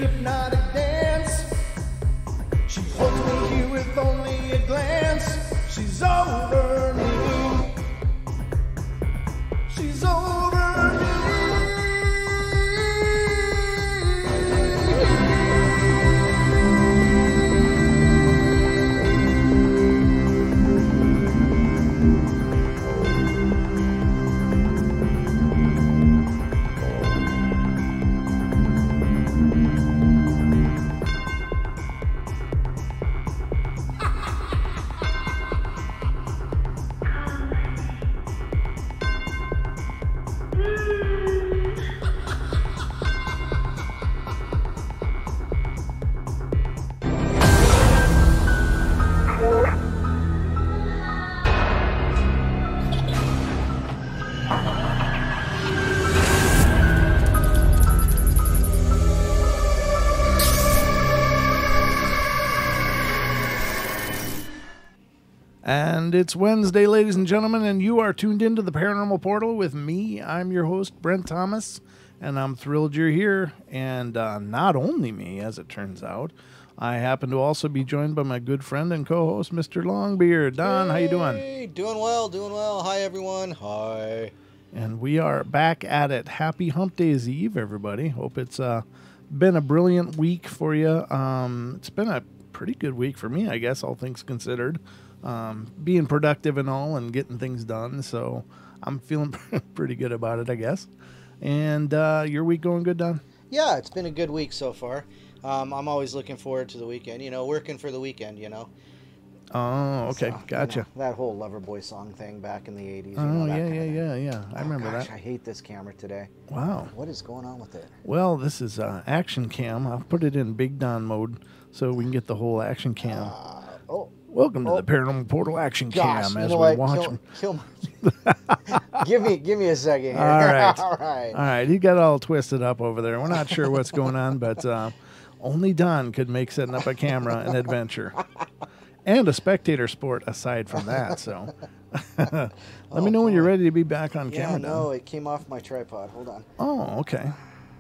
hypnotic dance. She holds me here with only a glance. She's over me. She's over me. And it's Wednesday, ladies and gentlemen, and you are tuned into the Paranormal Portal with me. I'm your host, Brent Thomas, and I'm thrilled you're here. And not only me, as it turns out, I happen to also be joined by my good friend and co-host, Mr. Longbeard. Don, how you doing? Hey, doing well. Hi, everyone. Hi. And we are back at it. Happy Hump Days Eve, everybody. Hope it's been a brilliant week for you. It's been a pretty good week for me, I guess, all things considered. Being productive and all and getting things done, so I'm feeling pretty good about it, I guess. And your week going good, Don? Yeah, it's been a good week so far. I'm always looking forward to the weekend, working for the weekend, Oh, okay, so, gotcha. That whole Loverboy song thing back in the 80s. Oh, yeah. I remember gosh, that. I hate this camera today. Wow. What is going on with it? Well, this is action cam. I'll put it in Big Don mode so we can get the whole action cam. Welcome to the Paranormal Portal action cam as we watch. Kill give me a second here. All right. All right. He got all twisted up over there. We're not sure what's going on, but only Don could make setting up a camera an adventure. And a spectator sport aside from that. So let me know when you're ready to be back on camera. No, it came off my tripod. Hold on. Oh, okay.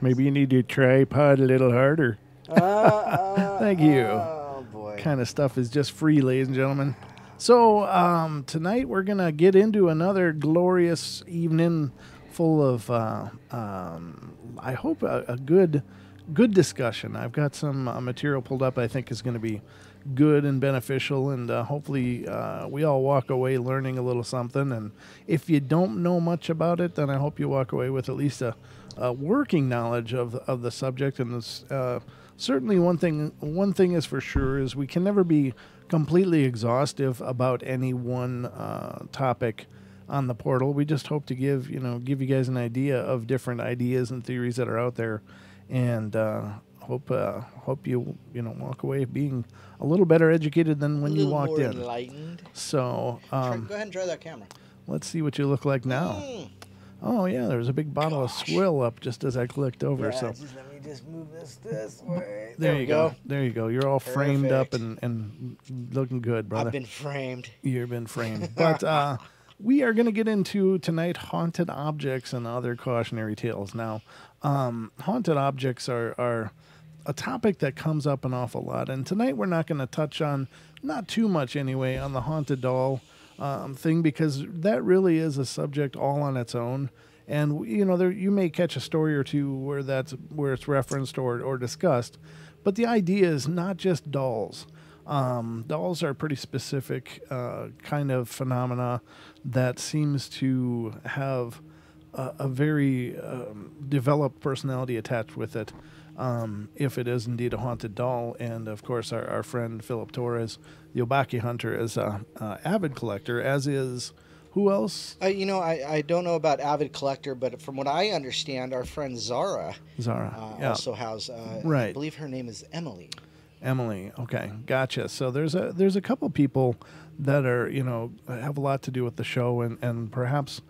Maybe you need your tripod a little harder. Thank you. Oh, boy. Kind of stuff is just free, ladies and gentlemen. So tonight we're going to get into another glorious evening full of, I hope, a good discussion. I've got some material pulled up I think is going to be good and beneficial, and hopefully we all walk away learning a little something. And if you don't know much about it, then I hope you walk away with at least a working knowledge of the subject. And this, certainly one thing is for sure is we can never be completely exhaustive about any one topic on the portal. We just hope to give you guys an idea of different ideas and theories that are out there, and hope you walk away being a little better educated than when you walked in. Enlightened. So go ahead and try that camera. Let's see what you look like now. Oh yeah, there's a big bottle of swill up just as I clicked over. Yeah, so let me just move this way. There you go. There you go. You're all framed up and looking good, brother. I've been framed. You've been framed. But we are going to get into tonight haunted objects and other cautionary tales. Now, haunted objects are a topic that comes up an awful lot. And tonight we're not going to touch on, not too much anyway, on the haunted doll thing, because that really is a subject all on its own. And, you may catch a story or two where it's referenced or discussed. But the idea is not just dolls. Dolls are a pretty specific kind of phenomena that seems to have a very developed personality attached with it. If it is indeed a haunted doll. And, of course, our friend Philip Torres, the Obaki hunter, is an avid collector, as is... Who else? I don't know about avid collector, but from what I understand, our friend Zara also has, right. I believe her name is Emily. Emily, okay, gotcha. So there's a couple people that are, have a lot to do with the show, and perhaps...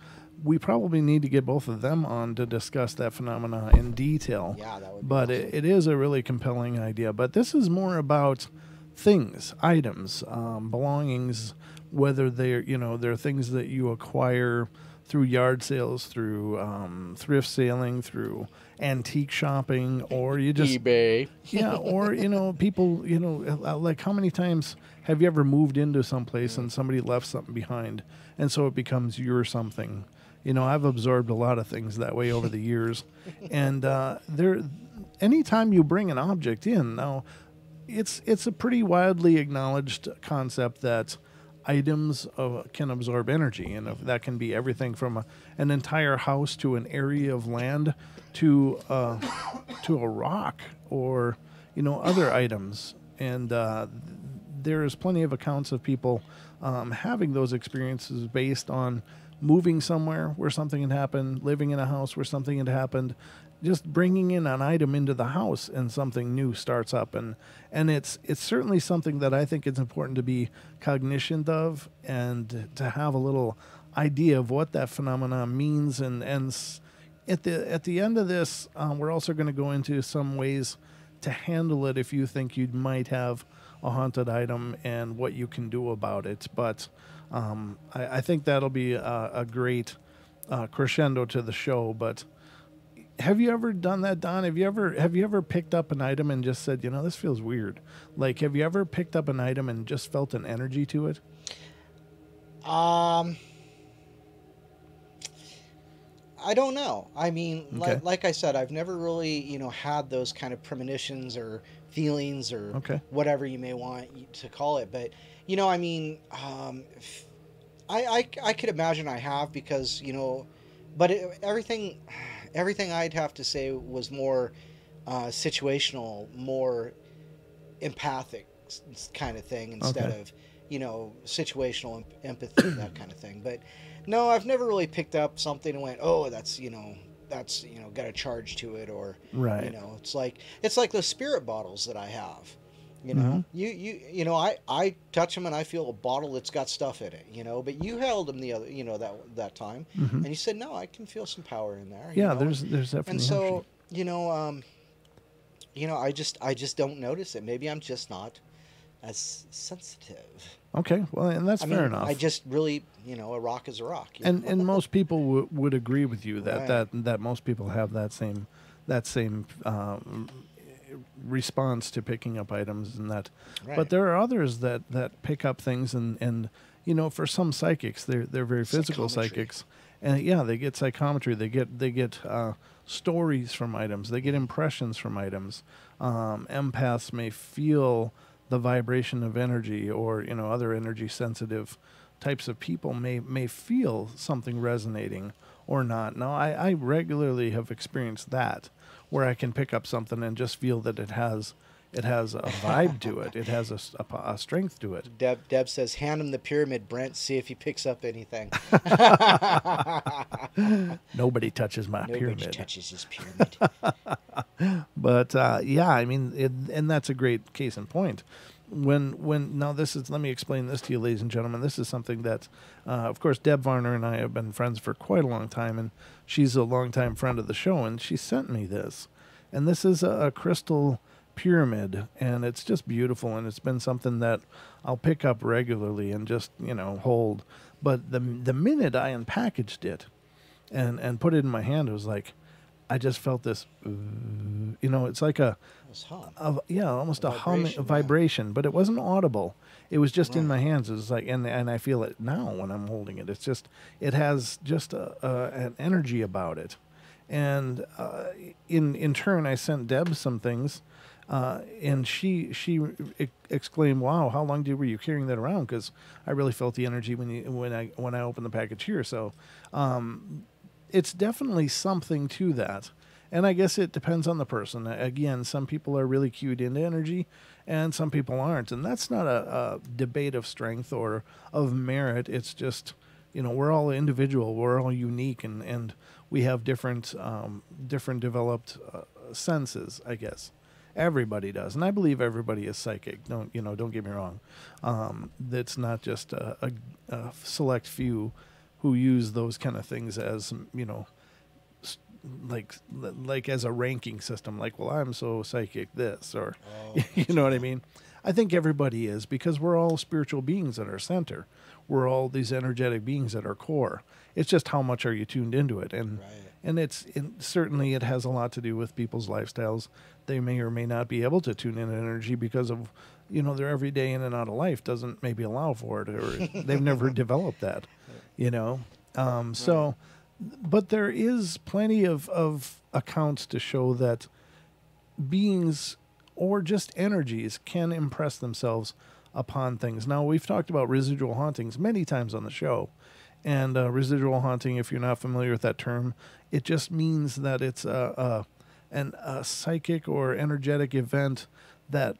we probably need to get both of them on to discuss that phenomena in detail. Yeah, that would be But awesome. it is a really compelling idea. But this is more about things, items, belongings, whether they're things that you acquire through yard sales, through thrift sailing, through antique shopping, or you just eBay. Yeah, or people, like how many times have you ever moved into someplace and somebody left something behind, and so it becomes your something. I've absorbed a lot of things that way over the years, and anytime you bring an object in now, it's a pretty widely acknowledged concept that items can absorb energy, and that can be everything from an entire house to an area of land to a rock or other items. And there's plenty of accounts of people having those experiences based on moving somewhere where something had happened, living in a house where something had happened, just bringing in an item into the house and something new starts up. And it's certainly something that I think it's important to be cognizant of and to have a little idea of what that phenomenon means. And at the end of this, we're also going to go into some ways to handle it if you think you might have a haunted item and what you can do about it. But I think that'll be a great crescendo to the show. But have you ever done that, Don? Have you ever picked up an item and just said, this feels weird? Like, have you ever picked up an item and just felt an energy to it? I don't know. I mean, okay. like I said, I've never really, had those kind of premonitions or feelings or whatever you may want to call it. But, I mean, I could imagine I have because, but everything I'd have to say was more situational, more empathic kind of thing instead of, situational empathy, that kind of thing. But no, I've never really picked up something and went, oh, that's got a charge to it, or right. It's like those spirit bottles that I have. I touch them and I feel a bottle that's got stuff in it, but you held them the other, that time, and you said, no, I can feel some power in there. Yeah, there's definitely. And so, I just don't notice it. Maybe I'm just not as sensitive. Okay, well, and that's fair enough. I just really, a rock is a rock. And most people would agree with you that most people have that same response to picking up items and that. Right. But there are others that pick up things and for some psychics they're very physical psychics, and they get psychometry, they get stories from items, they get impressions from items. Empaths may feel the vibration of energy, or other energy sensitive types of people may feel something resonating or not. Now I regularly have experienced that, where I can pick up something and just feel that it has a vibe to it. It has a strength to it. Deb says, hand him the pyramid, Brent, see if he picks up anything. Nobody touches my pyramid. Nobody touches his pyramid. But I mean, and that's a great case in point. Now let me explain this to you, ladies and gentlemen. This is something that, of course, Deb Varner and I have been friends for quite a long time, and she's a longtime friend of the show, and she sent me this. And this is a crystal pyramid, and it's just beautiful, and it's been something that I'll pick up regularly and just, hold. But the minute I unpackaged it and put it in my hand, it was like, I just felt this, it's like almost a vibration, but it wasn't audible. It was just in my hands. It was like, and I feel it now when I'm holding it. It's just, it has just an energy about it. And in turn, I sent Deb some things, and she exclaimed, "Wow, how long were you carrying that around?" Because I really felt the energy when I opened the package here. So. It's definitely something to that. And I guess it depends on the person. Again, some people are really cued into energy and some people aren't. And that's not a debate of strength or of merit. It's just, we're all individual. We're all unique, and we have different developed senses, I guess. Everybody does. And I believe everybody is psychic. Don't get me wrong. It's not just a select few who use those kind of things as, like as a ranking system, like, well, I'm so psychic this, or, you know what I mean? I think everybody is, because we're all spiritual beings at our center. we're all these energetic beings at our core. It's just how much are you tuned into it, and Right. certainly it has a lot to do with people's lifestyles. They may or may not be able to tune in energy because of their everyday in and out of life doesn't maybe allow for it, or they've never developed that. So, but there is plenty of accounts to show that beings or just energies can impress themselves upon things. Now, we've talked about residual hauntings many times on the show. And residual haunting, if you're not familiar with that term, it just means that it's a psychic or energetic event that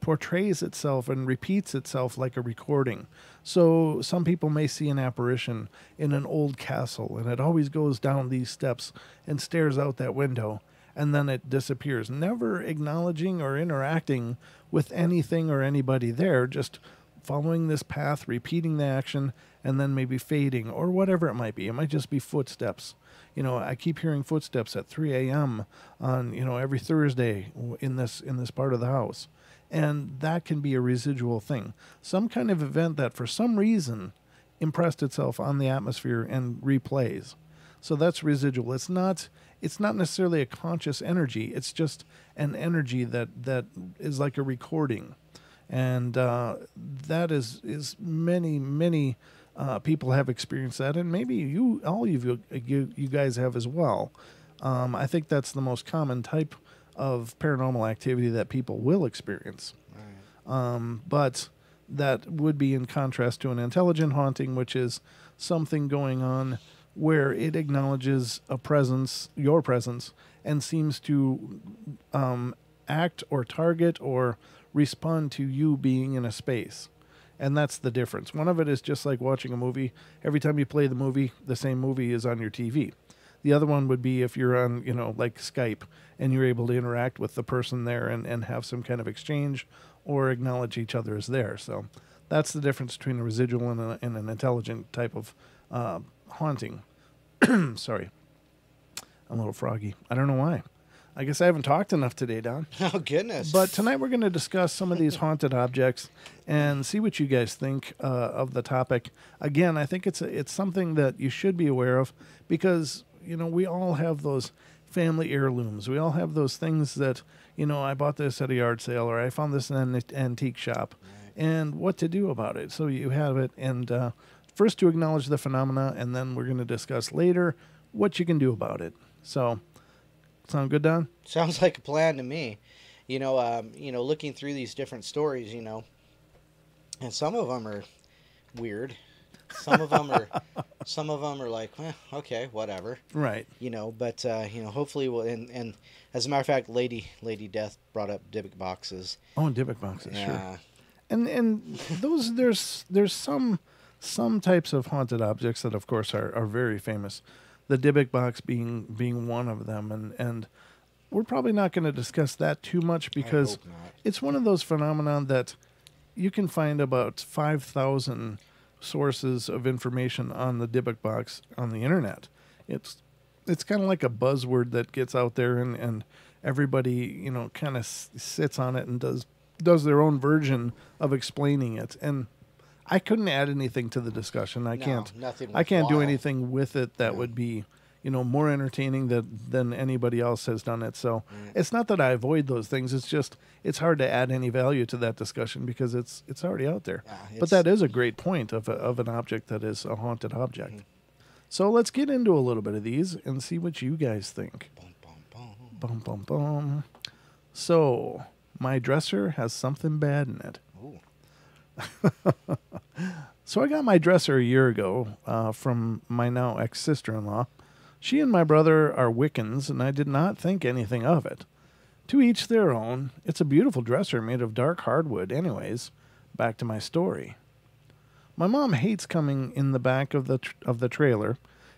portrays itself and repeats itself like a recording. So some people may see an apparition in an old castle, and it always goes down these steps and stares out that window, and then it disappears, never acknowledging or interacting with anything or anybody there, just following this path, repeating the action, and then maybe fading, or whatever it might be. It might just be footsteps. I keep hearing footsteps at 3 a.m. on, every Thursday in this part of the house. And that can be a residual thing. Some kind of event that for some reason impressed itself on the atmosphere and replays. So that's residual. It's not necessarily a conscious energy. It's just an energy that is like a recording. And that is many people have experienced that, and maybe all of you guys have as well. I think that's the most common type of paranormal activity that people will experience. Right. But that would be in contrast to an intelligent haunting, which is something going on where it acknowledges your presence, and seems to act or target or respond to you being in a space. And that's the difference. One of it is just like watching a movie. Every time you play the movie, the same movie is on your TV. The other one would be if you're on, like Skype, and you're able to interact with the person there and have some kind of exchange or acknowledge each other as there. So that's the difference between a residual and an intelligent type of haunting. Sorry. I'm a little froggy. I don't know why. I guess I haven't talked enough today, Don. Oh, goodness. But tonight we're going to discuss some of these haunted objects and see what you guys think of the topic. Again, I think it's something that you should be aware of because, we all have those family heirlooms. We all have those things that, I bought this at a yard sale, or I found this in an antique shop, right, and what to do about it. So you have it. And first to acknowledge the phenomena, and then we're going to discuss later what you can do about it. So... sound good, Don? Sounds like a plan to me. Looking through these different stories, and some of them are weird. Some of them are like, okay, whatever. Right. But hopefully we'll, and as a matter of fact, Lady Death brought up Dybbuk boxes. Oh, Dybbuk boxes, yeah. Sure. And those there's some types of haunted objects that of course are very famous. The Dybbuk box being one of them, and we're probably not going to discuss that too much because it's one of those phenomena that you can find about 5,000 sources of information on the Dybbuk box on the internet. It's kind of like a buzzword that gets out there, and everybody kind of sits on it and does their own version of explaining it. And I couldn't add anything to the discussion. I can't do anything with it that would be, more entertaining than anybody else has done it. So It's not that I avoid those things. It's just, it's hard to add any value to that discussion because it's already out there. Yeah, but that is a great point of an object that is a haunted object. Mm-hmm. So let's get into a little bit of these and see what you guys think. Bum, bum, bum. Bum, bum, bum. So my dresser has something bad in it. So I got my dresser a year ago from my now ex-sister-in-law. She and my brother are Wiccans, and I did not think anything of it. To each their own. It's a beautiful dresser made of dark hardwood. Anyways, back to my story. My mom hates coming in the back of the trailer.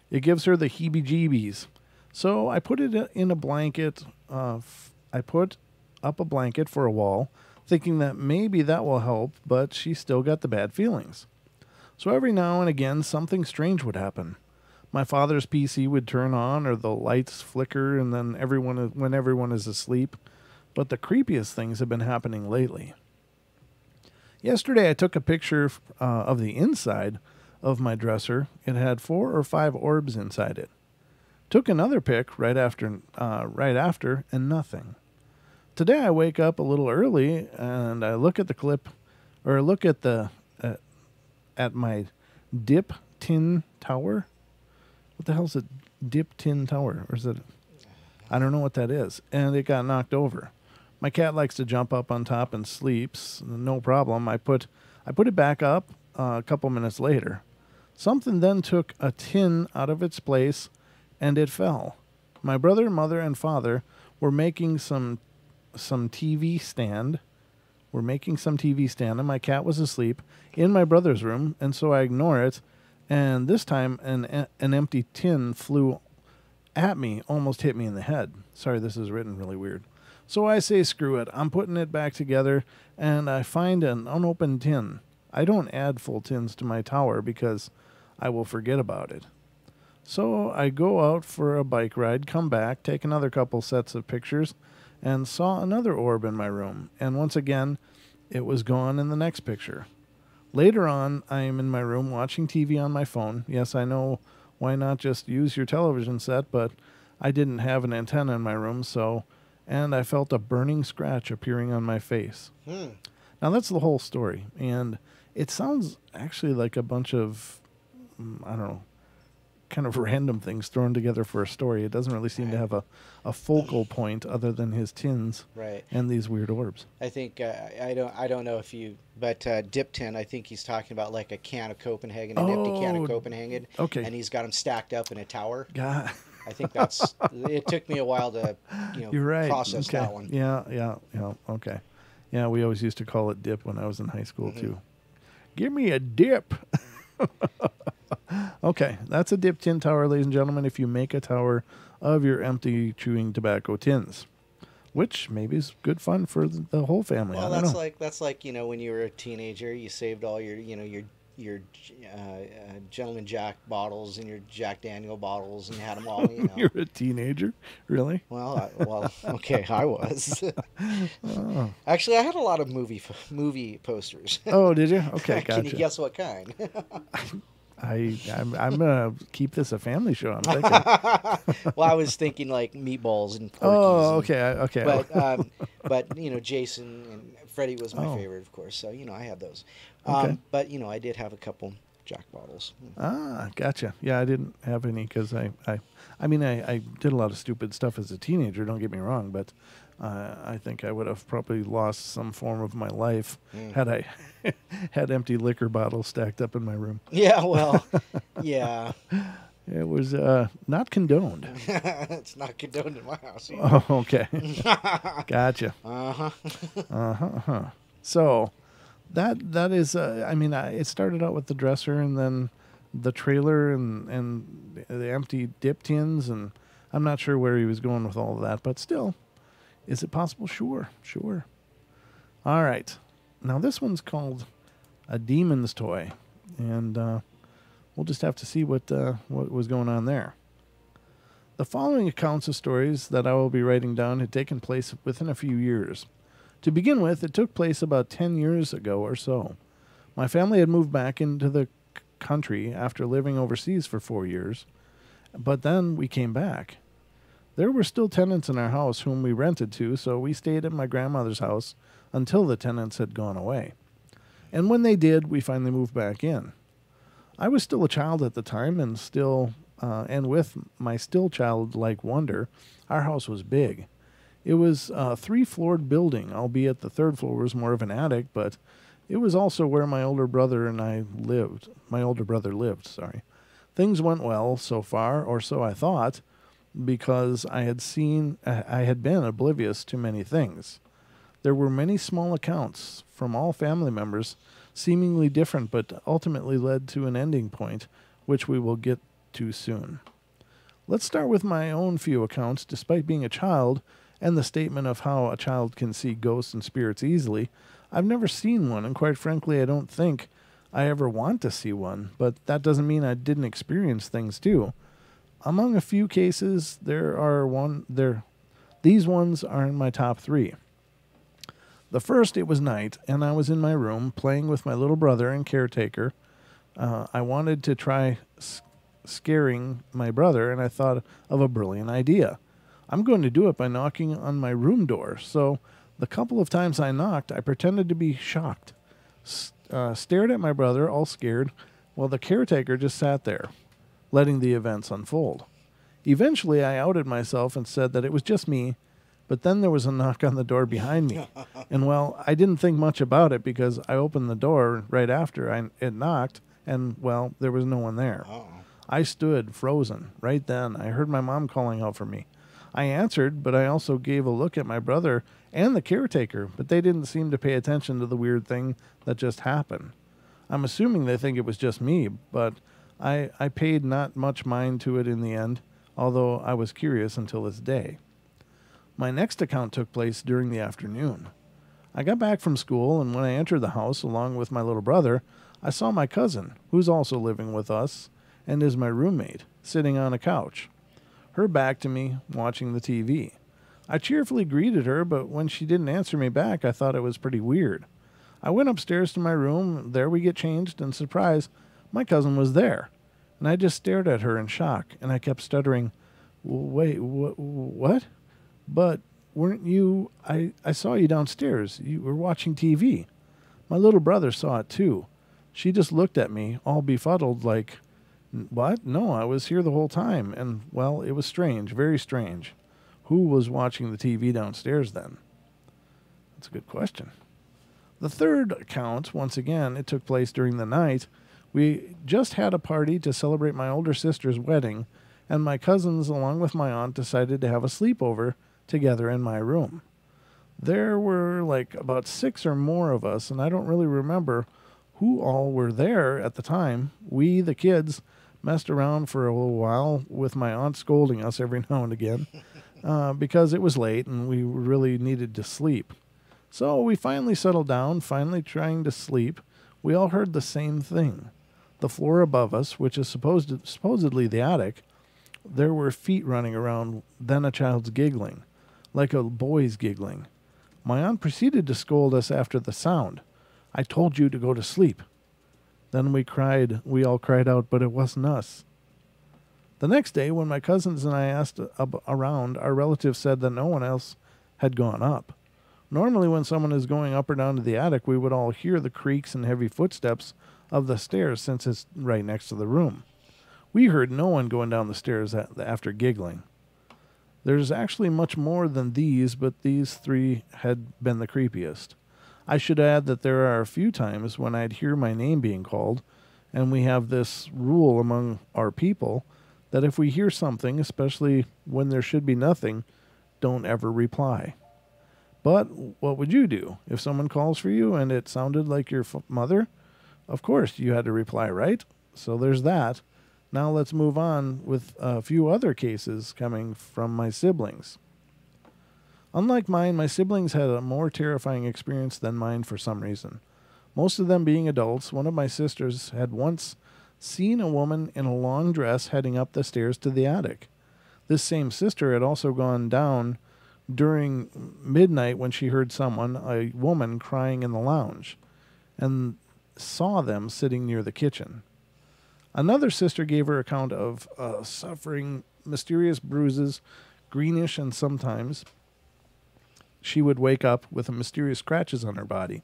It gives her the heebie-jeebies. So I put it in a blanket. I put up a blanket for a wall, thinking that maybe that will help, but she still got the bad feelings. So every now and again, something strange would happen. My father's PC would turn on, or the lights flicker, and then when everyone is asleep. But the creepiest things have been happening lately. Yesterday, I took a picture of the inside of my dresser. It had 4 or 5 orbs inside it. Took another pic right after, and nothing. Today I wake up a little early and I look at the clip, or look at the at my dip tin tower. What the hell's a dip tin tower? Or is it? I don't know what that is. And it got knocked over. My cat likes to jump up on top and sleeps. No problem. I put it back up a couple minutes later. Something then took a tin out of its place, and it fell. My brother, mother, and father were making some TV stand. And my cat was asleep in my brother's room, and so I ignore it. And this time, an empty tin flew at me, almost hit me in the head. Sorry, this is written really weird. So I say, screw it. I'm putting it back together, and I find an unopened tin. I don't add full tins to my tower because I will forget about it. So I go out for a bike ride, come back, take another couple sets of pictures, and saw another orb in my room. And once again, it was gone in the next picture. Later on, I am in my room watching TV on my phone. Yes, I know, why not just use your television set, but I didn't have an antenna in my room, and I felt a burning scratch appearing on my face. Now, that's the whole story, and it sounds actually like a bunch of, I don't know, kind of random things thrown together for a story. It doesn't really seem to have a focal point other than his tins and these weird orbs. I think I don't know if you, but dip tin. I think he's talking about like a can of Copenhagen, an empty can of Copenhagen. Okay. And he's got them stacked up in a tower. Yeah. I think that's. It took me a while to, You're right. process that one. Yeah. Okay. Yeah, we always used to call it dip when I was in high school too. Give me a dip. Okay, that's a dip tin tower, ladies and gentlemen, if you make a tower of your empty chewing tobacco tins, which maybe is good fun for the whole family. Well, that's like when you were a teenager, you saved all your Gentleman Jack bottles and your Jack Daniel bottles and had them all. You're a teenager, really? Well, okay, I was. Oh. Actually, I had a lot of movie posters. Oh, did you? Okay, gotcha. Can you guess what kind? I'm gonna keep this a family show. I'm thinking. Well, I was thinking like meatballs and Porky's. Oh, okay. But Jason and Freddy was my favorite, of course. So I had those. Okay. But I did have a couple Jack bottles. Ah, gotcha. Yeah, I didn't have any because I did a lot of stupid stuff as a teenager. Don't get me wrong, but I think I would have probably lost some form of my life had I had empty liquor bottles stacked up in my room. Yeah, well, yeah. It was not condoned. It's not condoned in my house. Oh, okay. Gotcha. So that is, it started out with the dresser and then the trailer and the empty dip tins, and I'm not sure where he was going with all of that, but still, is it possible? Sure. All right. Now this one's called A Demon's Toy, and we'll just have to see what was going on there. The following accounts of stories that I will be writing down had taken place within a few years. To begin with, it took place about 10 years ago or so. My family had moved back into the country after living overseas for 4 years, but then we came back. There were still tenants in our house whom we rented to, so we stayed at my grandmother's house until the tenants had gone away. And when they did, we finally moved back in. I was still a child at the time, and with my still childlike wonder, our house was big. It was a 3-floored building, albeit the 3rd floor was more of an attic, but it was also where my older brother lived. Things went well so far, or so I thought, because I had been oblivious to many things. There were many small accounts from all family members, seemingly different, but ultimately led to an ending point, which we will get to soon. Let's start with my own few accounts. Despite being a child, and the statement of how a child can see ghosts and spirits easily, I've never seen one, and quite frankly, I don't think I ever want to see one, but that doesn't mean I didn't experience things too. Among a few cases, these ones are in my top 3. The first, it was night, and I was in my room playing with my little brother and caretaker. I wanted to try scaring my brother, and I thought of a brilliant idea. I'm going to do it by knocking on my room door. So the couple of times I knocked, I pretended to be shocked, stared at my brother, all scared, while the caretaker just sat there, letting the events unfold. Eventually, I outed myself and said that it was just me, but then there was a knock on the door behind me. And, well, I didn't think much about it because I opened the door right after it knocked, and, well, there was no one there. Uh-oh. I stood frozen. Right then, I heard my mom calling out for me. I answered, but I also gave a look at my brother and the caretaker, but they didn't seem to pay attention to the weird thing that just happened. I'm assuming they think it was just me, but I paid not much mind to it in the end, although I was curious until this day. My next account took place during the afternoon. I got back from school, and when I entered the house along with my little brother, I saw my cousin, who's also living with us and is my roommate, sitting on a couch, her back to me, watching the TV. I cheerfully greeted her, but when she didn't answer me back, I thought it was pretty weird. I went upstairs to my room. There we get changed, and surprise, my cousin was there. And I just stared at her in shock, and I kept stuttering, "Wait, what? But weren't you... I saw you downstairs. You were watching TV." My little brother saw it too. She just looked at me, all befuddled, like, "What? No, I was here the whole time." And, well, it was strange, very strange. Who was watching the TV downstairs then? That's a good question. The third account, once again, it took place during the night. We just had a party to celebrate my older sister's wedding, and my cousins, along with my aunt, decided to have a sleepover together in my room. There were like about 6 or more of us, and I don't really remember who all were there at the time. We, the kids, messed around for a little while with my aunt scolding us every now and again because it was late and we really needed to sleep. So we finally settled down, finally trying to sleep. We all heard the same thing. The floor above us, which is supposedly the attic, there were feet running around, then a child's giggling, like a boy's giggling. My aunt proceeded to scold us after the sound. "I told you to go to sleep." Then we all cried out, but it wasn't us. The next day, when my cousins and I asked around, our relatives said that no one else had gone up. Normally, when someone is going up or down to the attic, we would all hear the creaks and heavy footsteps of the stairs since it's right next to the room. We heard no one going down the stairs after giggling. There's actually much more than these, but these 3 had been the creepiest. I should add that there are a few times when I'd hear my name being called, and we have this rule among our people that if we hear something, especially when there should be nothing, don't ever reply. But what would you do if someone calls for you and it sounded like your mother? Of course, you had to reply, right? So there's that. Now let's move on with a few other cases coming from my siblings. Unlike mine, my siblings had a more terrifying experience than mine for some reason. Most of them being adults, one of my sisters had once seen a woman in a long dress heading up the stairs to the attic. This same sister had also gone down during midnight when she heard a woman, crying in the lounge, and saw them sitting near the kitchen. Another sister gave her account of suffering mysterious bruises, greenish, and sometimes she would wake up with mysterious scratches on her body.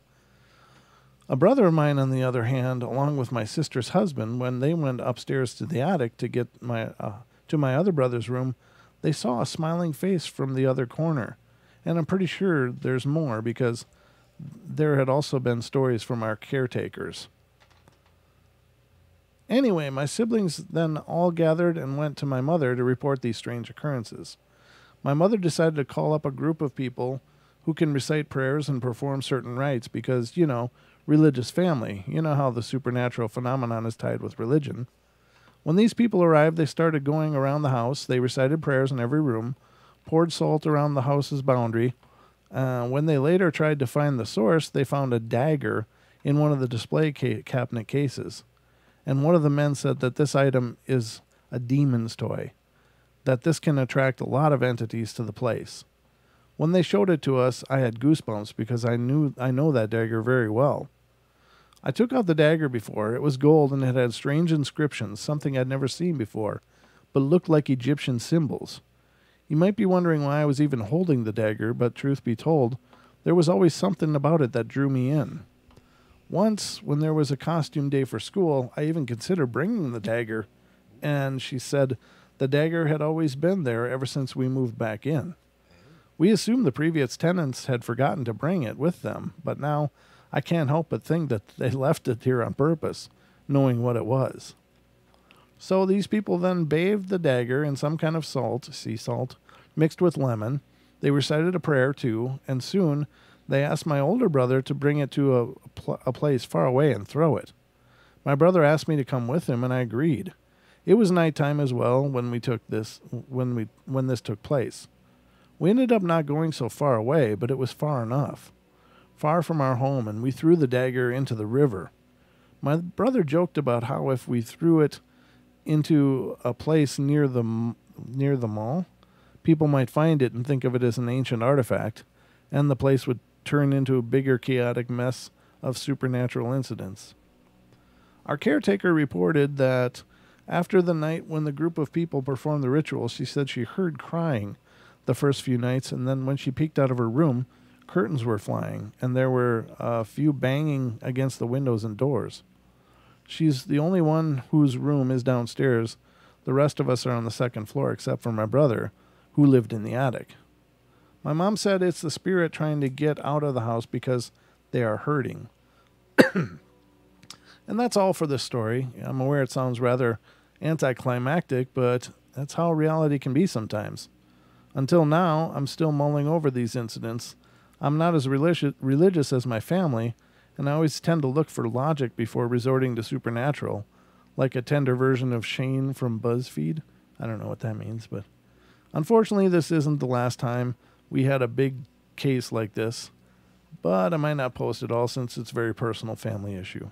A brother of mine, on the other hand, along with my sister's husband, when they went upstairs to the attic to get to my other brother's room, they saw a smiling face from the other corner. And I'm pretty sure there's more because there had also been stories from our caretakers. Anyway, my siblings then all gathered and went to my mother to report these strange occurrences. My mother decided to call up a group of people who can recite prayers and perform certain rites because, religious family. You know how the supernatural phenomenon is tied with religion. When these people arrived, they started going around the house. They recited prayers in every room, poured salt around the house's boundary. When they later tried to find the source, they found a dagger in one of the display cabinet cases. And one of the men said that this item is a demon's toy, that this can attract a lot of entities to the place. When they showed it to us, I had goosebumps because I know that dagger very well. I took out the dagger before. It was gold and it had strange inscriptions, something I'd never seen before, but looked like Egyptian symbols. You might be wondering why I was even holding the dagger, but truth be told, there was always something about it that drew me in. Once, when there was a costume day for school, I even considered bringing the dagger, and she said the dagger had always been there ever since we moved back in. We assumed the previous tenants had forgotten to bring it with them, but now I can't help but think that they left it here on purpose, knowing what it was. So these people then bathed the dagger in some kind of salt, sea salt, mixed with lemon. They recited a prayer too, and soon they asked my older brother to bring it to a place far away and throw it. My brother asked me to come with him, and I agreed. It was nighttime as well when this took place. We ended up not going so far away, but it was far enough. Far from our home, and we threw the dagger into the river. My brother joked about how if we threw it into a place near the mall, people might find it and think of it as an ancient artifact, and the place would turn into a bigger chaotic mess of supernatural incidents. Our caretaker reported that after the night when the group of people performed the ritual, she said she heard crying the first few nights, and then when she peeked out of her room, curtains were flying, and there were a few banging against the windows and doors. She's the only one whose room is downstairs. The rest of us are on the second floor, except for my brother, who lived in the attic. My mom said it's the spirit trying to get out of the house because they are hurting. And that's all for this story. I'm aware it sounds rather anticlimactic, but that's how reality can be sometimes. Until now, I'm still mulling over these incidents. I'm not as religious as my family, and I always tend to look for logic before resorting to supernatural, like a tender version of Shane from BuzzFeed. I don't know what that means, but unfortunately, this isn't the last time we had a big case like this, but I might not post it all since it's a very personal family issue.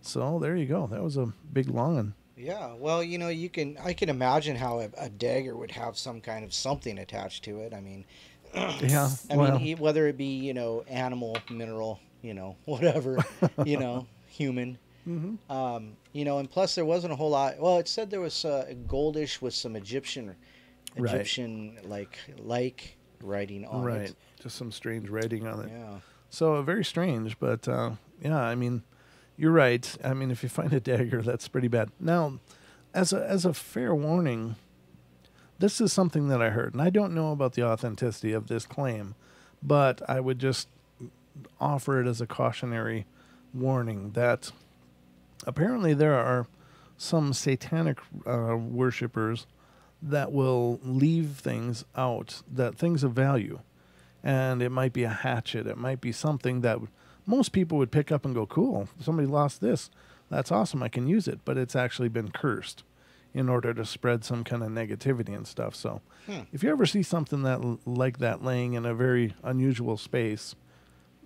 So there you go. That was a big long one. Yeah, well, I can imagine how a dagger would have some kind of something attached to it. I mean, Yeah, whether it be, animal, mineral, whatever, human. Mm-hmm. And plus there wasn't a whole lot. Well, it said there was goldish with some Egyptian like writing on it. Right, just some strange writing on it. Yeah. So very strange, but yeah, I mean, you're right. I mean, if you find a dagger, that's pretty bad. Now, as a fair warning, this is something that I heard, and I don't know about the authenticity of this claim, but I would just offer it as a cautionary warning that apparently there are some satanic worshippers that will leave things out, that things of value. And it might be a hatchet. It might be something that most people would pick up and go, cool, somebody lost this. That's awesome. I can use it. But it's actually been cursed in order to spread some kind of negativity and stuff. So if you ever see something like that laying in a very unusual space,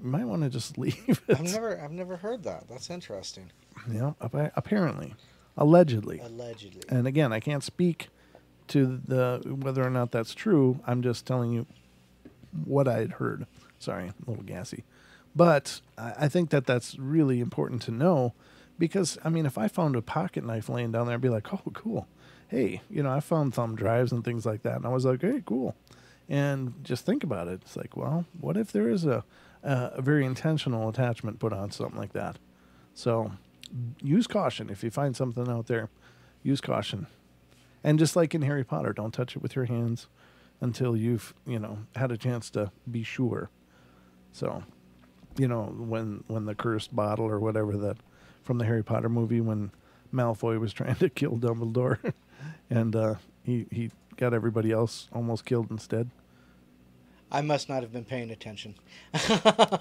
you might want to just leave it. I've never heard that. That's interesting. Yeah, apparently. Allegedly. And again, I can't speak to whether or not that's true. I'm just telling you what I had heard. Sorry, a little gassy. But I think that's really important to know because, I mean, if I found a pocket knife laying down there, I'd be like, oh, cool. Hey, I found thumb drives and things like that. And I was like, hey, cool. And just think about it. It's like, well, what if there is a very intentional attachment put on something like that? So use caution. If you find something out there, use caution. And just like in Harry Potter, don't touch it with your hands until you've, had a chance to be sure. So, when the cursed bottle or whatever that from the Harry Potter movie when Malfoy was trying to kill Dumbledore and he got everybody else almost killed instead. I must not have been paying attention.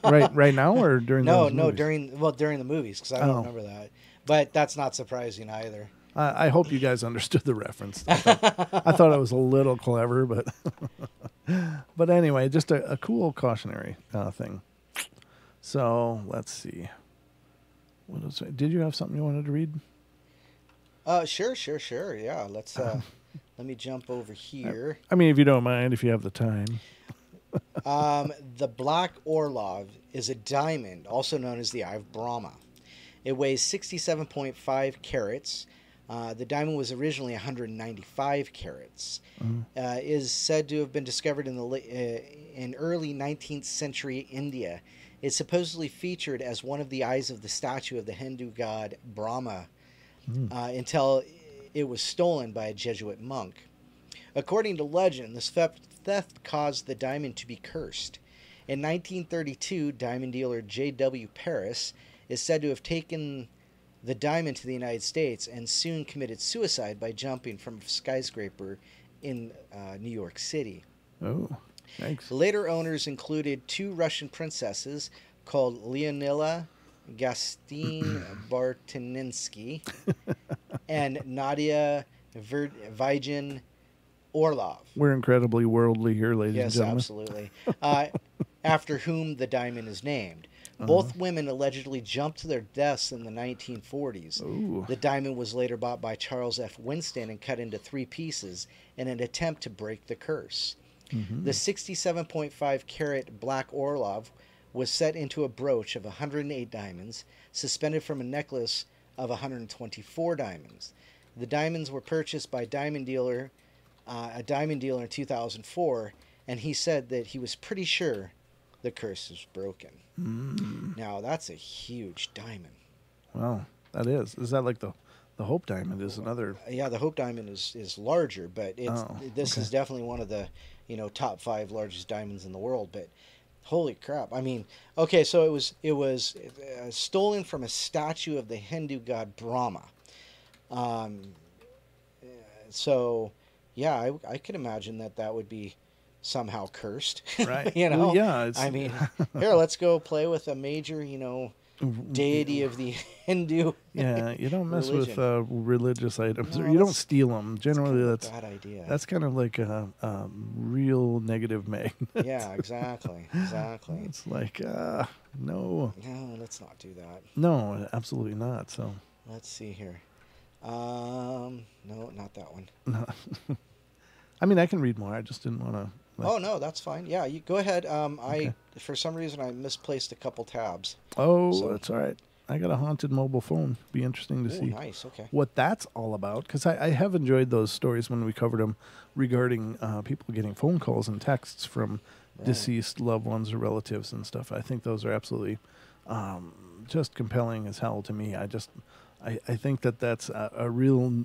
right now or during the movies? during the movies because I don't remember that. But that's not surprising either. I hope you guys understood the reference. I thought it was a little clever, but anyway, just a cool cautionary thing. So let's see. What else? Did you have something you wanted to read? Sure. Yeah, let's. Let me jump over here. I mean, if you don't mind, if you have the time. The black Orlov is a diamond, also known as the Eye of Brahma. It weighs 67.5 carats. The diamond was originally 195 carats. Is said to have been discovered in early 19th century India. It supposedly featured as one of the eyes of the statue of the Hindu god Brahma until it was stolen by a Jesuit monk. According to legend, this theft caused the diamond to be cursed. In 1932, diamond dealer J.W. Paris is said to have taken the diamond to the United States and soon committed suicide by jumping from a skyscraper in New York City. Oh, thanks. Later owners included two Russian princesses called Leonila Gastine Bartininsky and Nadia Vigin Orlov. We're incredibly worldly here, ladies and gentlemen. Yes, absolutely. After whom the diamond is named. Both women allegedly jumped to their deaths in the 1940s. Ooh. The diamond was later bought by Charles F. Winston and cut into 3 pieces in an attempt to break the curse. The 67.5 carat black Orlov was set into a brooch of 108 diamonds, suspended from a necklace of 124 diamonds. The diamonds were purchased by a diamond dealer in 2004, and he said that he was pretty sure the curse was broken. Now, that's a huge diamond. Wow, that is. Is that like the Hope Diamond is another? Yeah, the Hope Diamond is larger, but this is definitely one of the top 5 largest diamonds in the world. But holy crap! I mean, okay, so it was stolen from a statue of the Hindu god Brahma. So yeah, I could imagine that would be somehow cursed. Right. Well, yeah. I mean, here, let's go play with a major, deity of the Hindu. Yeah, you don't mess religion. with religious items, No, or you don't steal them. Generally, that's kind of a bad idea. That's kind of like a real negative magnet. Yeah, exactly. It's like no. No, let's not do that. No, absolutely not. So let's see here. No, not that one. No. I mean, I can read more. I just didn't want to. Oh no, that's fine. Yeah, you go ahead. Okay. For some reason I misplaced a couple tabs. Oh, so. That's all right. I got a haunted mobile phone. Be interesting to see. Nice. Okay. What that's all about, because I have enjoyed those stories when we covered them regarding people getting phone calls and texts from deceased loved ones or relatives and stuff. I think those are absolutely just compelling as hell to me. I think that's a real,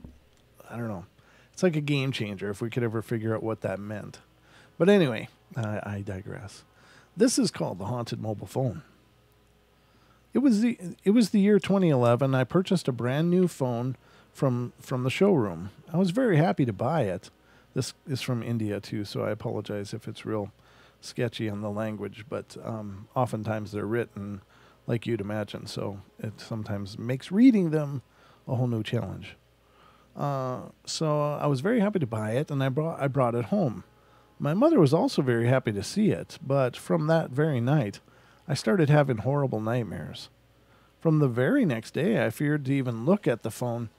I don't know. It's like a game changer if we could ever figure out what that meant. But anyway, I digress. This is called the haunted mobile phone. It was the year 2011. I purchased a brand new phone from the showroom. I was very happy to buy it. This is from India too, so I apologize if it's real sketchy on the language, but oftentimes they're written like you'd imagine, so it sometimes makes reading them a whole new challenge. So I was very happy to buy it, and I brought it home. My mother was also very happy to see it, but from that very night, I started having horrible nightmares. From the very next day, I feared to even look at the phone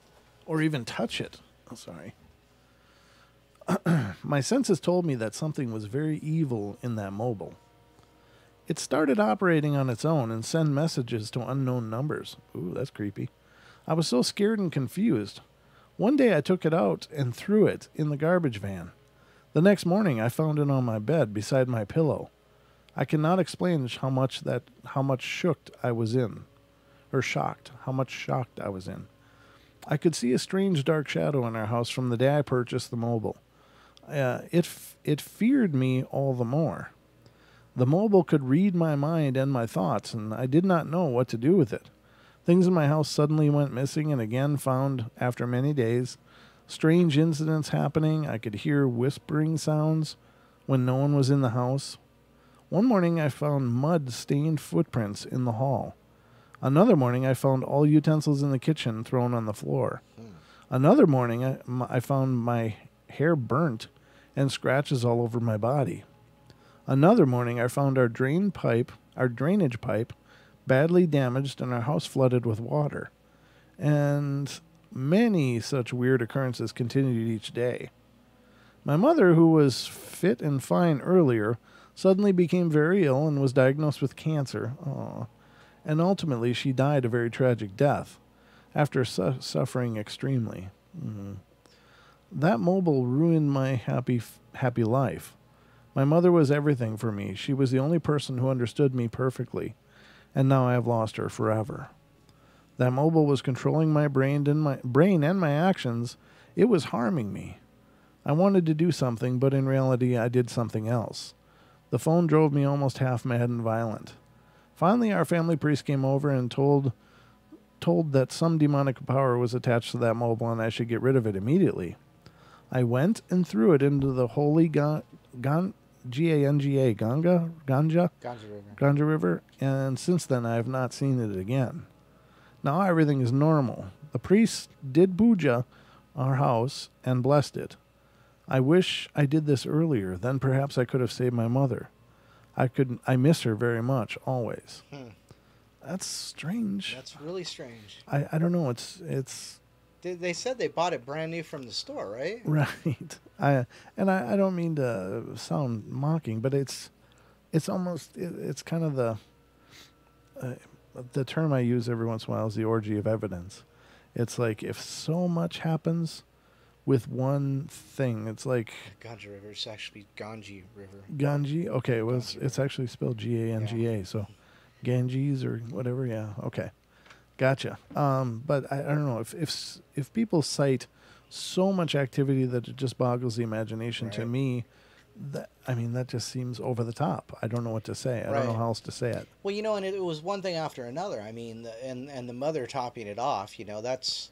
or even touch it. Oh, sorry. My senses told me that something was very evil in that mobile. It started operating on its own and sent messages to unknown numbers. Ooh, that's creepy. I was so scared and confused. One day I took it out and threw it in the garbage van. The next morning I found it on my bed beside my pillow. I cannot explain how much shocked I was in. I could see a strange dark shadow in our house from the day I purchased the mobile. It feared me all the more. The mobile could read my mind and my thoughts, and I did not know what to do with it. Things in my house suddenly went missing and again found after many days. Strange incidents happening. I could hear whispering sounds when no one was in the house. One morning I found mud-stained footprints in the hall. Another morning I found all utensils in the kitchen thrown on the floor. Another morning I found my hair burnt and scratches all over my body. Another morning I found our drainage pipe, badly damaged and our house flooded with water. And many such weird occurrences continued each day. My mother, who was fit and fine earlier, suddenly became very ill and was diagnosed with cancer. Aww. and ultimately she died a very tragic death after suffering extremely. Mhm. That mobile ruined my happy life. My mother was everything for me. She was the only person who understood me perfectly, and now I have lost her forever. That mobile was controlling my brain and my actions. It was harming me. I wanted to do something, but in reality I did something else. The phone drove me almost half mad and violent. Finally, our family priest came over and told that some demonic power was attached to that mobile and I should get rid of it immediately. I went and threw it into the holy Ganga River, and since then I have not seen it again. Now everything is normal. The priest did puja our house and blessed it. I wish I did this earlier. Then perhaps I could have saved my mother. I miss her very much, always. That's strange. That's really strange. I don't know. It's. They said they bought it brand new from the store, right? Right. I don't mean to sound mocking, but it's almost it's kind of the term I use every once in a while is the orgy of evidence. It's like if so much happens with one thing, it's like Ganga River. It's actually Ganji River. Ganji. Okay, well, it's actually spelled Ganga. Yeah. So Ganges or whatever. Yeah. Okay. Gotcha. But I don't know if people cite so much activity that it just boggles the imagination. Right. To me, that just seems over the top. I don't know what to say. I don't know how else to say it. Well, and it was one thing after another. I mean, and the mother topping it off. That's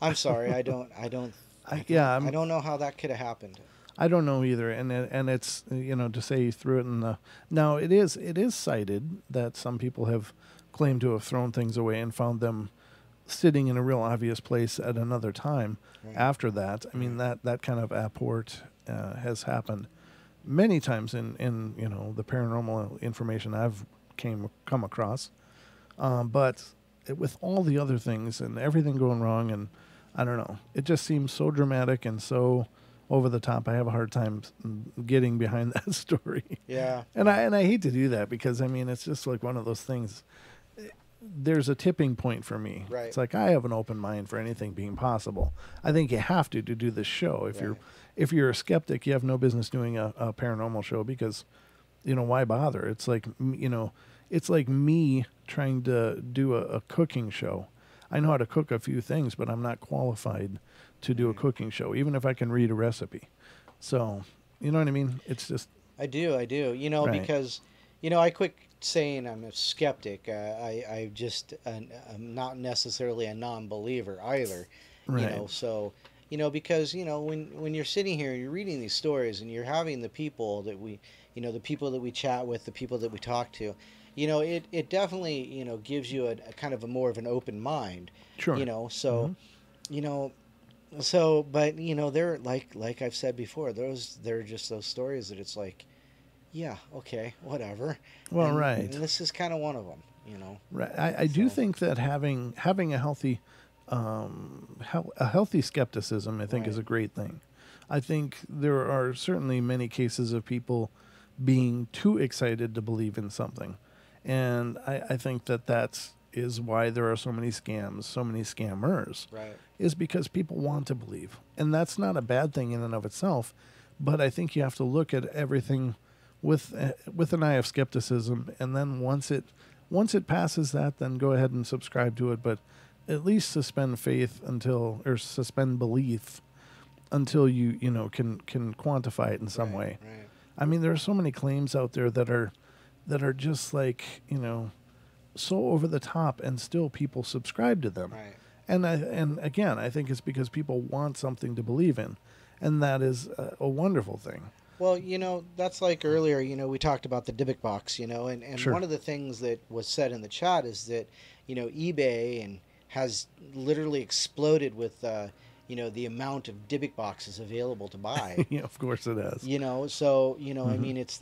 I'm sorry. I don't know how that could have happened. I don't know either, and it's to say he threw it in the. Now it is cited that some people have claimed to have thrown things away and found them sitting in a real obvious place at another time. Right. After that, I mean that kind of apport has happened many times in the paranormal information I've come across, but with all the other things and everything going wrong, and I don't know, it just seems so dramatic and so over the top. I have a hard time getting behind that story. Yeah. And I hate to do that because, I mean, it's just like one of those things. There's a tipping point for me. Right. It's like I have an open mind for anything being possible. I think you have to do this show. If you're a skeptic, you have no business doing a paranormal show because, why bother? It's like, it's like me trying to do a cooking show. I know how to cook a few things, but I'm not qualified to do a cooking show, even if I can read a recipe. So, you know what I mean? It's just... I do. Right. Because, I quit saying I'm a skeptic. I'm not necessarily a non-believer either. Right. Because, when you're sitting here, you're reading these stories and you're having the people that we chat with, the people that we talk to, it definitely, gives you a kind of a more of an open mind. Sure. But they're like I've said before, they're just those stories that it's like, yeah, okay, whatever. Well, right. And this is kind of one of them, Right. I do think that having a healthy skepticism, I think, is a great thing. I think there are certainly many cases of people being too excited to believe in something, and I think that is why there are so many scams, so many scammers. Right. Is because people want to believe. And that's not a bad thing in and of itself, but I think you have to look at everything with an eye of skepticism, and then once it passes that, then go ahead and subscribe to it, but at least suspend suspend belief until you can quantify it in some way. Right. I mean, there are so many claims out there that are just like, so over the top, and still people subscribe to them. Right. And again, I think it's because people want something to believe in, and that is a wonderful thing. Well, that's like earlier, we talked about the Dybbuk box, and Sure. One of the things that was said in the chat is that, eBay has literally exploded with, the amount of Dybbuk boxes available to buy. Yeah, of course it has. I mean, it's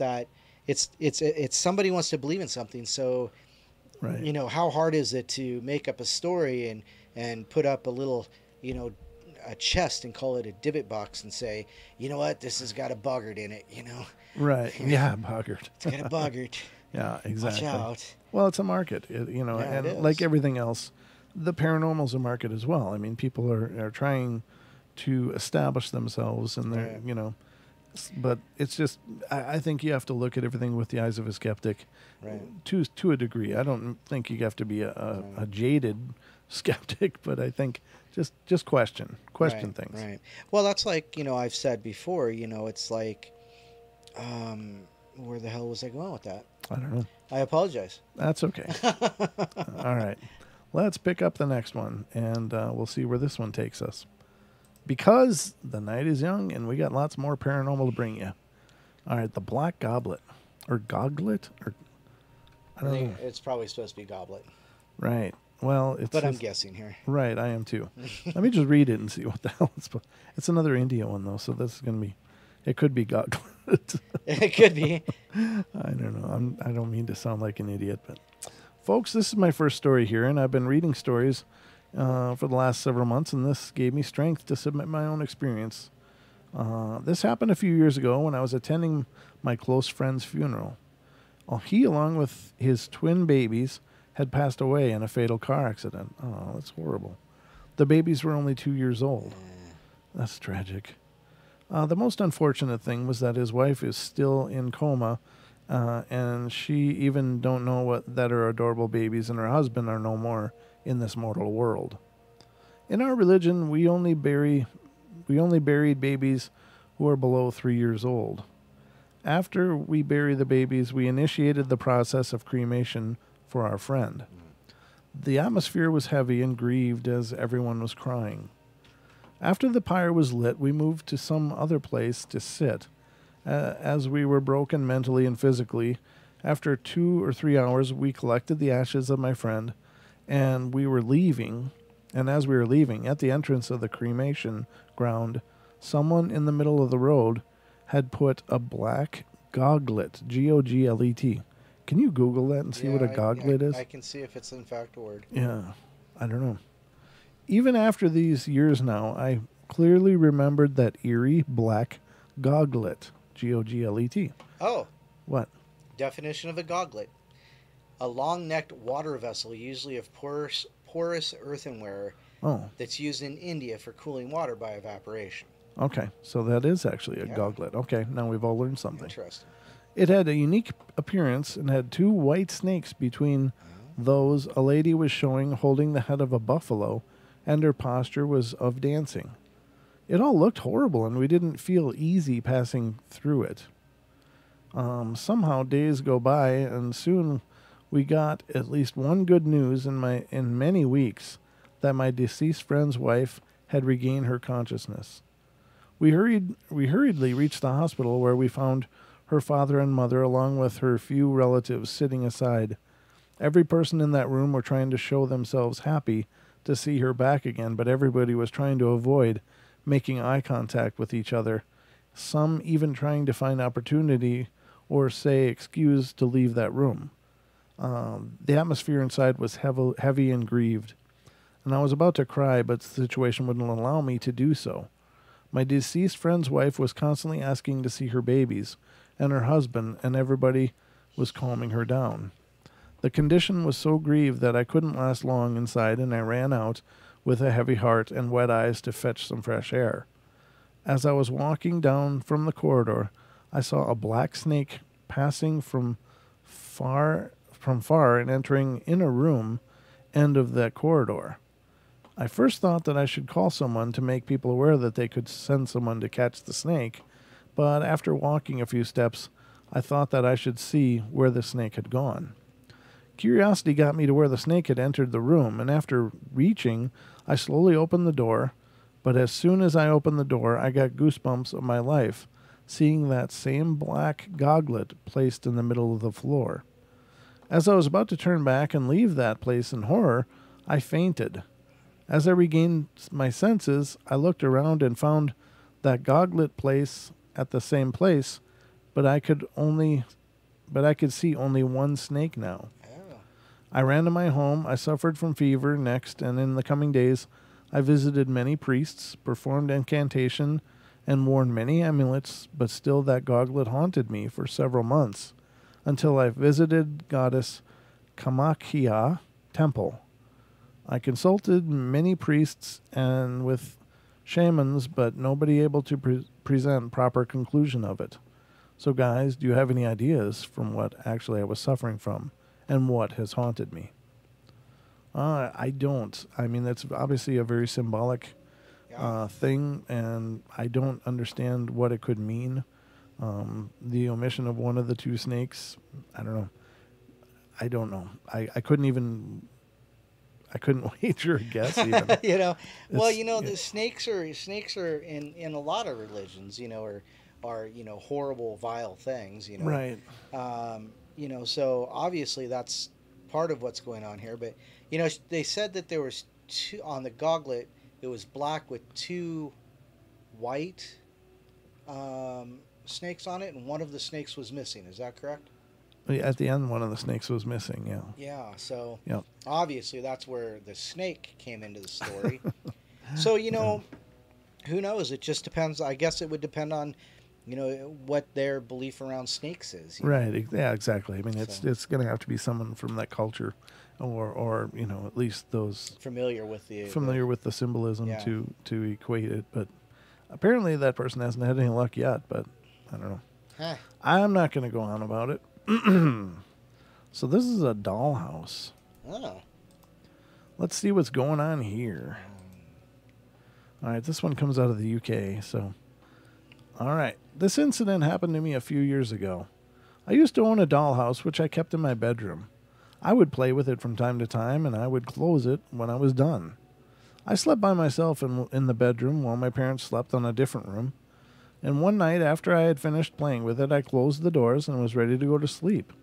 somebody wants to believe in something. So, right. How hard is it to make up a story and put up a little, a chest and call it a Dybbuk box and say, you know what, this has got a boggart in it, Right. Yeah, boggart. It's got a boggart. Yeah, exactly. Watch out. Well, it's a market, Yeah, and it like is. everything else, the paranormal's a market as well. I mean, people are trying to establish themselves, and they're, Right. but it's just, I think you have to look at everything with the eyes of a skeptic, Right. to a degree. I don't think you have to be a jaded skeptic, but I think just question Right. things. Right. Well, that's like, I've said before, it's like, where the hell was I going with that? I don't know. I apologize. That's okay. All right. Let's pick up the next one, and we'll see where this one takes us. Because the night is young, and we got lots more paranormal to bring you. All right, the black goblet. Or goglet? Or I I don't know. think it's probably supposed to be goblet, Right. Well, it's but I'm just- guessing here. Right, I am too. Let me just read it and see what the hell it's. It's another India one, though, so this is going to be... It could be goglet. It could be. I don't know. I don't mean to sound like an idiot, but folks, this is my first story here, and I've been reading stories for the last several months, and this gave me strength to submit my own experience. This happened a few years ago when I was attending my close friend's funeral. He, along with his twin babies, had passed away in a fatal car accident. Oh, that's horrible. The babies were only 2 years old. That's tragic. The most unfortunate thing was that his wife is still in coma, and she even don't know that her adorable babies and her husband are no more in this mortal world. In our religion, we only buried babies who are below 3 years old. After we bury the babies, we initiated the process of cremation for our friend. The atmosphere was heavy and grieved as everyone was crying. After the pyre was lit, we moved to some other place to sit. As we were broken mentally and physically, after 2 or 3 hours, we collected the ashes of my friend, and we were leaving. And as we were leaving, at the entrance of the cremation ground, someone in the middle of the road had put a black goglet, Goglet. Can you Google that and see what a goglet is? I can see if it's in fact a word. Yeah, I don't know. Even after these years now, I clearly remembered that eerie black goglet, Goglet. Oh, What? definition of a goglet. A long-necked water vessel, usually of porous earthenware, Oh, that's used in India for cooling water by evaporation. okay. So that is actually a Yeah. goglet. Okay, now we've all learned something. Interesting. It had a unique appearance and had 2 white snakes between those. A lady was showing holding the head of a buffalo, and her posture was of dancing. It all looked horrible, and we didn't feel easy passing through it. Somehow days go by, and soon we got at least one good news in many weeks, that my deceased friend's wife had regained her consciousness. We hurriedly reached the hospital, where we found her father and mother, along with her few relatives, sitting aside. Every person in that room were trying to show themselves happy to see her back again, but everybody was trying to avoid making eye contact with each other, some even trying to find opportunity or say excuse to leave that room. The atmosphere inside was heavy and grieved, and I was about to cry, but the situation wouldn't allow me to do so. My deceased friend's wife was constantly asking to see her babies and her husband, and everybody was calming her down. The condition was so grieved that I couldn't last long inside, and I ran out with a heavy heart and wet eyes to fetch some fresh air. As I was walking down from the corridor, I saw a black snake passing from far and entering in a room end of that corridor. I first thought that I should call someone to make people aware that they could send someone to catch the snake, but after walking a few steps, I thought that I should see where the snake had gone. Curiosity got me to where the snake had entered the room, and after reaching, I slowly opened the door, but as soon as I opened the door, I got goosebumps of my life, seeing that same black goglet placed in the middle of the floor. As I was about to turn back and leave that place in horror, I fainted. As I regained my senses, I looked around and found that goglet place at the same place, but I could see only one snake now. Oh. I ran to my home. I suffered from fever next, and in the coming days, I visited many priests, performed incantation, and worn many amulets, but still that goglet haunted me for several months. until I visited goddess Kamakia temple. I consulted many priests and with shamans, but nobody able to present proper conclusion of it. So guys, do you have any ideas from what actually I was suffering from and what has haunted me? I don't. I mean, that's obviously a very symbolic thing, and I don't understand what it could mean. The omission of one of the two snakes, I don't know. I don't know. I couldn't wager a guess even. The snakes are in a lot of religions, are horrible, vile things, Right. So obviously that's part of what's going on here. But they said that there was two on the goblet. It was black with two white snakes on it, and one of the snakes was missing. Is that correct? At the end, one of the snakes was missing. Yeah. Yeah. So Yep. obviously that's where the snake came into the story. So who knows? It just depends. I guess it would depend on what their belief around snakes is. Right. Yeah. Exactly. I mean, it's going to have to be someone from that culture, or at least those familiar with the symbolism Yeah. to equate it. But apparently, that person hasn't had any luck yet. But I don't know. Huh. I'm not going to go on about it. So this is a dollhouse. Oh. Let's see what's going on here. All right, this one comes out of the UK. So, all right, this incident happened to me a few years ago. I used to own a dollhouse, which I kept in my bedroom. I would play with it from time to time, and I would close it when I was done. I slept by myself in the bedroom while my parents slept on a different room. And one night, after I had finished playing with it, I closed the doors and was ready to go to sleep,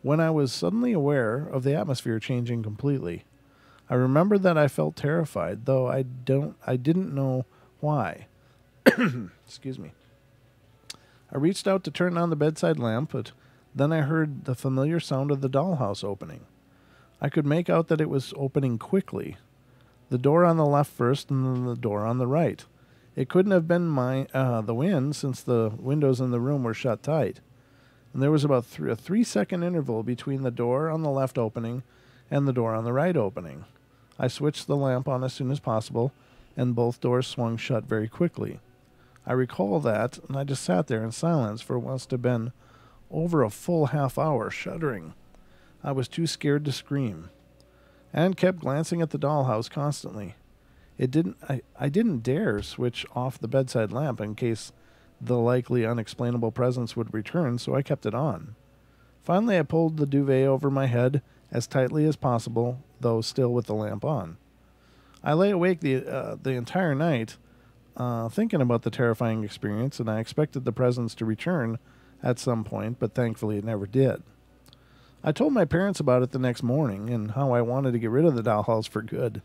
when I was suddenly aware of the atmosphere changing completely. I remember that I felt terrified, though I didn't know why. Excuse me. I reached out to turn on the bedside lamp, but then I heard the familiar sound of the dollhouse opening. I could make out that it was opening quickly. The door on the left first, and then the door on the right. It couldn't have been the wind, since the windows in the room were shut tight. And there was about a 3-second interval between the door on the left opening and the door on the right opening. I switched the lamp on as soon as possible, and both doors swung shut very quickly. I recall that, and I just sat there in silence for what must have been over a full half hour, shuddering. I was too scared to scream, and kept glancing at the dollhouse constantly. I didn't dare switch off the bedside lamp in case the likely unexplainable presence would return, so I kept it on. Finally, I pulled the duvet over my head as tightly as possible, though still with the lamp on. I lay awake the entire night, thinking about the terrifying experience, and I expected the presence to return at some point, but thankfully it never did. I told my parents about it the next morning and how I wanted to get rid of the dollhouse for good.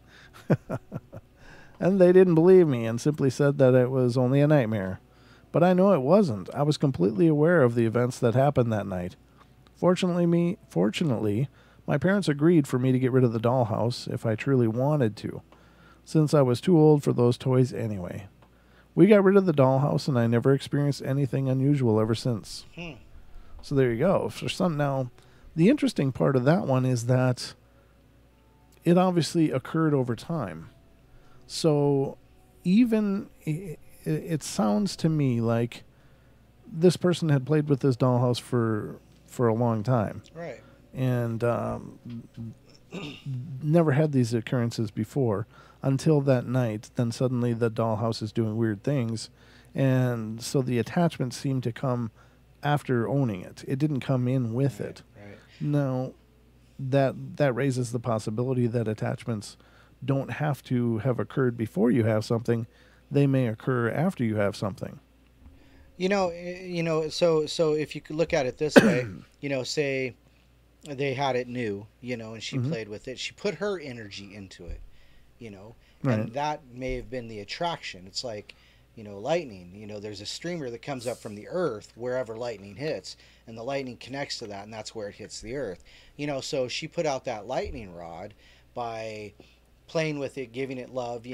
And they didn't believe me and simply said that it was only a nightmare. But I know it wasn't. I was completely aware of the events that happened that night. Fortunately, my parents agreed for me to get rid of the dollhouse if I truly wanted to, since I was too old for those toys anyway. We got rid of the dollhouse, and I never experienced anything unusual ever since. So there you go. Now, the interesting part of that one is that it obviously occurred over time. So even it sounds to me like this person had played with this dollhouse for a long time. Right. And never had these occurrences before until that night. Then suddenly the dollhouse is doing weird things. And so the attachment seemed to come after owning it. It didn't come in with it. Right. Now, that raises the possibility that attachments don't have to have occurred before you have something. They may occur after you have something. So if you could look at it this way, say they had it new, and she played with it. She put her energy into it, Right. and that may have been the attraction. It's like, lightning. There's a streamer that comes up from the earth wherever lightning hits, and the lightning connects to that, and that's where it hits the earth. So she put out that lightning rod by playing with it, giving it love,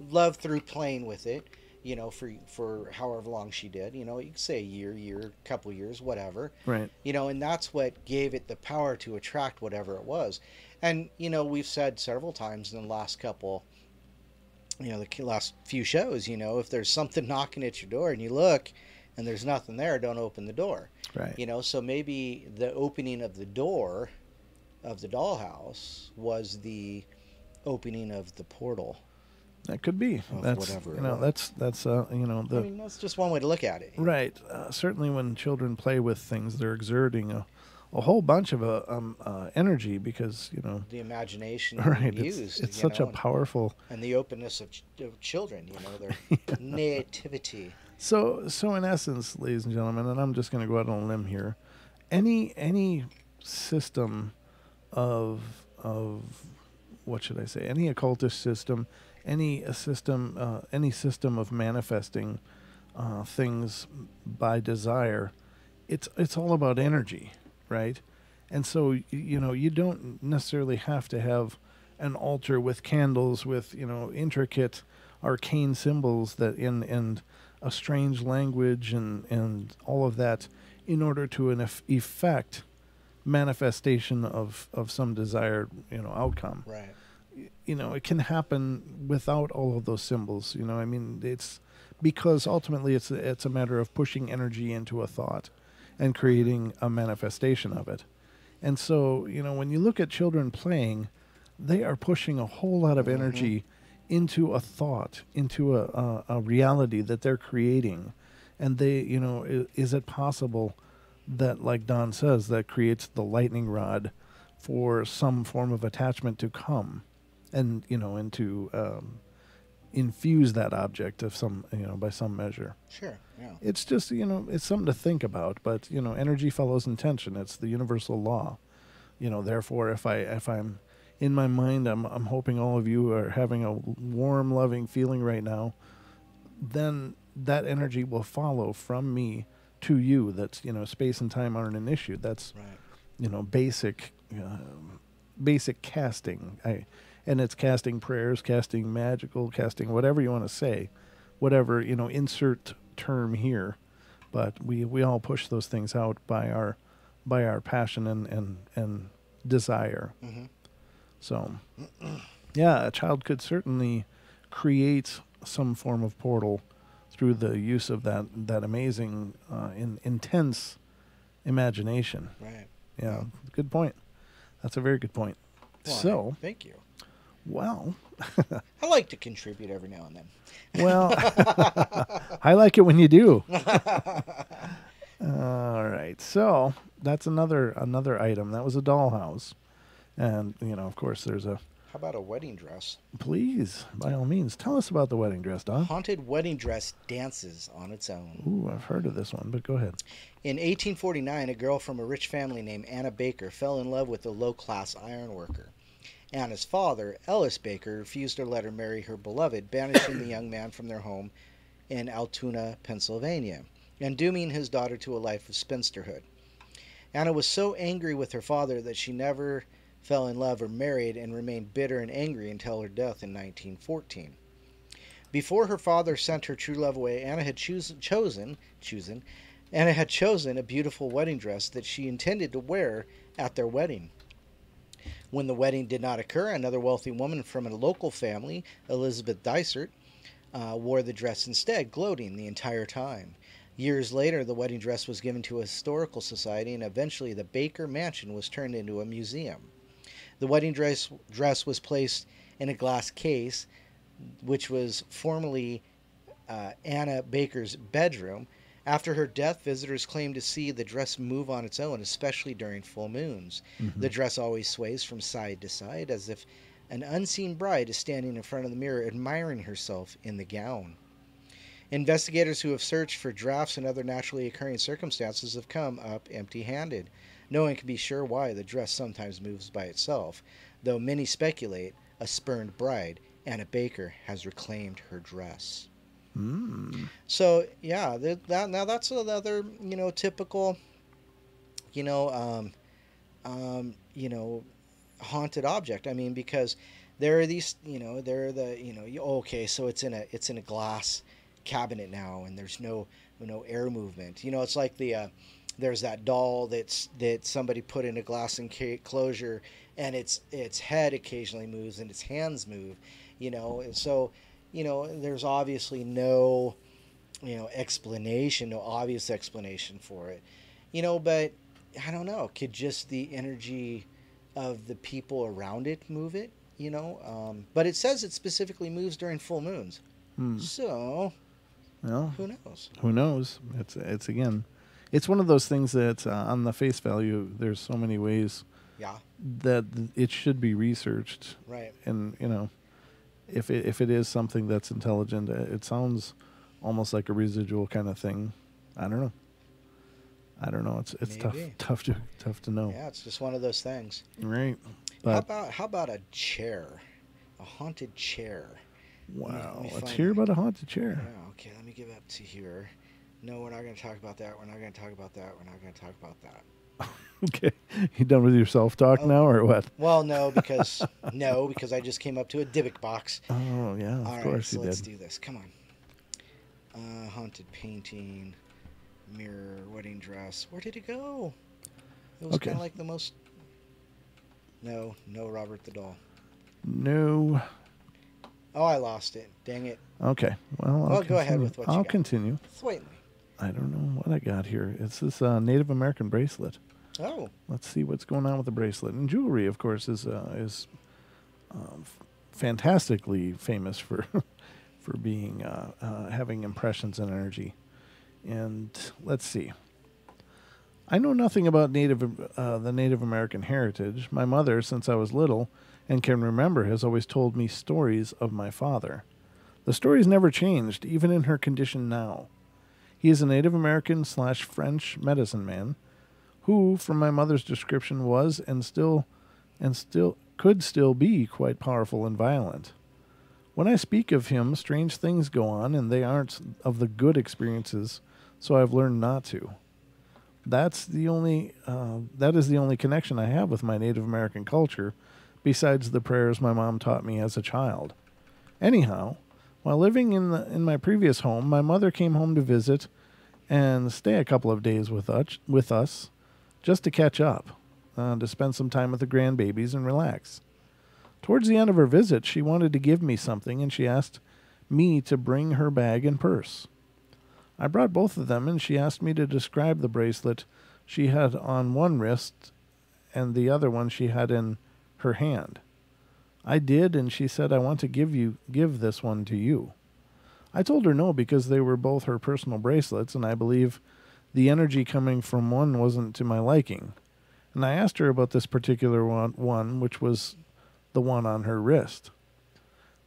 love through playing with it, you know, for however long she did. You know, you could say a year, couple years, whatever. Right. You know, and that's what gave it the power to attract whatever it was. And you know, we've said several times in the last couple, you know, the last few shows, you know, if there's something knocking at your door and you look and there's nothing there, don't open the door. Right. You know, so maybe the opening of the door of the dollhouse was the opening of the portal. That could be. That's Whatever. you know that's you know I mean, that's just one way to look at it. right. Certainly, when children play with things, they're exerting a whole bunch of energy because you know The imagination right. used. It's such a powerful and the openness of children. You know, their nativity. So in essence, ladies and gentlemen, and I'm just going to go out on a limb here, any system of what should I say? Any occultist system, any system of manifesting things by desire, it's all about energy, right? And so you know you don't necessarily have to have an altar with candles with you know intricate arcane symbols that and a strange language and all of that in order to effect manifestation of some desired you know outcome. Right. You know, it can happen without all of those symbols. You know, I mean, it's because ultimately it's a matter of pushing energy into a thought and creating a manifestation of it. And so, you know, when you look at children playing, they are pushing a whole lot of energy into a thought, into a reality that they're creating. And they, you know, is it possible that, like Don says, that creates the lightning rod for some form of attachment to come and, you know, and to infuse that object of some, you know, by some measure. Sure, yeah. It's just, you know, it's something to think about, but, you know, energy follows intention. It's the universal law. You know, therefore, if I'm in my mind, I'm hoping all of you are having a warm, loving feeling right now, then that energy will follow from me to you. That's, you know, space and time aren't an issue. That's, right. You know, basic casting. And it's casting prayers, casting magical, casting whatever you want to say, whatever, you know, insert term here. But we all push those things out by our passion and desire. Mm-hmm. So, yeah, a child could certainly create some form of portal through the use of that amazing, intense imagination. Right. Yeah, good point. That's a very good point. Well, so, thank you. Well, I like to contribute every now and then. Well, I like it when you do. All right, so that's another item. That was a dollhouse, and you know, of course, there's a. How about a wedding dress? Please, by all means, tell us about the wedding dress, Don. Haunted wedding dress dances on its own. Ooh, I've heard of this one, but go ahead. In 1849, a girl from a rich family named Anna Baker fell in love with a low-class iron worker. Anna's father, Ellis Baker, refused to let her marry her beloved, banishing the young man from their home in Altoona, Pennsylvania, and dooming his daughter to a life of spinsterhood. Anna was so angry with her father that she never fell in love or married and remained bitter and angry until her death in 1914. Before her father sent her true love away, Anna had chosen a beautiful wedding dress that she intended to wear at their wedding. When the wedding did not occur, another wealthy woman from a local family, Elizabeth Dysart, wore the dress instead, gloating the entire time. Years later, the wedding dress was given to a historical society, and eventually the Baker Mansion was turned into a museum. The wedding dress was placed in a glass case, which was formerly Anna Baker's bedroom. After her death, visitors claim to see the dress move on its own, especially during full moons. Mm-hmm. The dress always sways from side to side, as if an unseen bride is standing in front of the mirror admiring herself in the gown. Investigators who have searched for drafts and other naturally occurring circumstances have come up empty-handed. No one can be sure why the dress sometimes moves by itself, though many speculate a spurned bride, Anna Baker, has reclaimed her dress. Mm. So yeah, now that's another typical haunted object. I mean, because there are these okay, so it's in a glass cabinet now, and there's no air movement. You know, it's like there's that doll that somebody put in a glass enclosure, and its head occasionally moves and its hands move. You know, and so, you know, there's obviously no, you know, explanation, no obvious explanation for it. You know, but I don't know. Could just the energy of the people around it move it? You know, but it says it specifically moves during full moons. So, well, who knows? Who knows? It's again, it's one of those things that on the face value, there's so many ways Yeah. that it should be researched. Right. And you know, if it is something that's intelligent, it sounds almost like a residual kind of thing. I don't know. It's Maybe. tough to know. Yeah, it's just one of those things. Right. But How about a chair, a haunted chair? wow, Let me let's find hear my- about a haunted chair. Yeah, okay, let me get up to here. No, we're not going to talk about that. We're not going to talk about that. We're not going to talk about that. Okay, you done with your self-talk now, or what? Well, no, because I just came up to a Dybbuk box. Oh yeah, All of right, course so you let's did. do this. Come on. Haunted painting, mirror, wedding dress. Where did it go? It was Okay. kind of like the most. No, Robert the doll. No. Oh, I lost it. Dang it. Okay. Well, Well, go ahead continue. with what you I'll got. continue. Thwaite me. I don't know what I got here. It's this Native American bracelet. Oh, Let's see what's going on with the bracelet. And jewelry, of course, is fantastically famous for for being having impressions and energy. And let's see. I know nothing about the Native American heritage. My mother, since I was little and can remember, has always told me stories of my father. The stories never changed, even in her condition now. He is a Native American / French medicine man who, from my mother's description, was and still could still be quite powerful and violent. When I speak of him, strange things go on, and they aren't of the good experiences, so I've learned not to. That is the only connection I have with my Native American culture, besides the prayers my mom taught me as a child. Anyhow, while living in my previous home, my mother came home to visit and stay a couple of days with us, just to catch up, to spend some time with the grandbabies and relax. Towards the end of her visit, she wanted to give me something, and she asked me to bring her bag and purse. I brought both of them, and she asked me to describe the bracelet she had on one wrist and the other one she had in her hand. I did, and she said, "I want to give this one to you." I told her no, because they were both her personal bracelets, and I believe the energy coming from one wasn't to my liking. And I asked her about this particular one, which was the one on her wrist.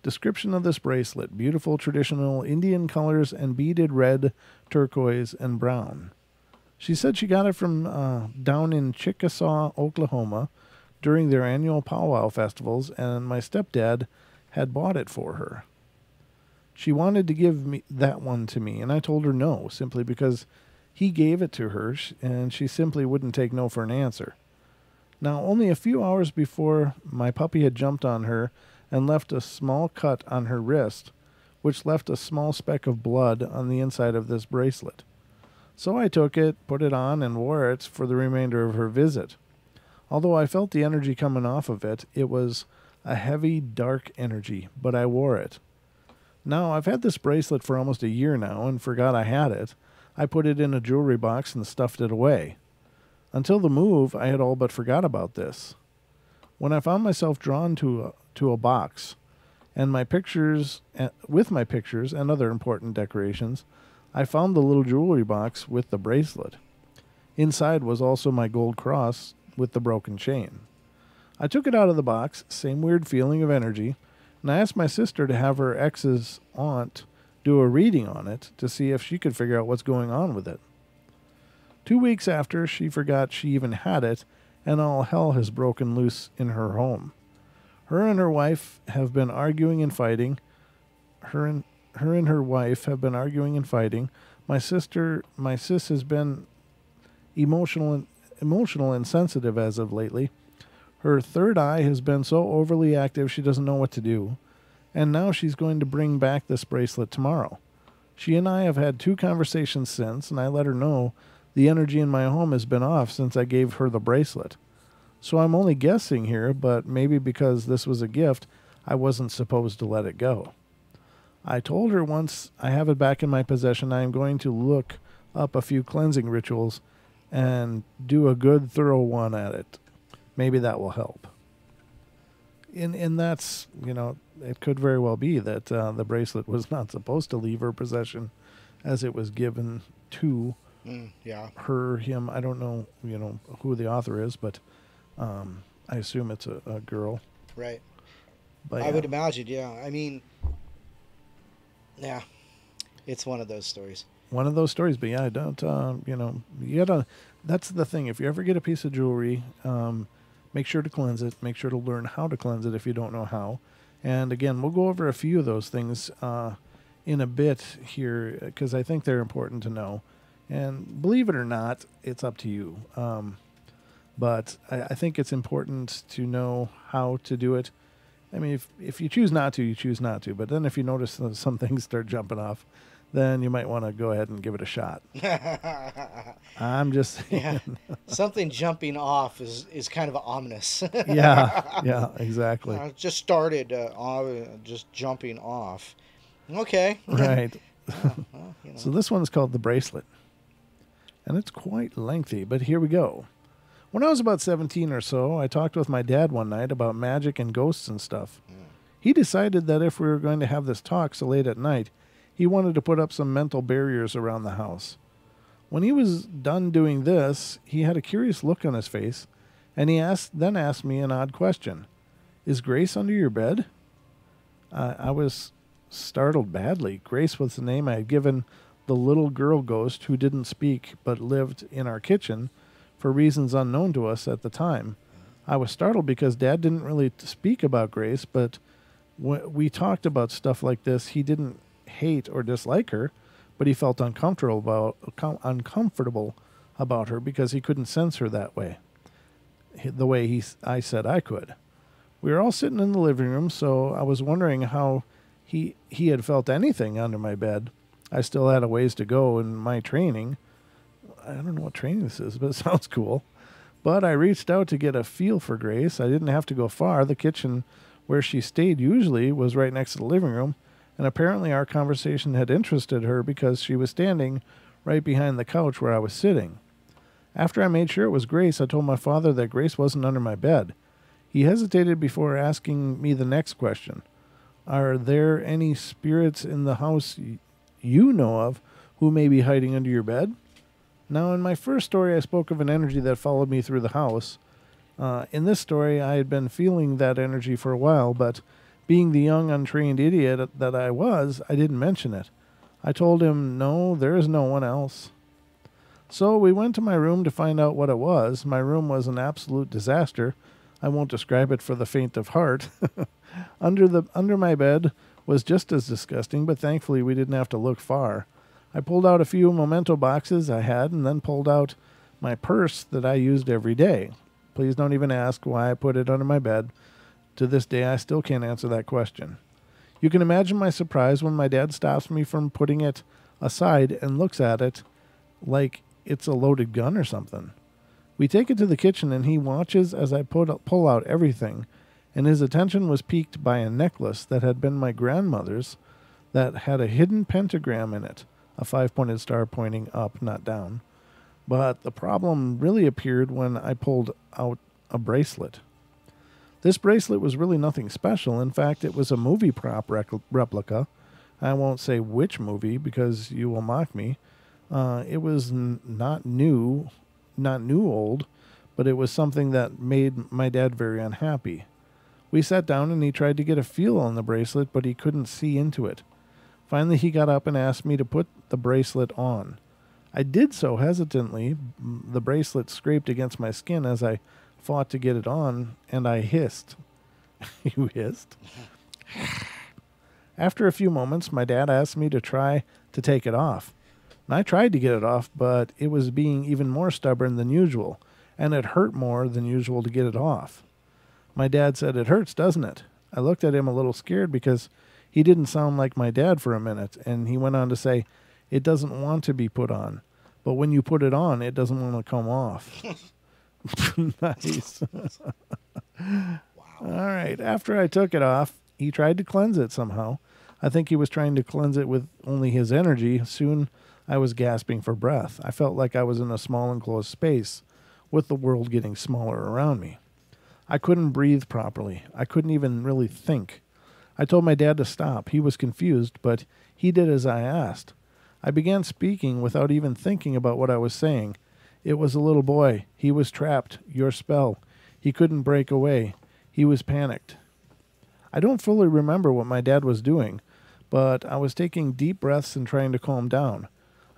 Description of this bracelet: beautiful traditional Indian colors and beaded red, turquoise, and brown. She said she got it from down in Chickasaw, Oklahoma, during their annual powwow festivals, and my stepdad had bought it for her. She wanted to give me that one to me, and I told her no, simply because he gave it to her, and she simply wouldn't take no for an answer. Now, only a few hours before, my puppy had jumped on her and left a small cut on her wrist, which left a small speck of blood on the inside of this bracelet. So I took it, put it on, and wore it for the remainder of her visit. Although I felt the energy coming off of it, it was a heavy, dark energy, but I wore it. Now, I've had this bracelet for almost a year now and forgot I had it. I put it in a jewelry box and stuffed it away. Until the move, I had all but forgot about this. When I found myself drawn to a box, and with my pictures and other important decorations, I found the little jewelry box with the bracelet. Inside was also my gold cross with the broken chain. I took it out of the box, same weird feeling of energy, and I asked my sister to have her ex's aunt do a reading on it to see if she could figure out what's going on with it. 2 weeks after, she forgot she even had it, and all hell has broken loose in her home. Her and her wife have been arguing and fighting. Her and her wife have been arguing and fighting. My sis has been emotional and sensitive as of lately. Her third eye has been so overly active she doesn't know what to do. And now she's going to bring back this bracelet tomorrow. She and I have had 2 conversations since, and I let her know the energy in my home has been off since I gave her the bracelet. So I'm only guessing here, but maybe because this was a gift, I wasn't supposed to let it go. I told her once I have it back in my possession, I am going to look up a few cleansing rituals and do a good, thorough one at it. Maybe that will help. And that's, it could very well be that the bracelet was not supposed to leave her possession as it was given to her, him. I don't know, who the author is, but I assume it's a girl. Right. But I would imagine, yeah. I mean, yeah, it's one of those stories. One of those stories, but yeah, I don't, you gotta, that's the thing. If you ever get a piece of jewelry, make sure to cleanse it. Make sure to learn how to cleanse it if you don't know how. And again, we'll go over a few of those things in a bit here because I think they're important to know. And believe it or not, it's up to you. But I think it's important to know how to do it. I mean, if you choose not to, you choose not to. But then if you notice that some things start jumping off, then you might want to go ahead and give it a shot. I'm just saying. Yeah. Something jumping off is kind of ominous. Yeah, exactly. Just started just jumping off. Okay. Right. Well, So this one's called The Bracelet. And it's quite lengthy, but here we go. When I was about 17 or so, I talked with my dad one night about magic and ghosts and stuff. He decided that if we were going to have this talk so late at night, he wanted to put up some mental barriers around the house. When he was done doing this, he had a curious look on his face, and he then asked me an odd question. Is Grace under your bed? I was startled badly. Grace was the name I had given the little girl ghost who didn't speak but lived in our kitchen for reasons unknown to us at the time. I was startled because Dad didn't really speak about Grace, but when we talked about stuff like this, he didn't hate or dislike her, but he felt uncomfortable about her because he couldn't sense her that way, the way I said I could. We were all sitting in the living room, so I was wondering how he had felt anything under my bed. I still had a ways to go in my training. I don't know what training this is, but it sounds cool. But I reached out to get a feel for Grace. I didn't have to go far. The kitchen where she stayed usually was right next to the living room, and apparently our conversation had interested her because she was standing right behind the couch where I was sitting. After I made sure it was Grace, I told my father that Grace wasn't under my bed. He hesitated before asking me the next question. Are there any spirits in the house you know of who may be hiding under your bed? Now, in my first story, I spoke of an energy that followed me through the house. In this story, I had been feeling that energy for a while, but being the young, untrained idiot that I was, I didn't mention it. I told him, no, there is no one else. So we went to my room to find out what it was. My room was an absolute disaster. I won't describe it for the faint of heart. Under my bed was just as disgusting, but thankfully we didn't have to look far. I pulled out a few memento boxes I had and then pulled out my purse that I used every day. Please don't even ask why I put it under my bed. To this day, I still can't answer that question. You can imagine my surprise when my dad stops me from putting it aside and looks at it like it's a loaded gun or something. We take it to the kitchen and he watches as I pull out everything, and his attention was piqued by a necklace that had been my grandmother's that had a hidden pentagram in it. A 5-pointed star pointing up, not down. But the problem really appeared when I pulled out a bracelet. This bracelet was really nothing special. In fact, it was a movie prop replica. I won't say which movie because you will mock me. It was not new old, but it was something that made my dad very unhappy. We sat down and he tried to get a feel on the bracelet, but he couldn't see into it. Finally, he got up and asked me to put the bracelet on. I did so hesitantly. The bracelet scraped against my skin as I fought to get it on, and I hissed. You hissed? After a few moments, my dad asked me to try to take it off. And I tried to get it off, but it was being even more stubborn than usual, and it hurt more than usual to get it off. My dad said, "It hurts, doesn't it?" I looked at him a little scared because He didn't sound like my dad for a minute, and he went on to say, "It doesn't want to be put on, but when you put it on, it doesn't want to come off." Nice. All right. After I took it off, he tried to cleanse it somehow. I think he was trying to cleanse it with only his energy. Soon I was gasping for breath. I felt like I was in a small enclosed space, with the world getting smaller around me. I couldn't breathe properly. I couldn't even really think. I told my dad to stop. He was confused, but he did as I asked. I began speaking without even thinking about what I was saying. It was a little boy. He was trapped. Your spell. He couldn't break away. He was panicked. I don't fully remember what my dad was doing, but I was taking deep breaths and trying to calm down.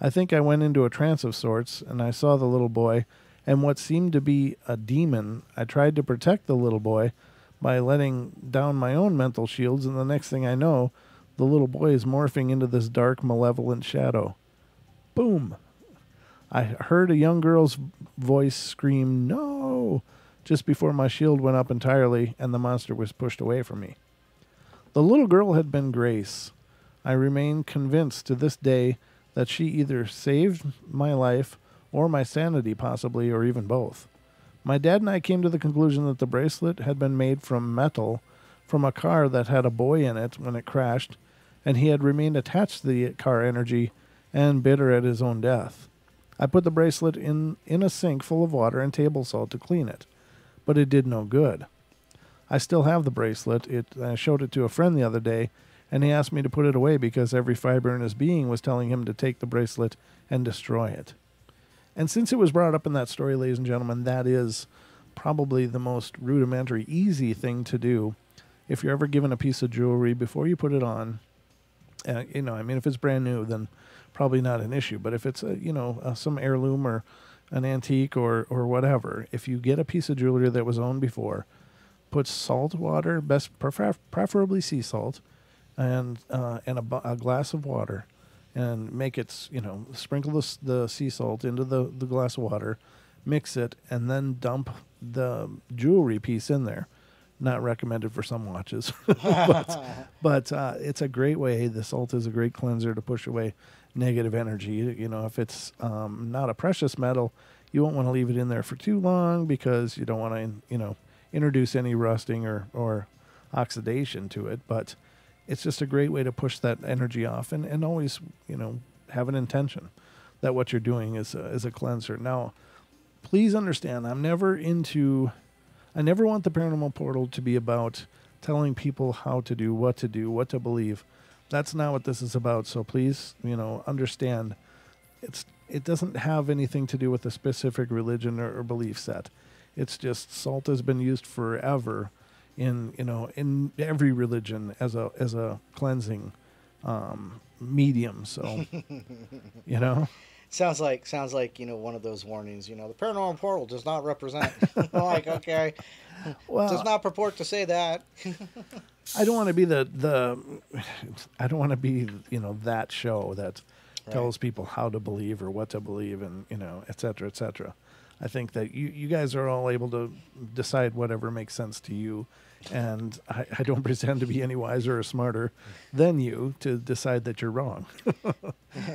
I think I went into a trance of sorts, and I saw the little boy, and what seemed to be a demon. I tried to protect the little boy by letting down my own mental shields, and the next thing I know, the little boy is morphing into this dark, malevolent shadow. Boom! I heard a young girl's voice scream, "No!" just before my shield went up entirely and the monster was pushed away from me. The little girl had been Grace. I remain convinced to this day that she either saved my life or my sanity possibly, or even both. My dad and I came to the conclusion that the bracelet had been made from metal from a car that had a boy in it when it crashed, and he had remained attached to the car energy and bitter at his own death. I put the bracelet in a sink full of water and table salt to clean it, but it did no good. I still have the bracelet. I showed it to a friend the other day, and he asked me to put it away because every fiber in his being was telling him to take the bracelet and destroy it. And since it was brought up in that story, ladies and gentlemen, that is probably the most rudimentary, easy thing to do. If you're ever given a piece of jewelry, before you put it on, if it's brand new, then probably not an issue. But if it's some heirloom or an antique or whatever, if you get a piece of jewelry that was owned before, put salt water, preferably sea salt, and a glass of water, and make it, sprinkle the sea salt into the glass of water, mix it, and then dump the jewelry piece in there. Not recommended for some watches, but it's a great way. The salt is a great cleanser to push away negative energy. If it's not a precious metal, you won't want to leave it in there for too long because you don't want to, introduce any rusting or oxidation to it. But it's just a great way to push that energy off, and always, have an intention that what you're doing is a cleanser. Now, please understand, I never want the Paranormal Portal to be about telling people how to do, what to believe. That's not what this is about. So please, understand, it doesn't have anything to do with a specific religion or belief set. It's just salt has been used forever in every religion as a cleansing medium. So, Sounds like one of those warnings. The Paranormal Portal does not represent. Like, okay, well, does not purport to say that. I don't want to be I don't want to be that show that tells people how to believe or what to believe, and et cetera, et cetera. I think that you guys are all able to decide whatever makes sense to you, and I don't pretend to be any wiser or smarter than you to decide that you're wrong.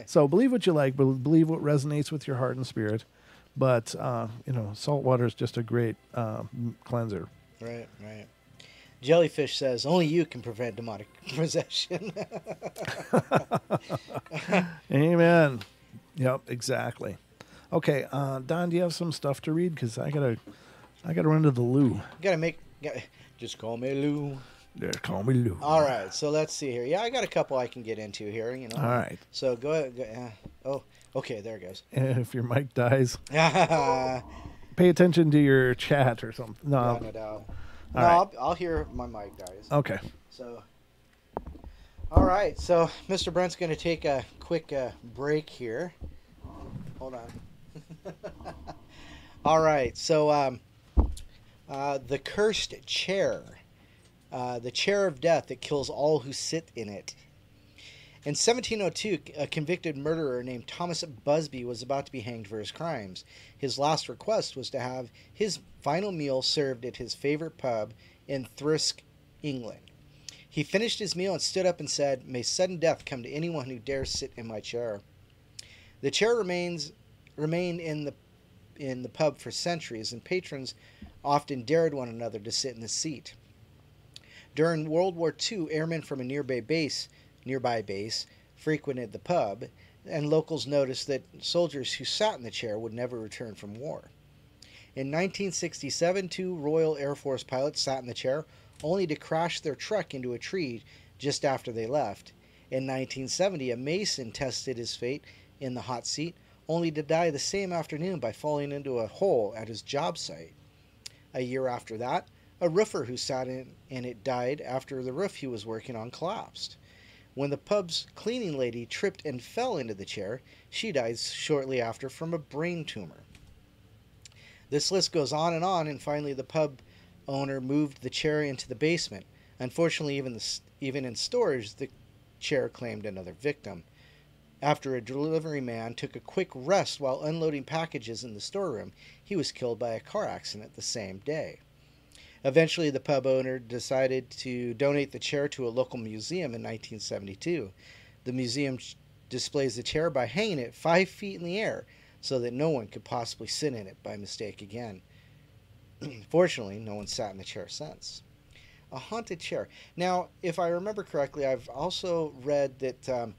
So believe what you like, but believe what resonates with your heart and spirit. But salt water is just a great cleanser. Right. Jellyfish says only you can prevent demonic possession. Amen. Yep, exactly. Okay, Don, do you have some stuff to read? Because I gotta run to the loo. Just call me Lou. Yeah, call me Lou. All right, so let's see here. Yeah, I got a couple I can get into here. All right. So go ahead. Oh, okay, there it goes. If your mic dies, pay attention to your chat or something. No, no. Right. I'll hear if my mic dies. Okay. So, all right. So Mr. Brent's going to take a quick break here. Hold on. All right. So the cursed chair, the chair of death that kills all who sit in it. In 1702, a convicted murderer named Thomas Busby was about to be hanged for his crimes. His last request was to have his final meal served at his favorite pub in Thirsk, England. He finished his meal and stood up and said, "May sudden death come to anyone who dares sit in my chair." The chair remained in the pub for centuries, and patrons often dared one another to sit in the seat. During World War II, airmen from a nearby base frequented the pub, and locals noticed that soldiers who sat in the chair would never return from war. In 1967, 2 Royal Air Force pilots sat in the chair, only to crash their truck into a tree just after they left. In 1970, a mason tested his fate in the hot seat, only to die the same afternoon by falling into a hole at his job site. A year after that, a roofer who sat in it died after the roof he was working on collapsed. When the pub's cleaning lady tripped and fell into the chair, she died shortly after from a brain tumor. This list goes on, and finally the pub owner moved the chair into the basement. Unfortunately, even in storage, the chair claimed another victim. After a delivery man took a quick rest while unloading packages in the storeroom, he was killed by a car accident the same day. Eventually, the pub owner decided to donate the chair to a local museum in 1972. The museum displays the chair by hanging it 5 feet in the air so that no one could possibly sit in it by mistake again. Fortunately, no one sat in the chair since. A haunted chair. Now, if I remember correctly, I've also read that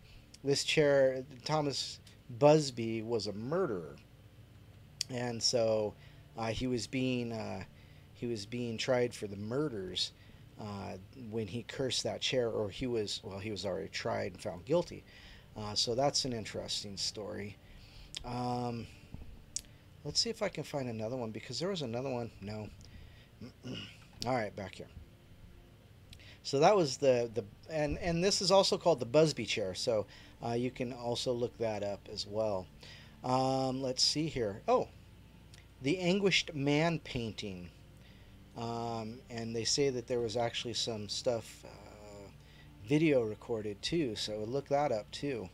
this chair, Thomas Busby, was a murderer, and so he was being tried for the murders when he cursed that chair, or he was already tried and found guilty. So that's an interesting story. Let's see if I can find another one, because there was another one. No. All right, back here. So that was and this is also called the Busby chair. So you can also look that up as well. Let's see here. Oh, the Anguished Man painting. And they say that there was actually some stuff, video recorded too. So look that up too.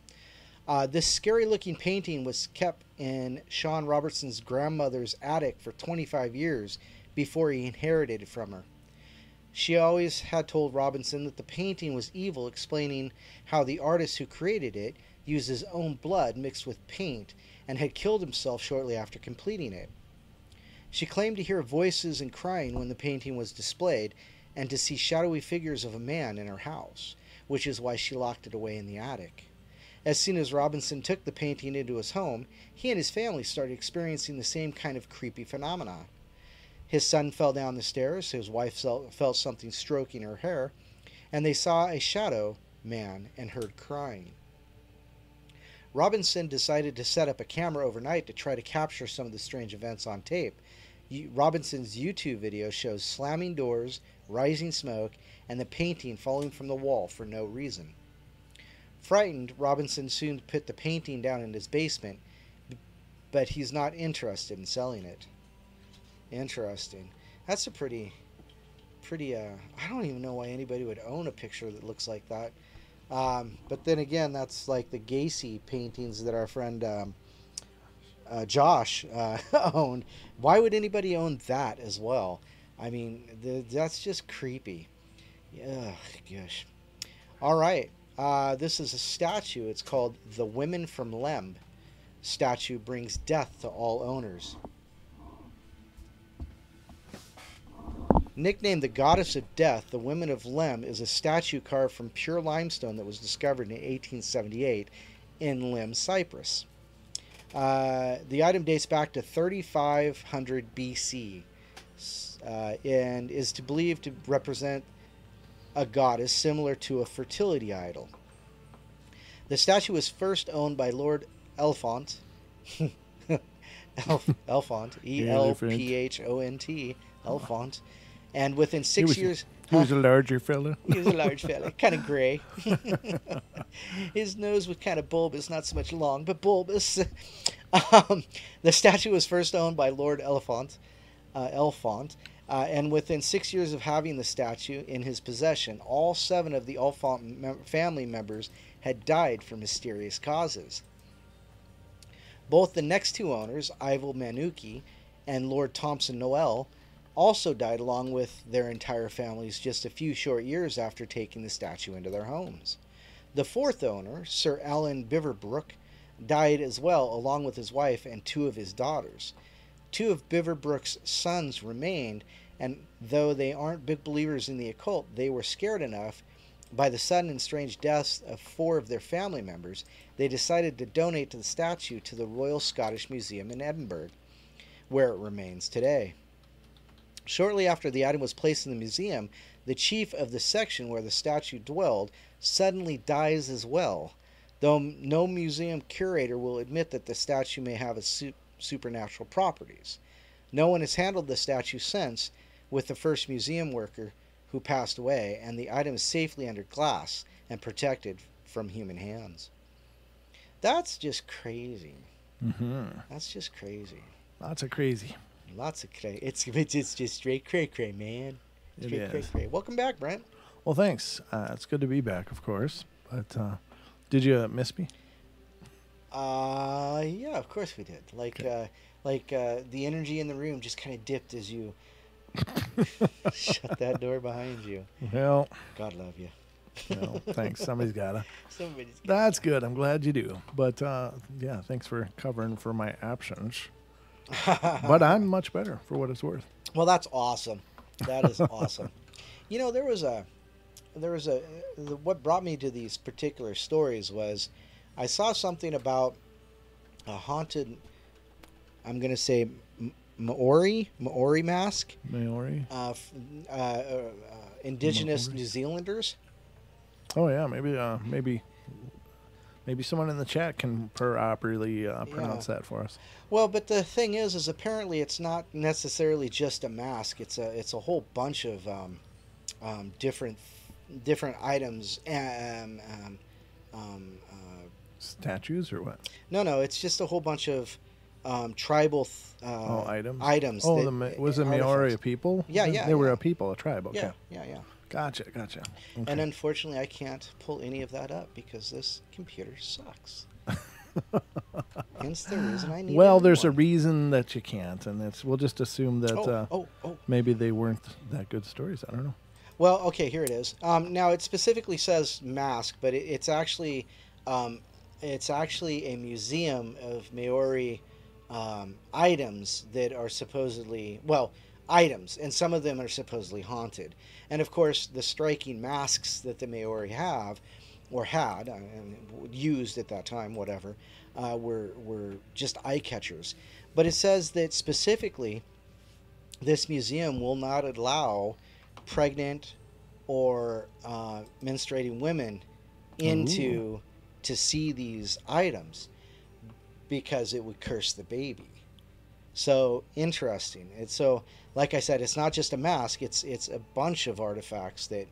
This scary-looking painting was kept in Sean Robertson's grandmother's attic for 25 years before he inherited it from her. She always had told Robinson that the painting was evil, explaining how the artist who created it used his own blood mixed with paint and had killed himself shortly after completing it. She claimed to hear voices and crying when the painting was displayed, and to see shadowy figures of a man in her house, which is why she locked it away in the attic. As soon as Robinson took the painting into his home, he and his family started experiencing the same kind of creepy phenomena. His son fell down the stairs, his wife felt something stroking her hair, and they saw a shadow man and heard crying. Robinson decided to set up a camera overnight to try to capture some of the strange events on tape. Robinson's YouTube video shows slamming doors, rising smoke, and the painting falling from the wall for no reason. Frightened, Robinson soon put the painting down in his basement, but he's not interested in selling it. Interesting. That's a pretty, I don't even know why anybody would own a picture that looks like that. But then again, that's like the Gacy paintings that our friend Josh owned. Why would anybody own that as well? I mean, that's just creepy. Ugh, gosh. All right. This is a statue. It's called The Women from Lemp. Statue brings death to all owners. Nicknamed the Goddess of Death, the Women of Lemp is a statue carved from pure limestone that was discovered in 1878 in Lemp, Cyprus. The item dates back to 3500 BC and is believed to represent a goddess similar to a fertility idol. The statue was first owned by Lord Elphont, Elphont, E-L-P-H-O-N-T, Elphont, and within 6 years... He was a larger fella. He was a large fella, kind of gray. His nose was kind of bulbous, not so much long, but bulbous. The statue was first owned by Lord Elphont, and within 6 years of having the statue in his possession, all 7 of the Elphont family members had died from mysterious causes. Both the next 2 owners, Ivel Manuki and Lord Thompson Noel, also died along with their entire families just a few short years after taking the statue into their homes. The fourth owner, Sir Alan Biverbrook, died as well, along with his wife and two of his daughters. Two of Biverbrook's sons remained, and though they aren't big believers in the occult, they were scared enough by the sudden and strange deaths of four of their family members, they decided to donate the statue to the Royal Scottish Museum in Edinburgh, where it remains today. Shortly after the item was placed in the museum, the chief of the section where the statue dwelled suddenly dies as well, though no museum curator will admit that the statue may have supernatural properties. No one has handled the statue since, with the first museum worker who passed away, and the item is safely under glass and protected from human hands. That's just crazy. Mm-hmm. That's just crazy. Lots of crazy. Lots of crazy. It's just straight cray, man. Straight cray. Welcome back, Brent. Well, thanks. It's good to be back, of course. But did you miss me? Yeah, of course we did. The energy in the room just kind of dipped as you shut that door behind you. Well, God love you. Well, thanks. Somebody's gotta. Somebody's gotta. That's good. I'm glad you do. But yeah, thanks for covering for my absence. But I'm much better for what it's worth. Well, that's awesome. That is awesome. You know, what brought me to these particular stories was I saw something about a haunted, I'm going to say Maori mask. Maori? Indigenous Maori. New Zealanders. Oh, yeah. Maybe someone in the chat can properly pronounce that for us. Well, but the thing is apparently it's not necessarily just a mask. It's a whole bunch of different items. Statues or what? No, it's just a whole bunch of tribal items. Oh, was it Maori a people? Yeah. They were a people, a tribe. Okay. Yeah. Gotcha. Okay. And unfortunately, I can't pull any of that up because this computer sucks. Hence the reason I need. Well, there's a reason that you can't, and we'll just assume that maybe they weren't that good stories. I don't know. Well, okay, here it is. Now it specifically says mask, but it's actually a museum of Maori items that are supposedly items, and some of them are supposedly haunted. And of course, the striking masks that the Maori have, or had, used at that time, whatever, were just eye catchers. But it says that specifically, this museum will not allow pregnant or menstruating women to see these items because it would curse the baby. So interesting. Like I said, it's not just a mask. It's a bunch of artifacts that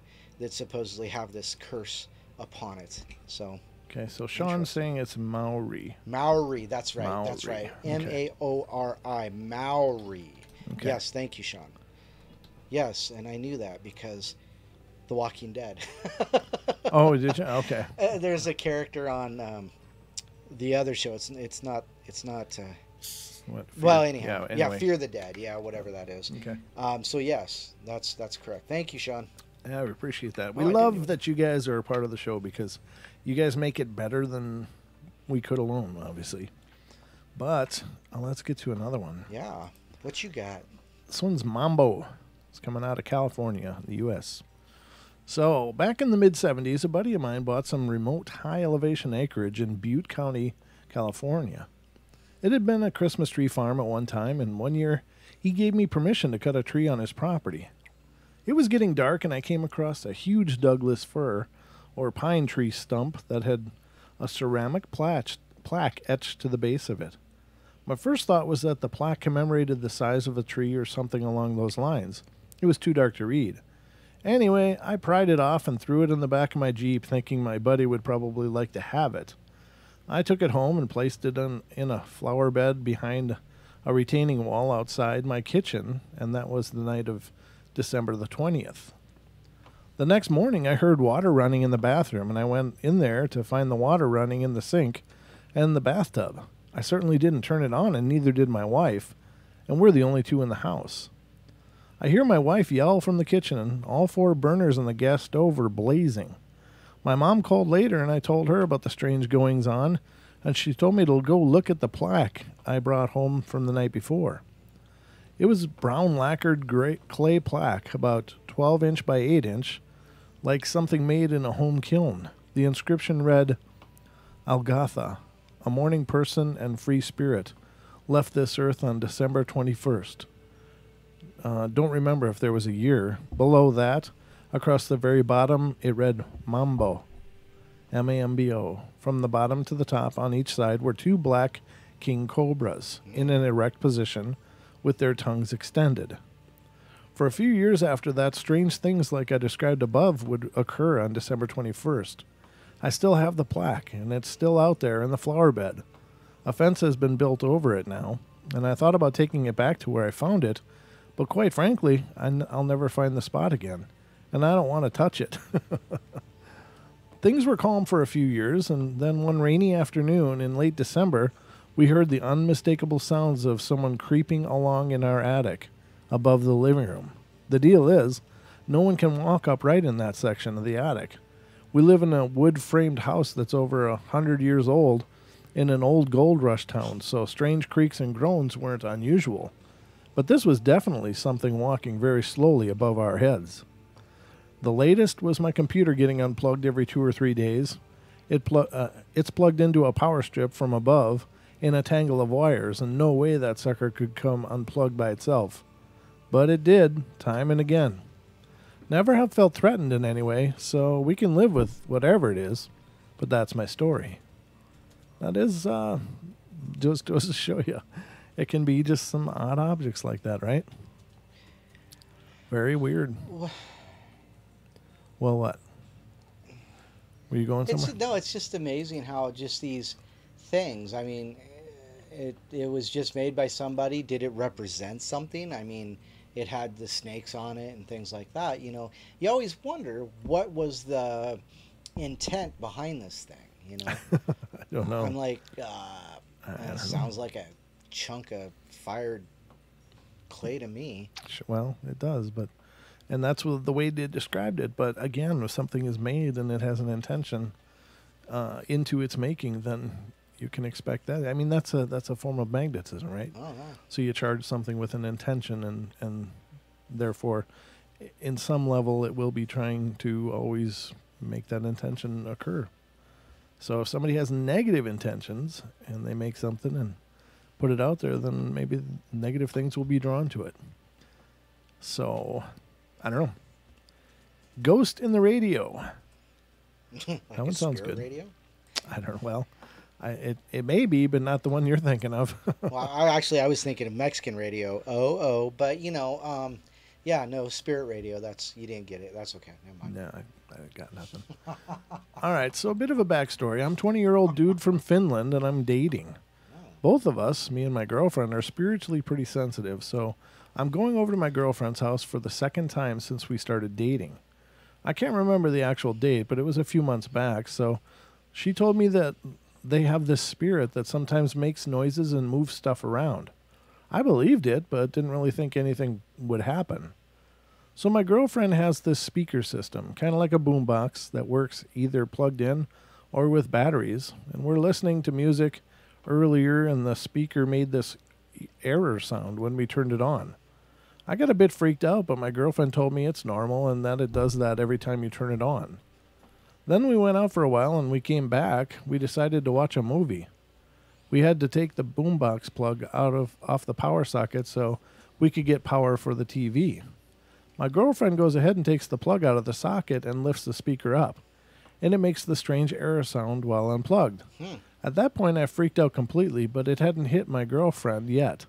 supposedly have this curse upon it. So okay. So Sean's saying it's Maori. Maori. That's right. Maori. That's right. Okay. Maori. Maori. Okay. Yes. Thank you, Sean. Yes, and I knew that because The Walking Dead. Oh, did you? Okay. There's a character on the other show. It's not. What, well, anyhow, anyway. Fear the Dead, whatever that is. Okay. So yes, that's correct. Thank you, Sean. Yeah, we appreciate that. We love that you guys are a part of the show because you guys make it better than we could alone, obviously. But let's get to another one. Yeah. What you got? This one's Mambo. It's coming out of California, the U.S. So back in the mid-'70s, a buddy of mine bought some remote high-elevation acreage in Butte County, California. It had been a Christmas tree farm at one time, and one year he gave me permission to cut a tree on his property. It was getting dark, and I came across a huge Douglas fir, or pine tree stump, that had a ceramic plaque etched to the base of it. My first thought was that the plaque commemorated the size of the tree or something along those lines. It was too dark to read. Anyway, I pried it off and threw it in the back of my Jeep, thinking my buddy would probably like to have it. I took it home and placed it in a flower bed behind a retaining wall outside my kitchen, and that was the night of December the 20th. The next morning, I heard water running in the bathroom, and I went in there to find the water running in the sink and the bathtub. I certainly didn't turn it on, and neither did my wife, and we're the only two in the house. I hear my wife yell from the kitchen, and all 4 burners on the gas stove are blazing. My mom called later, and I told her about the strange goings-on, and she told me to go look at the plaque I brought home from the night before. It was brown lacquered clay plaque, about 12 inch by 8 inch, like something made in a home kiln. The inscription read, Algatha, a morning person and free spirit, left this earth on December 21st. Don't remember if there was a year. Below that, across the very bottom, it read mambo, M-A-M-B-O. From the bottom to the top on each side were 2 black king cobras in an erect position with their tongues extended. For a few years after that, strange things like I described above would occur on December 21st. I still have the plaque, and it's still out there in the flower bed. A fence has been built over it now, and I thought about taking it back to where I found it, but quite frankly, I'll never find the spot again, and I don't want to touch it. Things were calm for a few years, and then one rainy afternoon in late December, we heard the unmistakable sounds of someone creeping along in our attic above the living room. The deal is, no one can walk upright in that section of the attic. We live in a wood-framed house that's over 100 years old in an old gold rush town, so strange creaks and groans weren't unusual. But this was definitely something walking very slowly above our heads. The latest was my computer getting unplugged every 2 or 3 days. It's plugged into a power strip from above in a tangle of wires, and no way that sucker could come unplugged by itself. But it did, time and again. Never have felt threatened in any way, so we can live with whatever it is. But that's my story. That is, just goes to show you, it can be just some odd objects like that, right? Very weird. Well, what? Were you going somewhere? No, it's just amazing how just these things, I mean, it was just made by somebody. Did it represent something? I mean, it had the snakes on it and things like that. You know, you always wonder what was the intent behind this thing, you know? I don't know. I'm like, that sounds like a chunk of fired clay to me. Well, it does, and that's the way they described it. But again, if something is made and it has an intention into its making, then you can expect that. I mean, that's a form of magnetism, right? Oh, no. So you charge something with an intention, and therefore, in some level, it will be trying to always make that intention occur. So if somebody has negative intentions and they make something and put it out there, then maybe negative things will be drawn to it. So, I don't know. Ghost in the radio. Like that one sounds good. Radio? I don't know. Well, it may be, but not the one you're thinking of. Well, I was thinking of Mexican radio. But yeah, no, spirit radio. You didn't get it. That's okay. Never mind. No, I got nothing. All right, so a bit of a backstory. I'm a 20-year-old dude from Finland, and I'm dating. Both of us, me and my girlfriend, are spiritually pretty sensitive, so I'm going over to my girlfriend's house for the second time since we started dating. I can't remember the actual date, but it was a few months back, so she told me that they have this spirit that sometimes makes noises and moves stuff around. I believed it, but didn't really think anything would happen. So my girlfriend has this speaker system, kind of like a boombox, that works either plugged in or with batteries, and we're listening to music earlier, and the speaker made this error sound when we turned it on. I got a bit freaked out, but my girlfriend told me it's normal and that it does that every time you turn it on. Then we went out for a while, and we came back. We decided to watch a movie. We had to take the boombox plug off the power socket so we could get power for the TV. My girlfriend goes ahead and takes the plug out of the socket and lifts the speaker up, and it makes the strange error sound while unplugged. At that point, I freaked out completely, but it hadn't hit my girlfriend yet.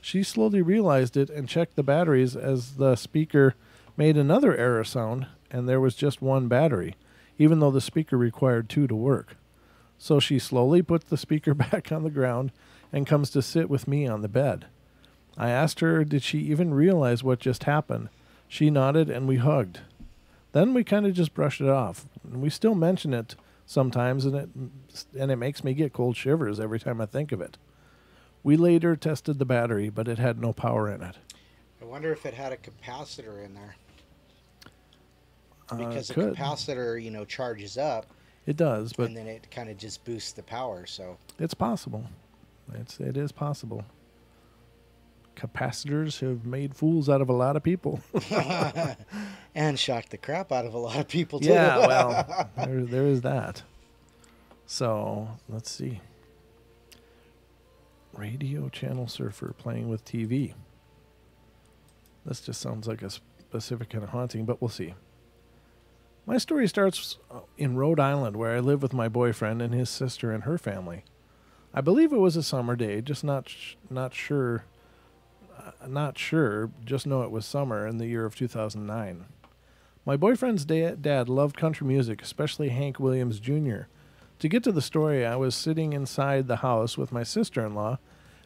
She slowly realized it and checked the batteries as the speaker made another error sound, and there was just one battery, even though the speaker required 2 to work. So she slowly put the speaker back on the ground and comes to sit with me on the bed. I asked her, did she even realize what just happened? She nodded, and we hugged. Then we kind of just brushed it off. And we still mention it sometimes, and it makes me get cold shivers every time I think of it. We later tested the battery, but it had no power in it. I wonder if it had a capacitor in there. Because a Could. capacitor, charges up, It does, but and then it kind of just boosts the power. So it's possible. It is possible. Capacitors have made fools out of a lot of people. and shocked the crap out of a lot of people too. Yeah, well, there is that. So let's see. Radio channel surfer playing with TV. This just sounds like a specific kind of haunting, but we'll see. My story starts in Rhode Island, where I live with my boyfriend and his sister and her family. I believe it was a summer day, just not sure. Just know it was summer in the year of 2009. My boyfriend's dad loved country music, especially Hank Williams Jr. To get to the story, I was sitting inside the house with my sister-in-law,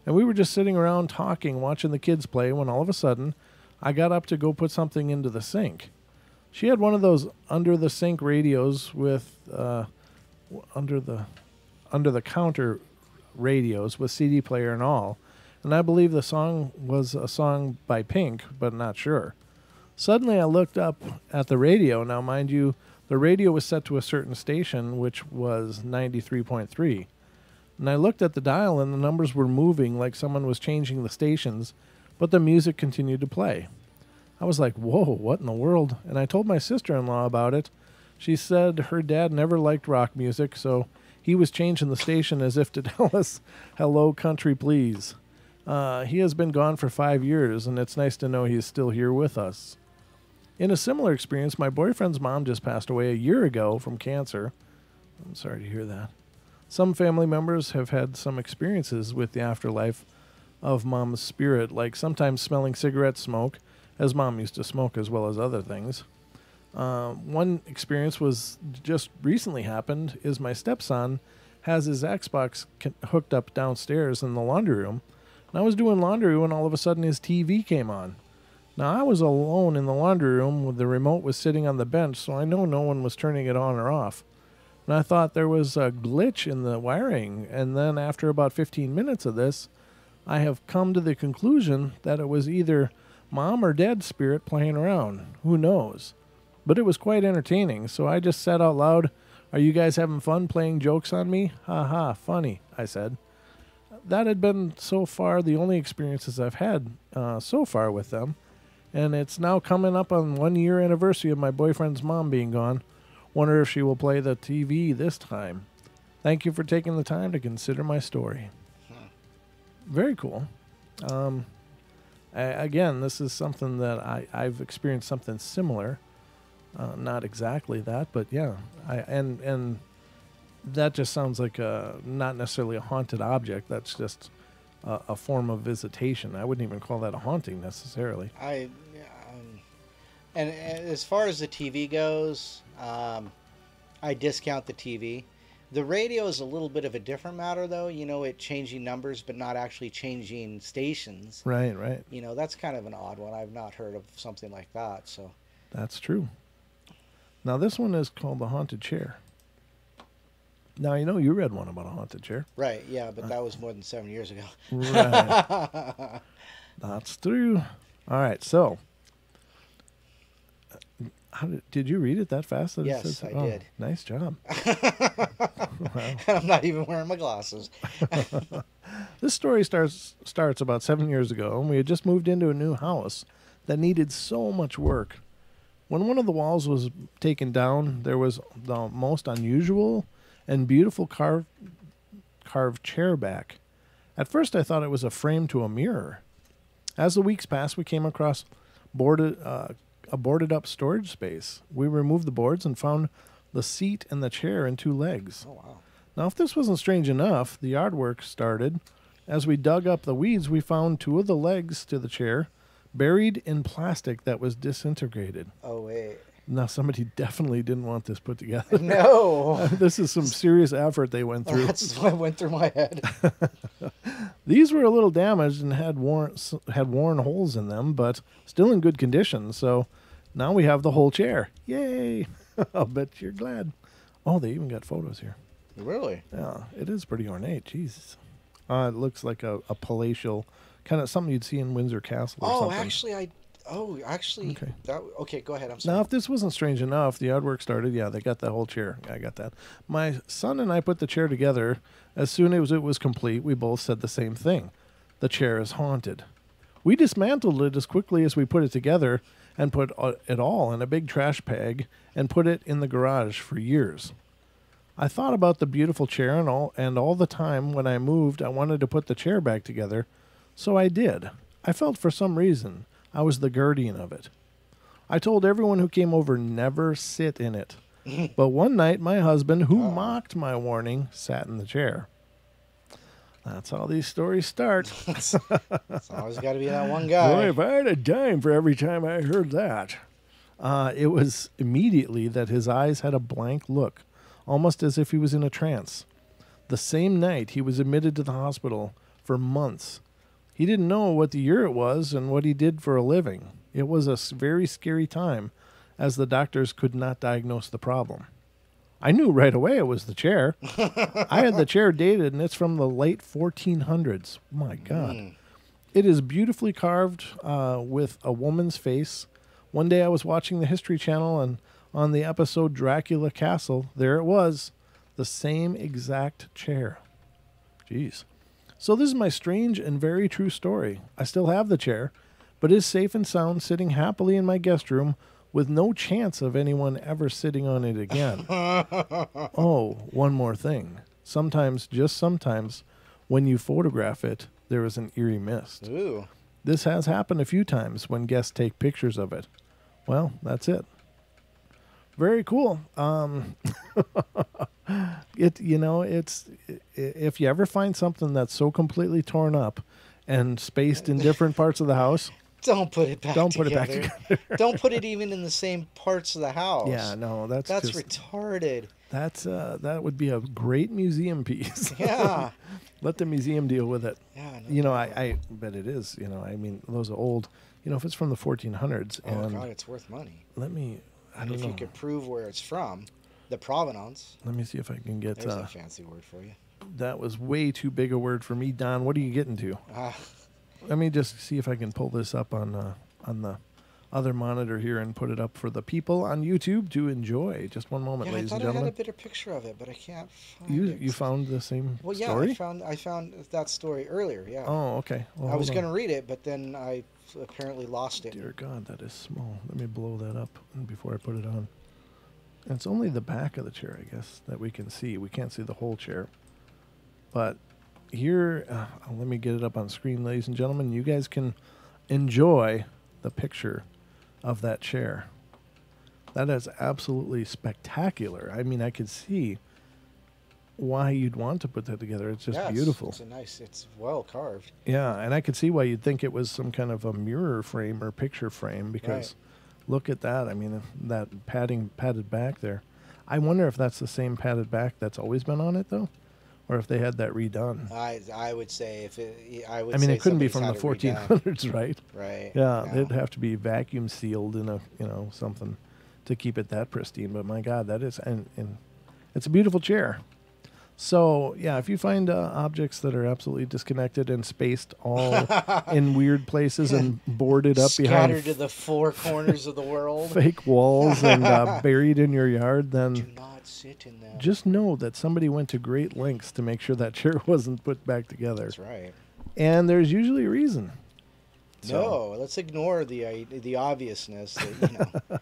and we were just sitting around talking, watching the kids play, when all of a sudden, I got up to go put something into the sink. She had one of those under-the-sink radios with under-the-counter radios with CD player and all, and I believe the song was a song by Pink, but not sure. Suddenly I looked up at the radio. Now, mind you, the radio was set to a certain station, which was 93.3. And I looked at the dial, and the numbers were moving like someone was changing the stations, but the music continued to play. I was like, whoa, what in the world? And I told my sister-in-law about it. She said her dad never liked rock music, so he was changing the station as if to tell us, hello, country, please. He has been gone for 5 years, and it's nice to know he's still here with us. In a similar experience, my boyfriend's mom just passed away a year ago from cancer. I'm sorry to hear that. Some family members have had some experiences with the afterlife of mom's spirit, like sometimes smelling cigarette smoke, as mom used to smoke as well as other things. One experience was just recently happened is my stepson has his Xbox hooked up downstairs in the laundry room. And I was doing laundry when all of a sudden his TV came on. Now, I was alone in the laundry room. The remote was sitting on the bench, so I know no one was turning it on or off. And I thought there was a glitch in the wiring. And then after about 15 minutes of this, I have come to the conclusion that it was either mom or dad's spirit playing around. Who knows? But it was quite entertaining, so I just said out loud, "Are you guys having fun playing jokes on me? Ha ha, funny," I said. That had been so far the only experiences I've had so far with them. And it's now coming up on 1 year anniversary of my boyfriend's mom being gone. Wonder if she will play the TV this time. Thank you for taking the time to consider my story. Very cool. Again, this is something that I've experienced something similar. Not exactly that, but yeah. And that just sounds like not necessarily a haunted object. That's just a form of visitation. I wouldn't even call that a haunting necessarily. And as far as the TV goes, I discount the TV. The radio is a little bit of a different matter, though. It changing numbers, but not actually changing stations. Right. That's kind of an odd one. I've not heard of something like that. So that's true. Now, this one is called the haunted chair. Now, you read one about a haunted chair. Right, yeah, but that was more than 7 years ago. Right. That's true. All right, so did you read it that fast? Yes, I did. Nice job. Wow. I'm not even wearing my glasses. This story starts about 7 years ago, and we had just moved into a new house that needed so much work. When one of the walls was taken down, there was the most unusual and beautiful carved chair back. At first, I thought it was a frame to a mirror. As the weeks passed, we came across a boarded-up storage space. We removed the boards and found the seat and the chair and 2 legs. Oh, wow. Now, if this wasn't strange enough, the yard work started. As we dug up the weeds, we found 2 of the legs to the chair buried in plastic that was disintegrated. Oh, wait. Now, somebody definitely didn't want this put together. No. This is some serious effort they went through. That's what went through my head. These were a little damaged and had worn holes in them, but still in good condition. So now we have the whole chair. Yay! I'll bet you're glad. Oh, they even got photos here. Really? Yeah, it is pretty ornate. Jesus. It looks like a palatial, kind of something you'd see in Windsor Castle or something. Okay. Okay, go ahead. I'm sorry. Now, if this wasn't strange enough, the artwork started. Yeah, they got that whole chair. I got that. My son and I put the chair together. As soon as it was complete, we both said the same thing. The chair is haunted. We dismantled it as quickly as we put it together and put it all in a big trash bag and put it in the garage for years. I thought about the beautiful chair and all the time when I moved, I wanted to put the chair back together, so I did. I felt for some reason I was the guardian of it. I told everyone who came over never sit in it. But one night, my husband, who mocked my warning, sat in the chair. That's how these stories start. It's always got to be that one guy. Boy, if I had a dime for every time I heard that. It was immediately that his eyes had a blank look, almost as if he was in a trance. The same night, he was admitted to the hospital for months. He didn't know what the year it was and what he did for a living. It was a very scary time, as the doctors could not diagnose the problem. I knew right away it was the chair. I had the chair dated, and it's from the late 1400s. My God. It is beautifully carved with a woman's face. One day I was watching the History Channel, and on the episode Dracula Castle, there it was, the same exact chair. Jeez. So this is my strange and very true story. I still have the chair, but it is safe and sound, sitting happily in my guest room with no chance of anyone ever sitting on it again. Oh, one more thing. Sometimes, just sometimes, when you photograph it, there is an eerie mist. Ooh. This has happened a few times when guests take pictures of it. Well, that's it. Very cool. It's if you ever find something that's so completely torn up and spaced in different parts of the house, don't put it back together. Don't put it back together. Don't put it even in the same parts of the house. Yeah, no, that's retarded. That would be a great museum piece. Yeah. Let the museum deal with it. Yeah. I bet it is. I mean, those are old. If it's from the 1400s. Oh, God, it's worth money. I don't know. If you could prove where it's from, the provenance. Let me see if I can get... There's a fancy word for you. That was way too big a word for me, Don. What are you getting to? Let me just see if I can pull this up on the other monitor here and put it up for the people on YouTube to enjoy. Just one moment, ladies and gentlemen. I thought I had a better picture of it, but I can't find it. You found the same story? Well, yeah, I found that story earlier, yeah. Oh, okay. Well, I was going to read it, but then I apparently lost it. Dear God, that is small. Let me blow that up before I put it on. And it's only the back of the chair, I guess, that we can see. We can't see the whole chair. But here, let me get it up on screen, ladies and gentlemen. You guys can enjoy the picture of that chair. That is absolutely spectacular. I mean, I could see why you'd want to put that together. It's just beautiful. It's well carved. Yeah, and I could see why you'd think it was some kind of a mirror frame or picture frame, because look at that. I mean, that padded back there. I wonder if that's the same padded back that's always been on it, though, or if they had that redone. I would say it couldn't be from the 1400s, right? Right. Yeah, it'd have to be vacuum sealed in a something to keep it that pristine. But my God, that is and it's a beautiful chair. So, yeah, if you find objects that are absolutely disconnected and spaced all in weird places and boarded up scattered to the four corners of the world, fake walls and buried in your yard, then do not sit in them. Just know that somebody went to great lengths to make sure that chair wasn't put back together. That's right. And there's usually a reason. No, let's ignore the obviousness that,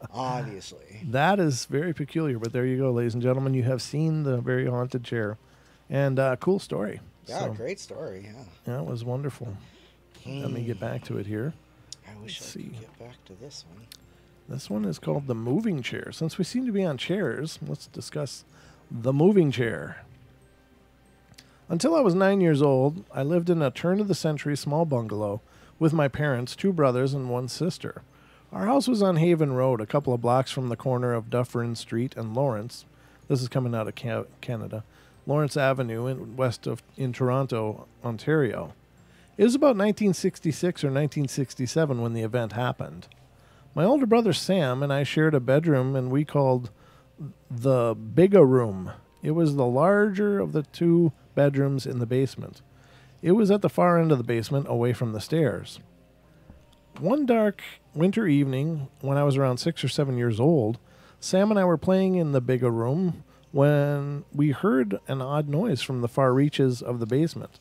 obviously. That is very peculiar, but there you go, ladies and gentlemen. You have seen the very haunted chair. And cool story. Yeah, great story, yeah. Yeah, it was wonderful. Let me get back to it here. I wish I could get back to this one. This one is called the moving chair. Since we seem to be on chairs, let's discuss the moving chair. Until I was 9 years old, I lived in a turn-of-the-century small bungalow with my parents, 2 brothers, and 1 sister. Our house was on Haven Road, a couple of blocks from the corner of Dufferin Street and Lawrence. This is coming out of Canada. Lawrence Avenue in Toronto, Ontario. It was about 1966 or 1967 when the event happened. My older brother Sam and I shared a bedroom, and we called the bigger room. It was the larger of the 2 bedrooms in the basement. It was at the far end of the basement, away from the stairs. One dark winter evening, when I was around 6 or 7 years old, Sam and I were playing in the bigger room when we heard an odd noise from the far reaches of the basement.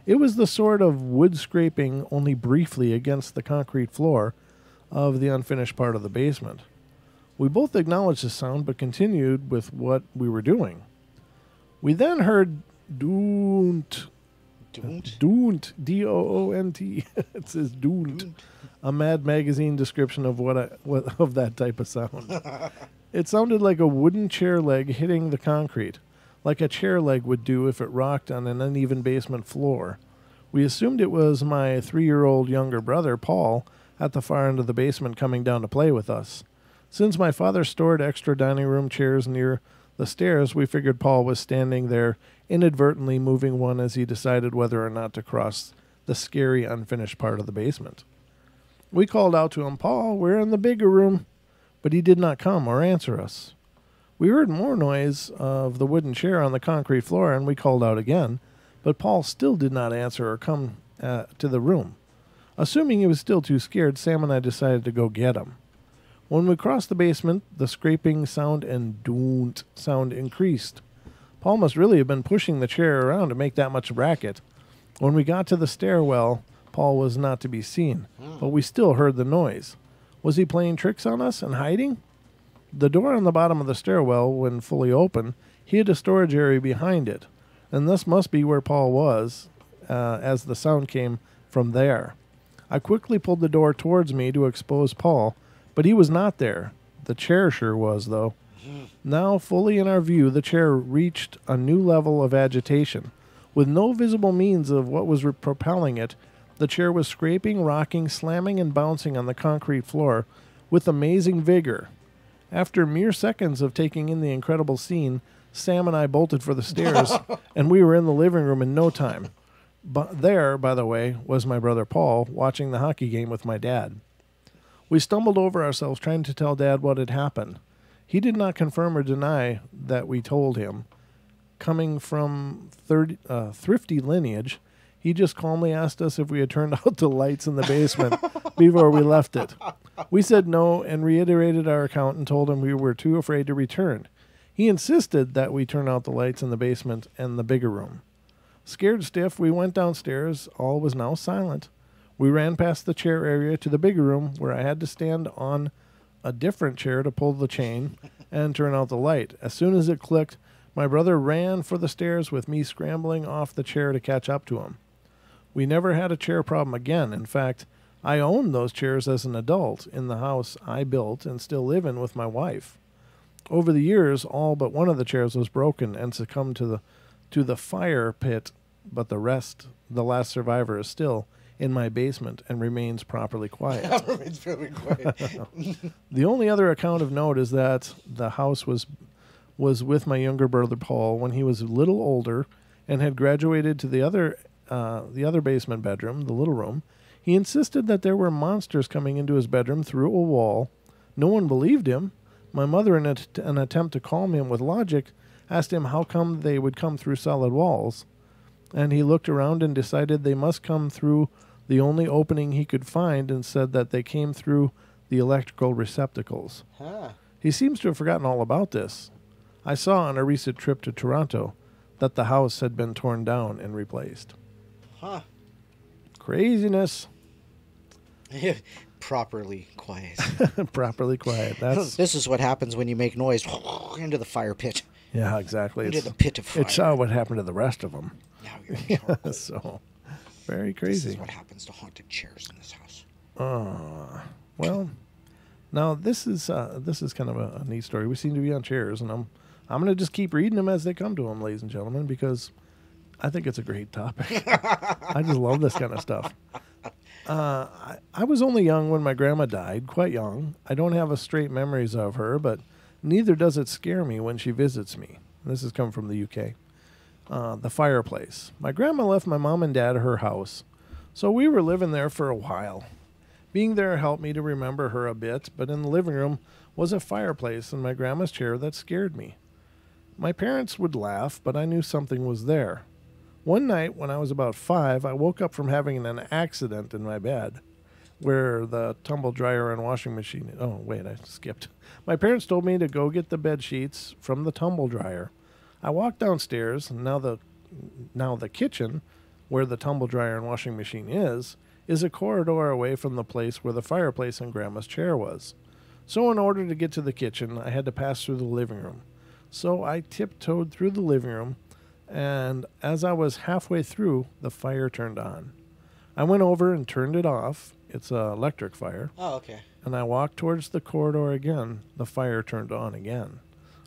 It was the sort of wood scraping only briefly against the concrete floor of the unfinished part of the basement. We both acknowledged the sound but continued with what we were doing. We then heard doont, D-O-O-N-T. It says doont, a Mad Magazine description of of that type of sound. It sounded like a wooden chair leg hitting the concrete, like a chair leg would do if it rocked on an uneven basement floor. We assumed it was my 3-year-old younger brother, Paul, at the far end of the basement coming down to play with us. Since my father stored extra dining room chairs near the stairs, we figured Paul was standing there, inadvertently moving one as he decided whether or not to cross the scary unfinished part of the basement. We called out to him, "Paul, we're in the bigger room," but he did not come or answer us. We heard more noise of the wooden chair on the concrete floor, and we called out again, but Paul still did not answer or come to the room. Assuming he was still too scared, Sam and I decided to go get him. When we crossed the basement, the scraping sound and doont sound increased. Paul must really have been pushing the chair around to make that much racket. When we got to the stairwell, Paul was not to be seen, but we still heard the noise. Was he playing tricks on us and hiding? The door on the bottom of the stairwell, when fully open, hid a storage area behind it, and this must be where Paul was, as the sound came from there. I quickly pulled the door towards me to expose Paul, but he was not there. The chair sure was, though. Now, fully in our view, the chair reached a new level of agitation. With no visible means of what was propelling it, the chair was scraping, rocking, slamming, and bouncing on the concrete floor with amazing vigor. After mere seconds of taking in the incredible scene, Sam and I bolted for the stairs, and we were in the living room in no time. But there, by the way, was my brother Paul, watching the hockey game with my dad. We stumbled over ourselves trying to tell Dad what had happened. He did not confirm or deny that we told him. Coming from thrifty lineage, he just calmly asked us if we had turned out the lights in the basement before we left it. We said no and reiterated our account and told him we were too afraid to return. He insisted that we turn out the lights in the basement and the bigger room. Scared stiff, we went downstairs. All was now silent. We ran past the chair area to the bigger room, where I had to stand on a different chair to pull the chain and turn out the light. As soon as it clicked, my brother ran for the stairs with me scrambling off the chair to catch up to him. We never had a chair problem again. In fact, I owned those chairs as an adult in the house I built and still live in with my wife. Over the years, all but one of the chairs was broken and succumbed to the fire pit, but the last survivor, is still in my basement and remains properly quiet. Remains fairly quiet. The only other account of note is that the house was with my younger brother Paul when he was a little older and had graduated to the other basement bedroom, the little room. He insisted that there were monsters coming into his bedroom through a wall. No one believed him. My mother, in an attempt to calm him with logic, asked him how come they would come through solid walls. And he looked around and decided they must come through the only opening he could find and said that they came through the electrical receptacles. He seems to have forgotten all about this. I saw on a recent trip to Toronto that the house had been torn down and replaced. Craziness. Properly quiet. Properly quiet. This is what happens when you make noise into the fire pit. Yeah, exactly. Into the pit of fire. It's what happened to the rest of them. Now you're in charcoal. So, very crazy. This is what happens to haunted chairs in this house. Well, now this is kind of a neat story. We seem to be on chairs, and I'm going to just keep reading them as they come to them, ladies and gentlemen, because I think it's a great topic. I just love this kind of stuff. I was only young when my grandma died, quite young. I don't have a straight memories of her, but neither does it scare me when she visits me. This has come from the UK. The fireplace. My grandma left my mom and dad her house, so we were living there for a while. Being there helped me to remember her a bit, but in the living room was a fireplace and my grandma's chair that scared me. My parents would laugh, but I knew something was there. One night when I was about 5, I woke up from having an accident in my bed where the tumble dryer and washing machine. Oh, wait, I skipped. My parents told me to go get the bed sheets from the tumble dryer. I walked downstairs, and now the kitchen, where the tumble dryer and washing machine is a corridor away from the place where the fireplace and Grandma's chair was. So in order to get to the kitchen, I had to pass through the living room. So I tiptoed through the living room, and as I was halfway through, the fire turned on. I went over and turned it off. It's an electric fire. Oh, okay. And I walked towards the corridor again. The fire turned on again.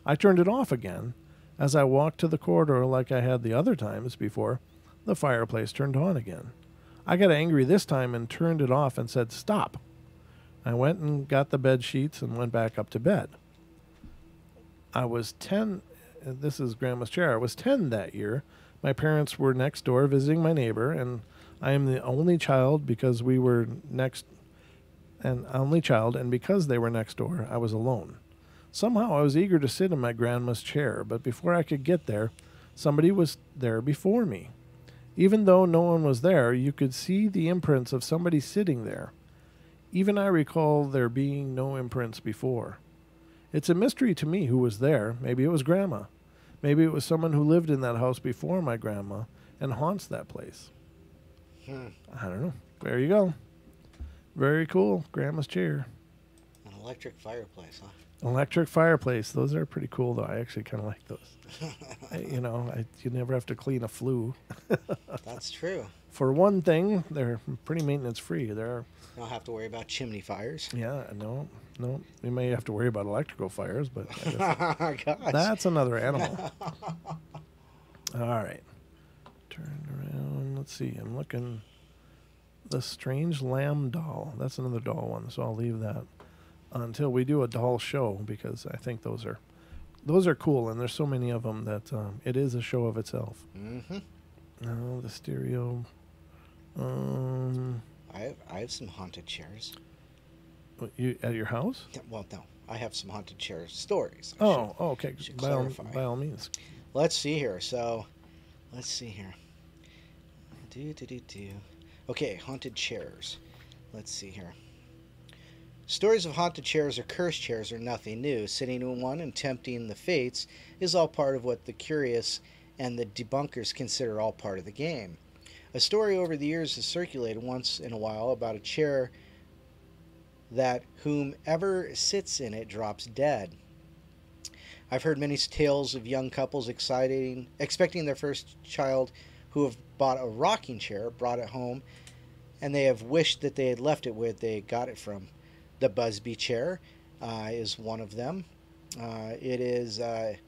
I turned it off again. As I walked to the corridor like I had the other times before, the fireplace turned on again. I got angry this time and turned it off and said, "Stop." I went and got the bed sheets and went back up to bed. I was 10. This is Grandma's chair. I was 10 that year. My parents were next door visiting my neighbor, and I am the only child because we were next, and only child, and because they were next door, I was alone. Somehow I was eager to sit in my grandma's chair, but before I could get there, somebody was there before me. Even though no one was there, you could see the imprints of somebody sitting there. Even I recall there being no imprints before. It's a mystery to me who was there. Maybe it was Grandma. Maybe it was someone who lived in that house before my grandma and haunts that place. I don't know. There you go. Very cool. Grandma's chair. An electric fireplace, huh? Electric fireplace. Those are pretty cool, though. I actually kind of like those. You never have to clean a flue. That's true. For one thing, they're pretty maintenance free. You don't have to worry about chimney fires. Yeah, no. You may have to worry about electrical fires, but I guess Gosh. that's another animal. All right. Turn around. Let's see. I'm looking. The Strange Lamb doll. That's another doll one, so I'll leave that until we do a doll show because I think those are cool, and there's so many of them that it is a show of itself. Mm-hmm. No, the stereo. I have some haunted chairs. You at your house? Well, no. I have some haunted chair stories. Okay. Should By all means. Let's see here. Okay, haunted chairs. Let's see here. Stories of haunted chairs or cursed chairs are nothing new. Sitting in one and tempting the fates is all part of what the curious and the debunkers consider all part of the game. A story over the years has circulated once in a while about a chair that whomever sits in it drops dead. I've heard many tales of young couples expecting their first child who have bought a rocking chair, brought it home, and they have wished that they had left it where they got it from. The Busby chair is one of them. It is an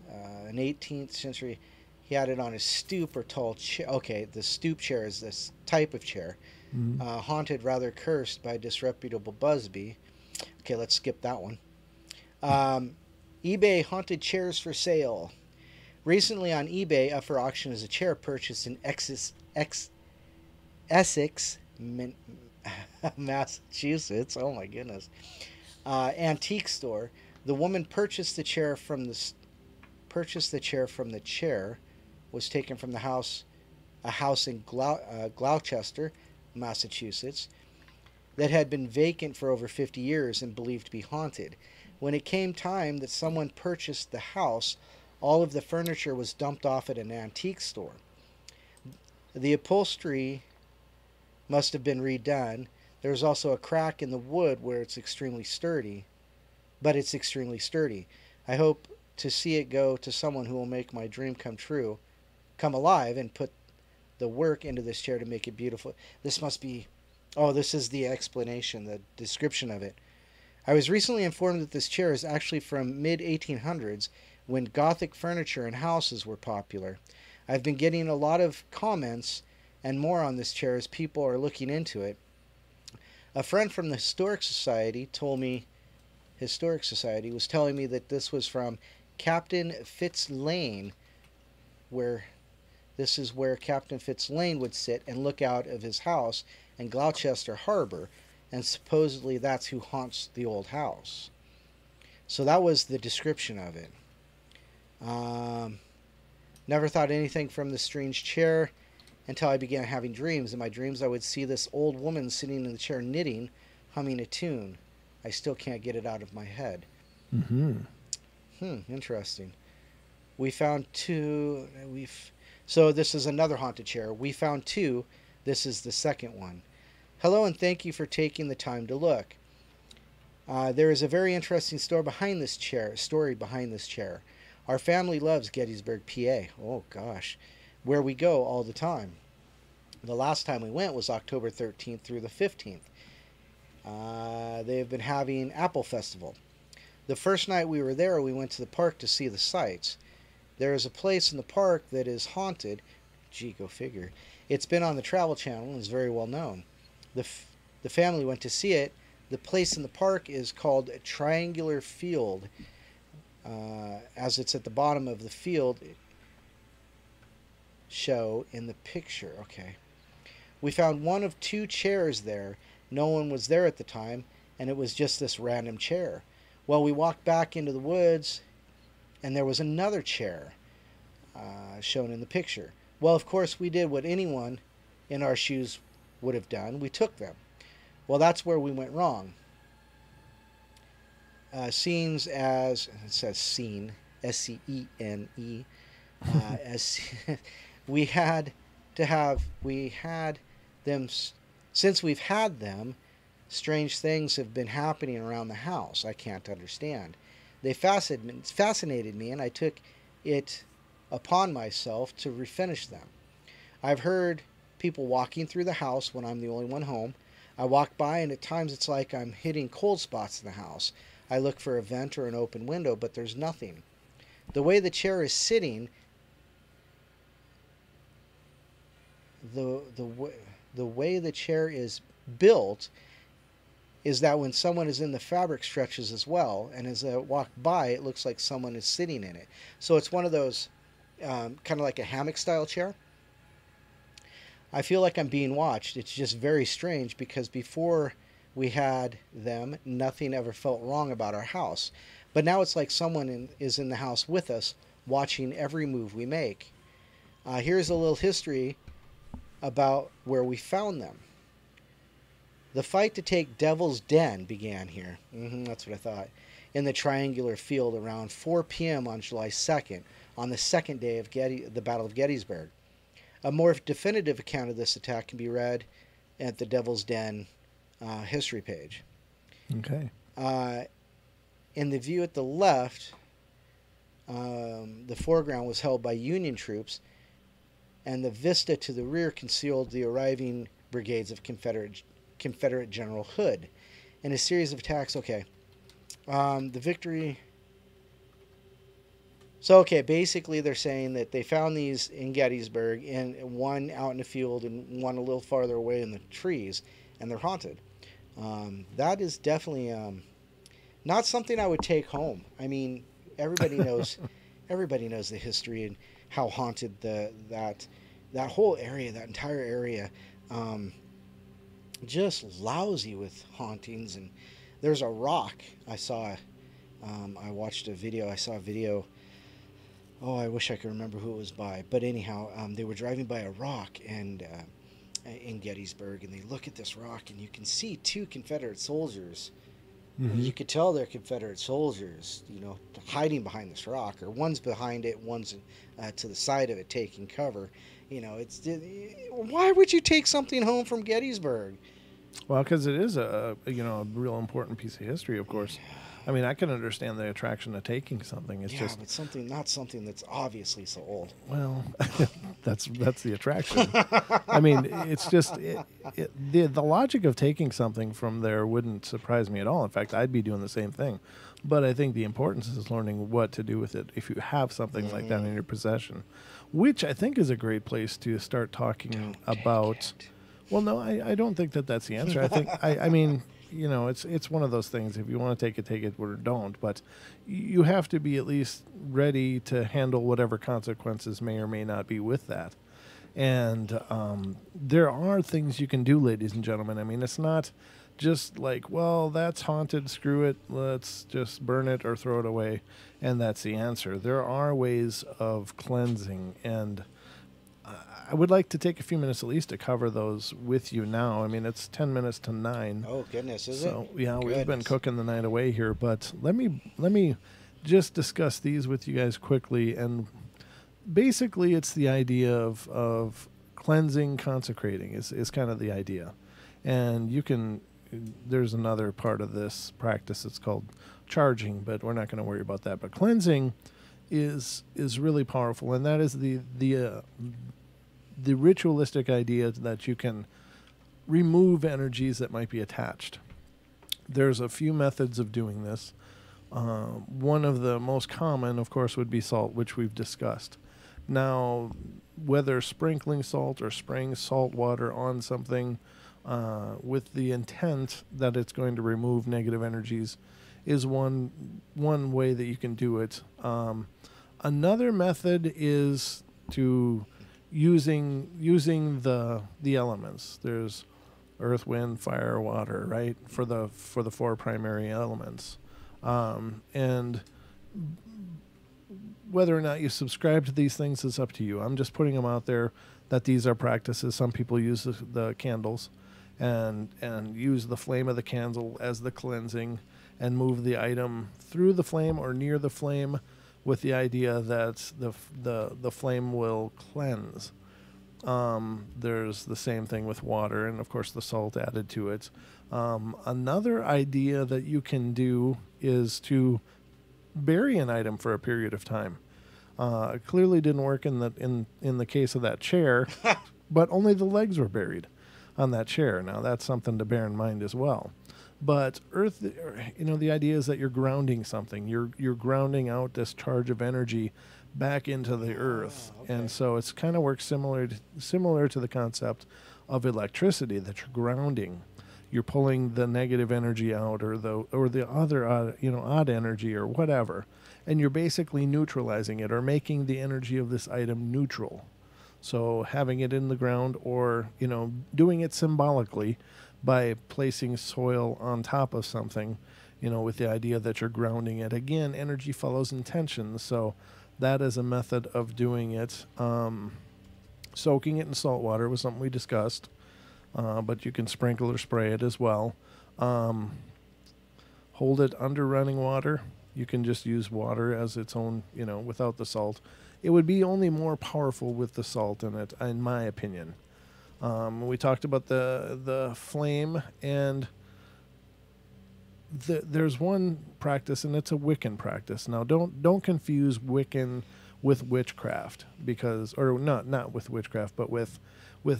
18th century. He had it on his stoop or tall chair. Okay, the stoop chair is this type of chair. Mm-hmm. Haunted, rather cursed by disreputable Busby. Okay, let's skip that one. eBay haunted chairs for sale. Recently on eBay, up for auction is a chair purchased in Essex, Massachusetts. Oh my goodness. Antique store. The woman purchased the chair from the chair was taken from a house in Gloucester, Massachusetts, that had been vacant for over 50 years and believed to be haunted. When it came time that someone purchased the house, all of the furniture was dumped off at an antique store. The upholstery must have been redone. There was also a crack in the wood where it's extremely sturdy. I hope to see it go to someone who will make my dream come alive, and put the work into this chair to make it beautiful. This must be... Oh, this is the explanation, the description of it. I was recently informed that this chair is actually from mid-1800s, when Gothic furniture and houses were popular. I've been getting a lot of comments and more on this chair as people are looking into it. A friend from the Historic Society was telling me that this was from Captain Fitz Lane, where Captain Fitz Lane would sit and look out of his house in Gloucester Harbor, and supposedly that's who haunts the old house. So that was the description of it. Never thought anything from the strange chair until I began having dreams. In my dreams, I would see this old woman sitting in the chair knitting, humming a tune. I still can't get it out of my head. Mm-hmm. Interesting. We found two. So this is another haunted chair. We found two. This is the second one. Hello, and thank you for taking the time to look. There is a very interesting story behind this chair. Our family loves Gettysburg, PA. Oh gosh, where we go all the time. The last time we went was October 13th through the 15th. They've been having Apple Festival. The first night we were there, we went to the park to see the sights. There is a place in the park that is haunted. Gee, go figure. It's been on the Travel Channel and is very well known. The family went to see it. The place in the park is called Triangular Field, as it's at the bottom of the field show in the picture. Okay. We found one of two chairs there. No one was there at the time, and it was just this random chair. Well, we walked back into the woods, and there was another chair shown in the picture. Well, of course, we did what anyone in our shoes would have done. We took them. Well, that's where we went wrong. Scenes as, it says scene, S-C-E-N-E, as we had them, since we've had them, strange things have been happening around the house. I can't understand. They fascinated me, and I took it upon myself to refinish them. I've heard people walking through the house when I'm the only one home. I walk by, and at times it's like I'm hitting cold spots in the house. I look for a vent or an open window, but there's nothing. The way the chair is sitting, the way the chair is built, is that when someone is in, the fabric stretches as well, and as I walk by, it looks like someone is sitting in it. So it's one of those kind of like a hammock style chair. I feel like I'm being watched. It's just very strange, because before we had them, nothing ever felt wrong about our house. But now it's like someone is in the house with us, watching every move we make. Here's a little history about where we found them. The fight to take Devil's Den began here. That's what I thought. In the Triangular Field around 4 p.m. on July 2nd, on the second day of the Battle of Gettysburg. A more definitive account of this attack can be read at the Devil's Den history page. Okay. In the view at the left, the foreground was held by Union troops, and the vista to the rear concealed the arriving brigades of Confederate General Hood. In a series of attacks, the victory... So, basically they're saying that they found these in Gettysburg, and one out in the field and one a little farther away in the trees, and they're haunted. That is definitely not something I would take home. I mean, everybody knows the history and how haunted that whole area, that entire area, just lousy with hauntings. And there's a rock I saw. I watched a video. I saw a video. Oh, I wish I could remember who it was by. But anyhow, they were driving by a rock and in Gettysburg, and they look at this rock, and you can see two Confederate soldiers. Mm-hmm. You could tell they're Confederate soldiers, hiding behind this rock, or one's behind it, one's to the side of it taking cover. Why would you take something home from Gettysburg? Well, because it is a real important piece of history, of course. I mean, I can understand the attraction of taking something. It's just but not something that's obviously so old. Well, that's the attraction. I mean, it's just the logic of taking something from there wouldn't surprise me at all. In fact, I'd be doing the same thing. But I think the importance is learning what to do with it if you have something like that in your possession, which I think is a great place to start talking about. Well, no, I don't think that's the answer. I think I mean. It's one of those things. If you want to take it, or don't. But you have to be at least ready to handle whatever consequences may or may not be with that. And there are things you can do, ladies and gentlemen. I mean, it's not just like, well, that's haunted, screw it, let's just burn it or throw it away, and that's the answer. There are ways of cleansing, and I would like to take a few minutes at least to cover those with you now. I mean, it's 10 minutes to 9. Oh, goodness, is it? So, yeah, we've been Goodness. cooking the night away here, but let me just discuss these with you guys quickly. And basically, it's the idea of cleansing, consecrating is kind of the idea. And there's another part of this practice. It's called charging, but we're not going to worry about that. But cleansing is really powerful, and that is the ritualistic idea that you can remove energies that might be attached. There's a few methods of doing this. One of the most common, of course, would be salt, which we've discussed. Now, whether sprinkling salt or spraying salt water on something with the intent that it's going to remove negative energies is one way that you can do it. Another method is to using the elements. There's earth, wind, fire, water, right? For the 4 primary elements. And whether or not you subscribe to these things is up to you. I'm just putting them out there that these are practices. Some people use the candles and use the flame of the candle as the cleansing and move the item through the flame or near the flame with the idea that the flame will cleanse. There's the same thing with water and, of course, the salt added to it. Another idea that you can do is to bury an item for a period of time. It clearly didn't work in the case of that chair, but only the legs were buried on that chair. Now, that's something to bear in mind as well. But earth, the idea is that you're grounding something. You're grounding out this charge of energy back into the earth. Okay. And so it's kind of works similar to the concept of electricity, that you're grounding. You're pulling the negative energy out or the other odd energy or whatever, and you're basically neutralizing it or making the energy of this item neutral. So having it in the ground or doing it symbolically by placing soil on top of something, with the idea that you're grounding it. Again, energy follows intention, so that is a method of doing it. Soaking it in salt water was something we discussed. But you can sprinkle or spray it as well. Hold it under running water. You can just use water as its own, without the salt. It would be only more powerful with the salt in it, in my opinion. We talked about the flame, and there's one practice, and it's a Wiccan practice. Now, don't confuse Wiccan with witchcraft, not with witchcraft, but with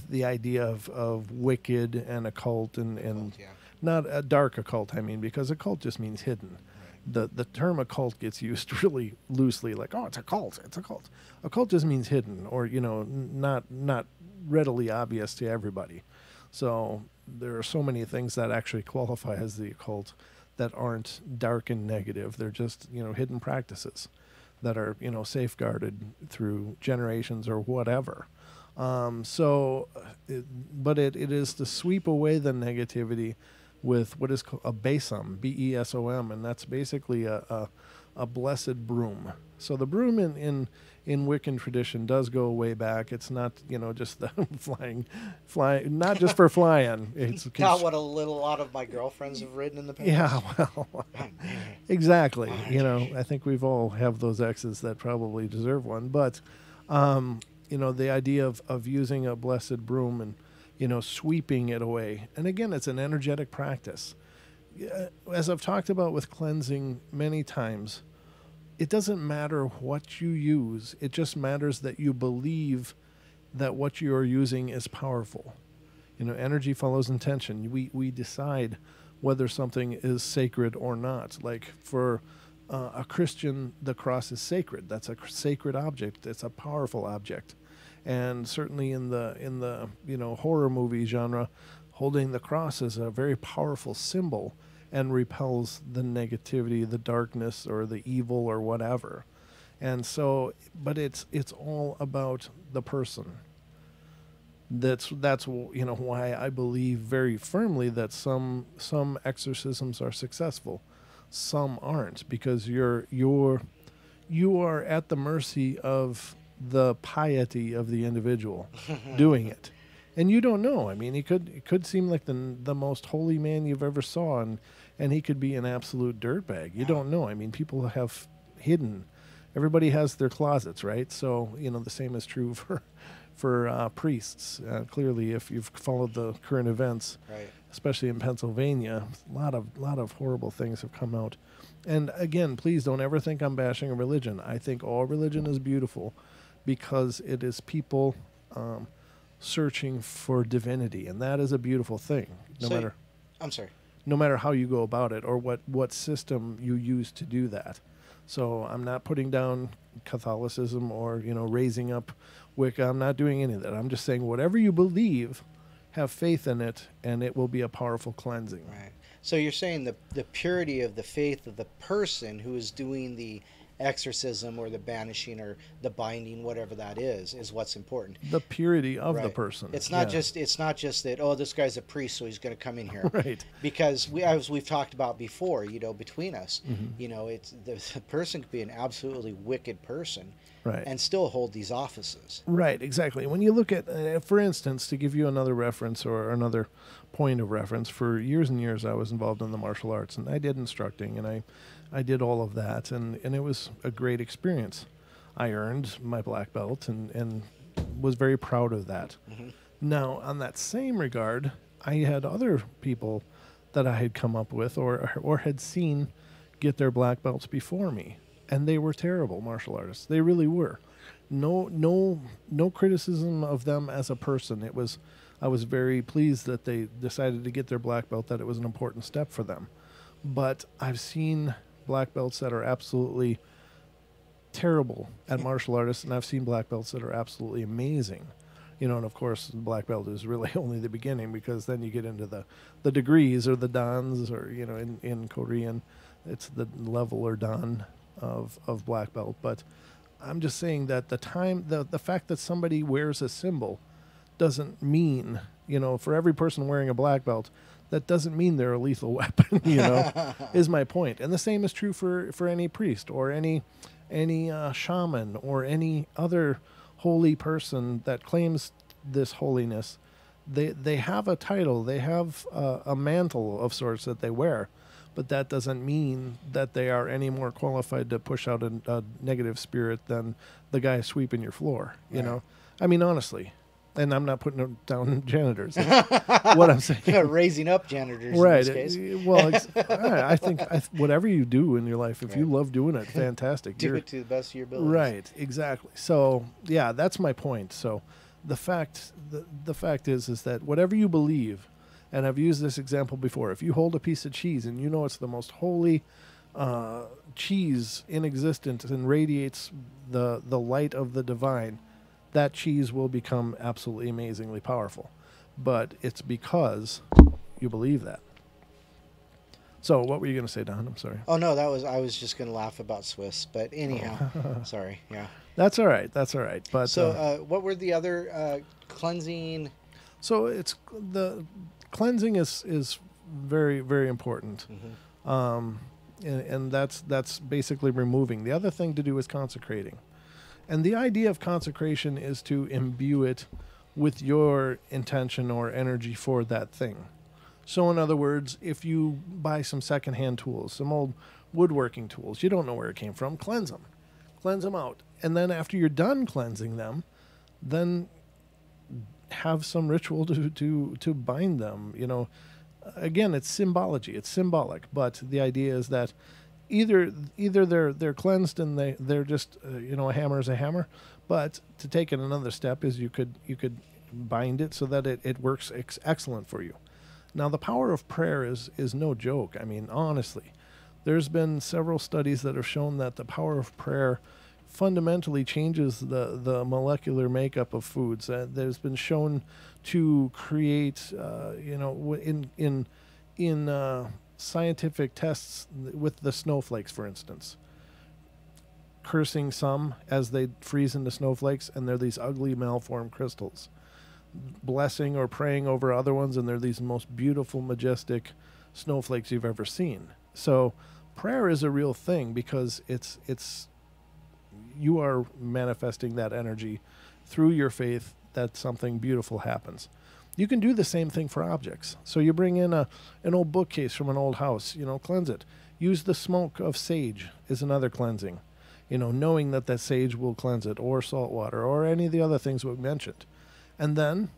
the idea of wicked and occult and Occult, yeah. Not a dark occult, I mean, because occult just means hidden. Right. The term occult gets used really loosely, like, oh, it's a cult. Occult just means hidden or, not readily obvious to everybody. So there are so many things that actually qualify as the occult that aren't dark and negative. They're just, hidden practices that are, safeguarded through generations or whatever. But it is to sweep away the negativity with what is called a besom, B-E-S-O-M, and that's basically a blessed broom. So the broom in Wiccan tradition does go way back. It's not, just the flying, not just for flying. It's not what a lot of my girlfriends have ridden in the past. Yeah, well, exactly. I think we've all have those exes that probably deserve one, but. The idea of using a blessed broom and, sweeping it away. And again, it's an energetic practice. As I've talked about with cleansing many times, it doesn't matter what you use. It just matters that you believe that what you are using is powerful. Energy follows intention. We decide whether something is sacred or not. Like for a Christian, the cross is sacred. That's a sacred object. It's a powerful object. And certainly in the horror movie genre, holding the cross is a very powerful symbol and repels the negativity, the darkness, or the evil, or whatever. And so, but it's all about the person. That's why I believe very firmly that some exorcisms are successful, some aren't, because you are at the mercy of the piety of the individual doing it. And you don't know. I mean, it could seem like the most holy man you've ever saw, and he could be an absolute dirtbag. You don't know. I mean, people have hidden. Everybody has their closets, right? So, the same is true for priests. Clearly, if you've followed the current events, Right. especially in Pennsylvania, a lot of horrible things have come out. And again, please don't ever think I'm bashing a religion. I think all religion is beautiful because it is people searching for divinity, and that is a beautiful thing. I'm sorry. No matter how you go about it or what system you use to do that. So I'm not putting down Catholicism or raising up Wicca. I'm not doing any of that. I'm just saying whatever you believe, have faith in it, and it will be a powerful cleansing. Right. So you're saying the purity of the faith of the person who is doing the exorcism or the banishing or the binding, whatever that is what's important. The purity of the Right. person. It's not just that this guy's a priest, so he's going to come in here. Right. Because as we've talked about before, between us, Mm-hmm. it's the person could be an absolutely wicked person, Right. and still hold these offices. Right, exactly. When you look at, for instance, to give you another reference or another point of reference, for years and years I was involved in the martial arts, and I did instructing, and I did all of that, and it was a great experience. I earned my black belt and was very proud of that. Mm-hmm. Now, on that same regard, I had other people that I had come up with or had seen get their black belts before me, and they were terrible martial artists. They really were. No criticism of them as a person. I was very pleased that they decided to get their black belt, that it was an important step for them. But I've seen black belts that are absolutely terrible at martial artists, and I've seen black belts that are absolutely amazing. And of course, the black belt is really only the beginning, because then you get into the degrees or the dans, or in Korean, it's the level or dan of black belt. But I'm just saying that the fact that somebody wears a symbol doesn't mean, for every person wearing a black belt, that doesn't mean they're a lethal weapon, is my point. And the same is true for any priest or any shaman or any other holy person that claims this holiness. They have a title, they have a mantle of sorts that they wear, but that doesn't mean that they are any more qualified to push out a negative spirit than the guy sweeping your floor. I mean, honestly. And I'm not putting it down janitors. That's what I'm saying. Raising up janitors, right. in this case. Well, I think whatever you do in your life, if you love doing it, fantastic. Do it to the best of your ability. Right. Exactly. So yeah, that's my point. So the fact is that whatever you believe, and I've used this example before, if you hold a piece of cheese and it's the most holy cheese in existence and radiates the light of the divine, that cheese will become absolutely amazingly powerful. But it's because you believe that. So what were you going to say, Don? I'm sorry. Oh, no, I was just going to laugh about Swiss. But anyhow, sorry. Yeah. That's all right. But so what were the other cleansing? So it's the cleansing is very, very important. Mm-hmm. And that's basically removing. The other thing to do is consecrating. And the idea of consecration is to imbue it with your intention or energy for that thing. So in other words, if you buy some secondhand tools, some old woodworking tools, you don't know where it came from, cleanse them. Cleanse them out. And then after you're done cleansing them, then have some ritual to bind them. Again, it's symbology. It's symbolic. But the idea is that either they're cleansed and they're just a hammer is a hammer, but to take it another step is you could bind it so that it works excellent for you. Now the power of prayer is no joke. I mean, honestly, there's been several studies that have shown that the power of prayer fundamentally changes the molecular makeup of foods. There's been shown to create in scientific tests with the snowflakes, for instance, cursing some as they freeze into snowflakes, and they're these ugly malformed crystals. blessing or praying over other ones, and they're these most beautiful, majestic snowflakes you've ever seen. So prayer is a real thing because it's you are manifesting that energy through your faith that something beautiful happens. You can do the same thing for objects. So you bring in an old bookcase from an old house, cleanse it. Use the smoke of sage is another cleansing, knowing that sage will cleanse it, or salt water, or any of the other things we mentioned. And then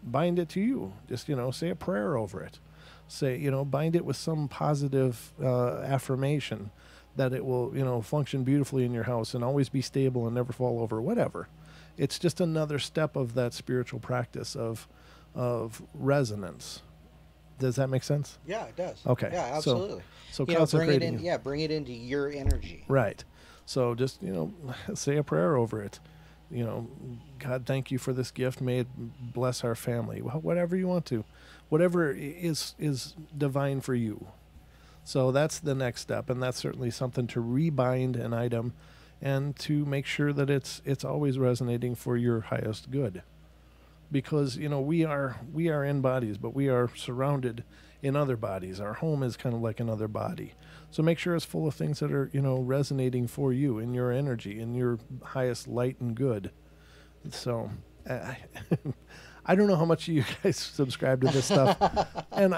bind it to you. Just, say a prayer over it. Say, bind it with some positive affirmation that it will, function beautifully in your house and always be stable and never fall over, whatever. It's just another step of that spiritual practice of resonance. Does that make sense? Yeah, it does. Okay. Yeah, absolutely. So consecrating. Bring it into your energy. Right. So just, say a prayer over it. God, thank you for this gift. May it bless our family. Whatever you want to. Whatever is divine for you. So that's the next step, and that's certainly something to rebind an item and to make sure that it's always resonating for your highest good. Because, we are in bodies, but we are surrounded in other bodies. Our home is kind of like another body. So make sure it's full of things that are, resonating for you in your energy, in your highest light and good. So I don't know how much you guys subscribe to this stuff. And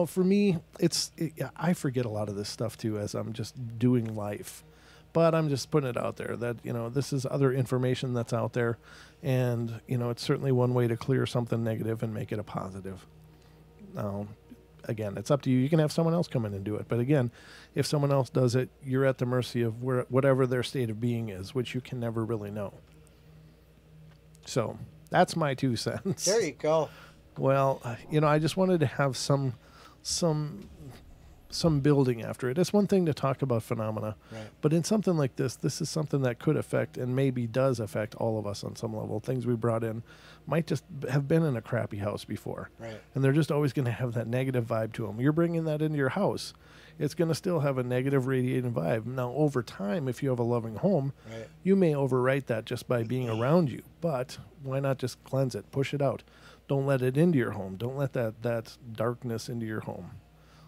for me, I forget a lot of this stuff too as I'm just doing life. But I'm just putting it out there that, this is other information that's out there. And, it's certainly one way to clear something negative and make it a positive. Now, again, it's up to you. You can have someone else come in and do it. But again, if someone else does it, you're at the mercy of whatever their state of being is, which you can never really know. So that's my 2 cents. There you go. Well, I just wanted to have some building after it. It's one thing to talk about phenomena, right. But in something like this is something that could affect and maybe does affect all of us on some level. Things we brought in might just have been in a crappy house before, right. And they're just always going to have that negative vibe to them. You're bringing that into your house. It's going to still have a negative radiating vibe. Now, over time, if you have a loving home, right. You may overwrite that just by being around you. But why not just cleanse it, push it out? Don't let it into your home. Don't let that darkness into your home.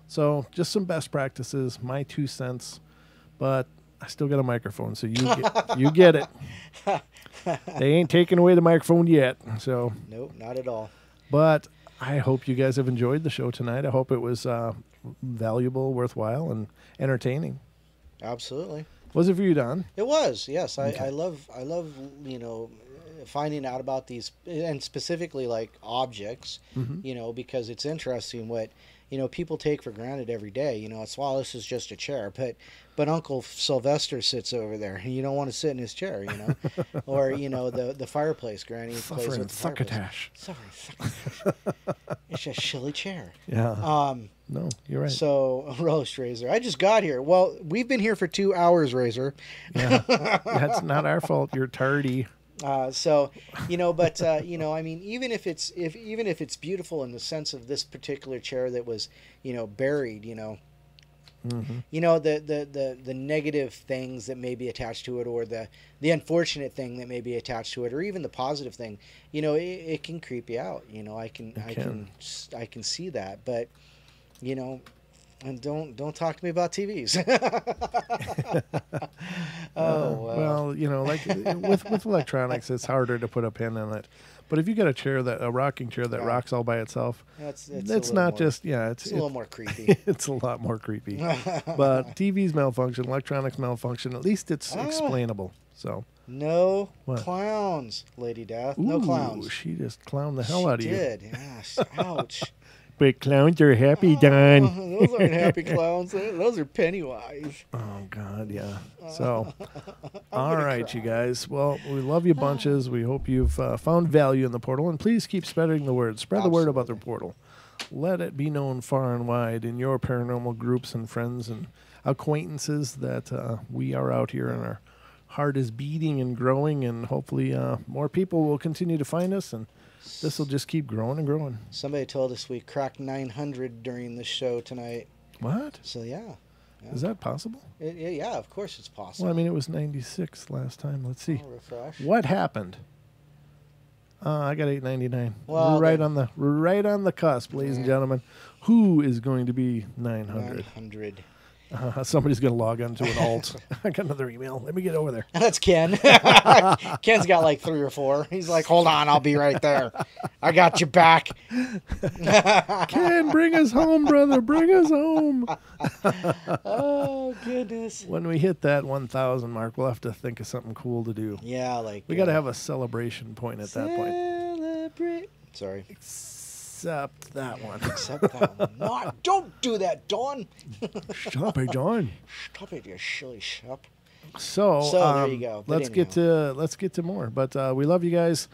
So just some best practices, my 2 cents, but I still got a microphone, so you get it. They ain't taking away the microphone yet. So nope, not at all. But I hope you guys have enjoyed the show tonight. I hope it was valuable, worthwhile, and entertaining. Absolutely. Was it for you, Don? It was, yes. Okay. I love finding out about these, and specifically like objects, because it's interesting what people take for granted every day. It's, well, this is just a chair, but Uncle Sylvester sits over there, and you don't want to sit in his chair, or the fireplace. Granny plays with the fireplace. Suffering. It's a chilly chair. Yeah. No, you're right. So, roast, Razor. I just got here. Well, we've been here for 2 hours, Razor. Yeah. That's not our fault. You're tardy. So, but I mean, even if it's beautiful in the sense of this particular chair that was, buried, Mm-hmm. the negative things that may be attached to it, or the unfortunate thing that may be attached to it, or even the positive thing, it can creep you out. I can see that, but and don't talk to me about TVs. Well, like with electronics, it's harder to put a pin on it. But if you got a rocking chair that rocks all by itself, it's not just it's a little more creepy. It's a lot more creepy. But TVs malfunction, electronics malfunction. At least it's explainable. So no clowns, Lady Death. No clowns. She just clowned the hell out of you. She did. Yes. Ouch. But clowns are happy, Don. Those aren't happy clowns. Those are Pennywise. Oh, God, yeah. So, all right, you guys. Well, we love you bunches. We hope you've found value in the portal. And please keep spreading the word. Spread the word about the portal. Let it be known far and wide in your paranormal groups and friends and acquaintances that we are out here and our heart is beating and growing. And hopefully more people will continue to find us, and this will just keep growing and growing. Somebody told us we cracked 900 during the show tonight. What? So, yeah. Is that possible? Yeah, of course it's possible. Well, I mean, it was 96 last time. Let's see. I'll refresh. What happened? I got $8.99. Well, we're right on the cusp, ladies and gentlemen. Who is going to be 900? 900. Somebody's going to log on to an alt. I got another email. Let me get over there. That's Ken. Ken's got like 3 or 4. He's like, hold on, I'll be right there. I got you back. Ken, bring us home, brother. Bring us home. Oh, goodness. When we hit that 1,000 mark, we'll have to think of something cool to do. Yeah, like... We got to have a celebration point at that point. Celebrate. Sorry. Except that one. Except that one. No, don't do that, Dawn. Stop it, John. Stop it, you silly shop. So there you go. But let's get to more. But we love you guys.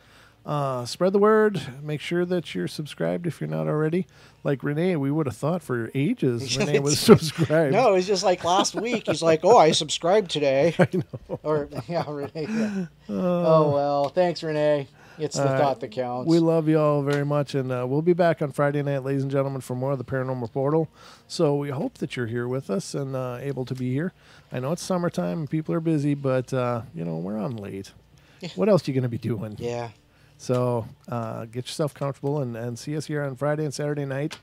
Spread the word. Make sure that you're subscribed if you're not already. Like Renee, we would have thought for ages Renee was subscribed. No, it's just like last week. He's like, "Oh, I subscribed today." I know. Or yeah, Renee. Yeah. Oh well, thanks, Renee. It's the thought that counts. We love you all very much, and we'll be back on Friday night, ladies and gentlemen, for more of the Paranormal Portal. So we hope that you're here with us and able to be here. I know it's summertime and people are busy, but we're on late. What else are you going to be doing? Yeah. So get yourself comfortable and see us here on Friday and Saturday night.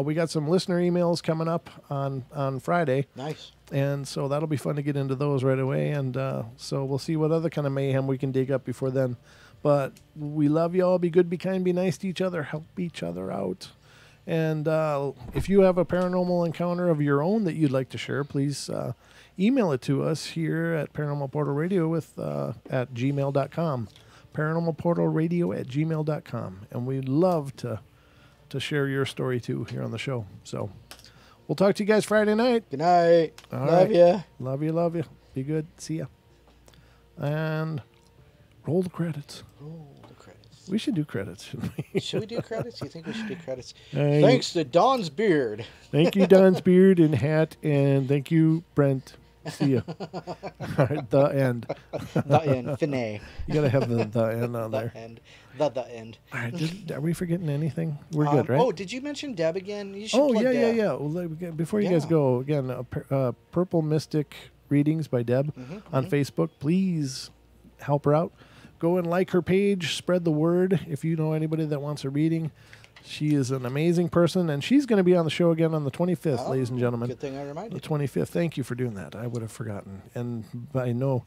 We got some listener emails coming up on Friday. Nice. And so that'll be fun to get into those right away. And so we'll see what other kind of mayhem we can dig up before then. But we love you all. Be good, be kind, be nice to each other. Help each other out. And if you have a paranormal encounter of your own that you'd like to share, please email it to us here at Paranormal Portal Radio at gmail.com. paranormalportalradio@gmail.com. And we'd love to share your story, too, here on the show. So we'll talk to you guys Friday night. Good night. All love right. you. Love you. Be good. See ya. And roll the credits. Roll the credits. We should do credits, shouldn't we? Should we do credits? You think we should do credits? Hey. Thanks to Don's beard. Thank you, Don's beard and hat. And thank you, Brent. See ya. All right, the end. The end. Finale. You got to have the end on there. End. The end. All right, are we forgetting anything? We're good, right? Oh, did you mention Deb again? You should plug Deb. Yeah. Well, before you guys go, again, Purple Mystic Readings by Deb on Facebook. Please help her out. Go and like her page. Spread the word if you know anybody that wants a reading. She is an amazing person, and she's going to be on the show again on the 25th, ladies and gentlemen. Good thing I reminded you. The 25th. Thank you for doing that. I would have forgotten. And I know,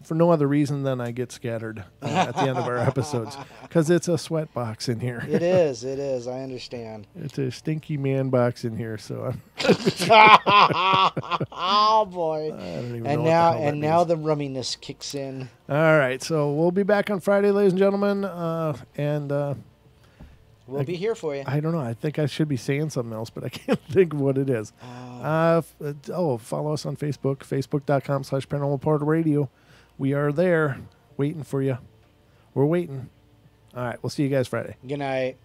for no other reason than I get scattered at the end of our episodes because it's a sweat box in here. It is. I understand. It's a stinky man box in here, so oh boy! I don't even and know now the rumminess kicks in. All right, so we'll be back on Friday, ladies and gentlemen, We'll be here for you. I don't know. I think I should be saying something else, but I can't think of what it is. Follow us on Facebook, facebook.com/Paranormal Portal Radio. We are there waiting for you. We're waiting. All right. We'll see you guys Friday. Good night.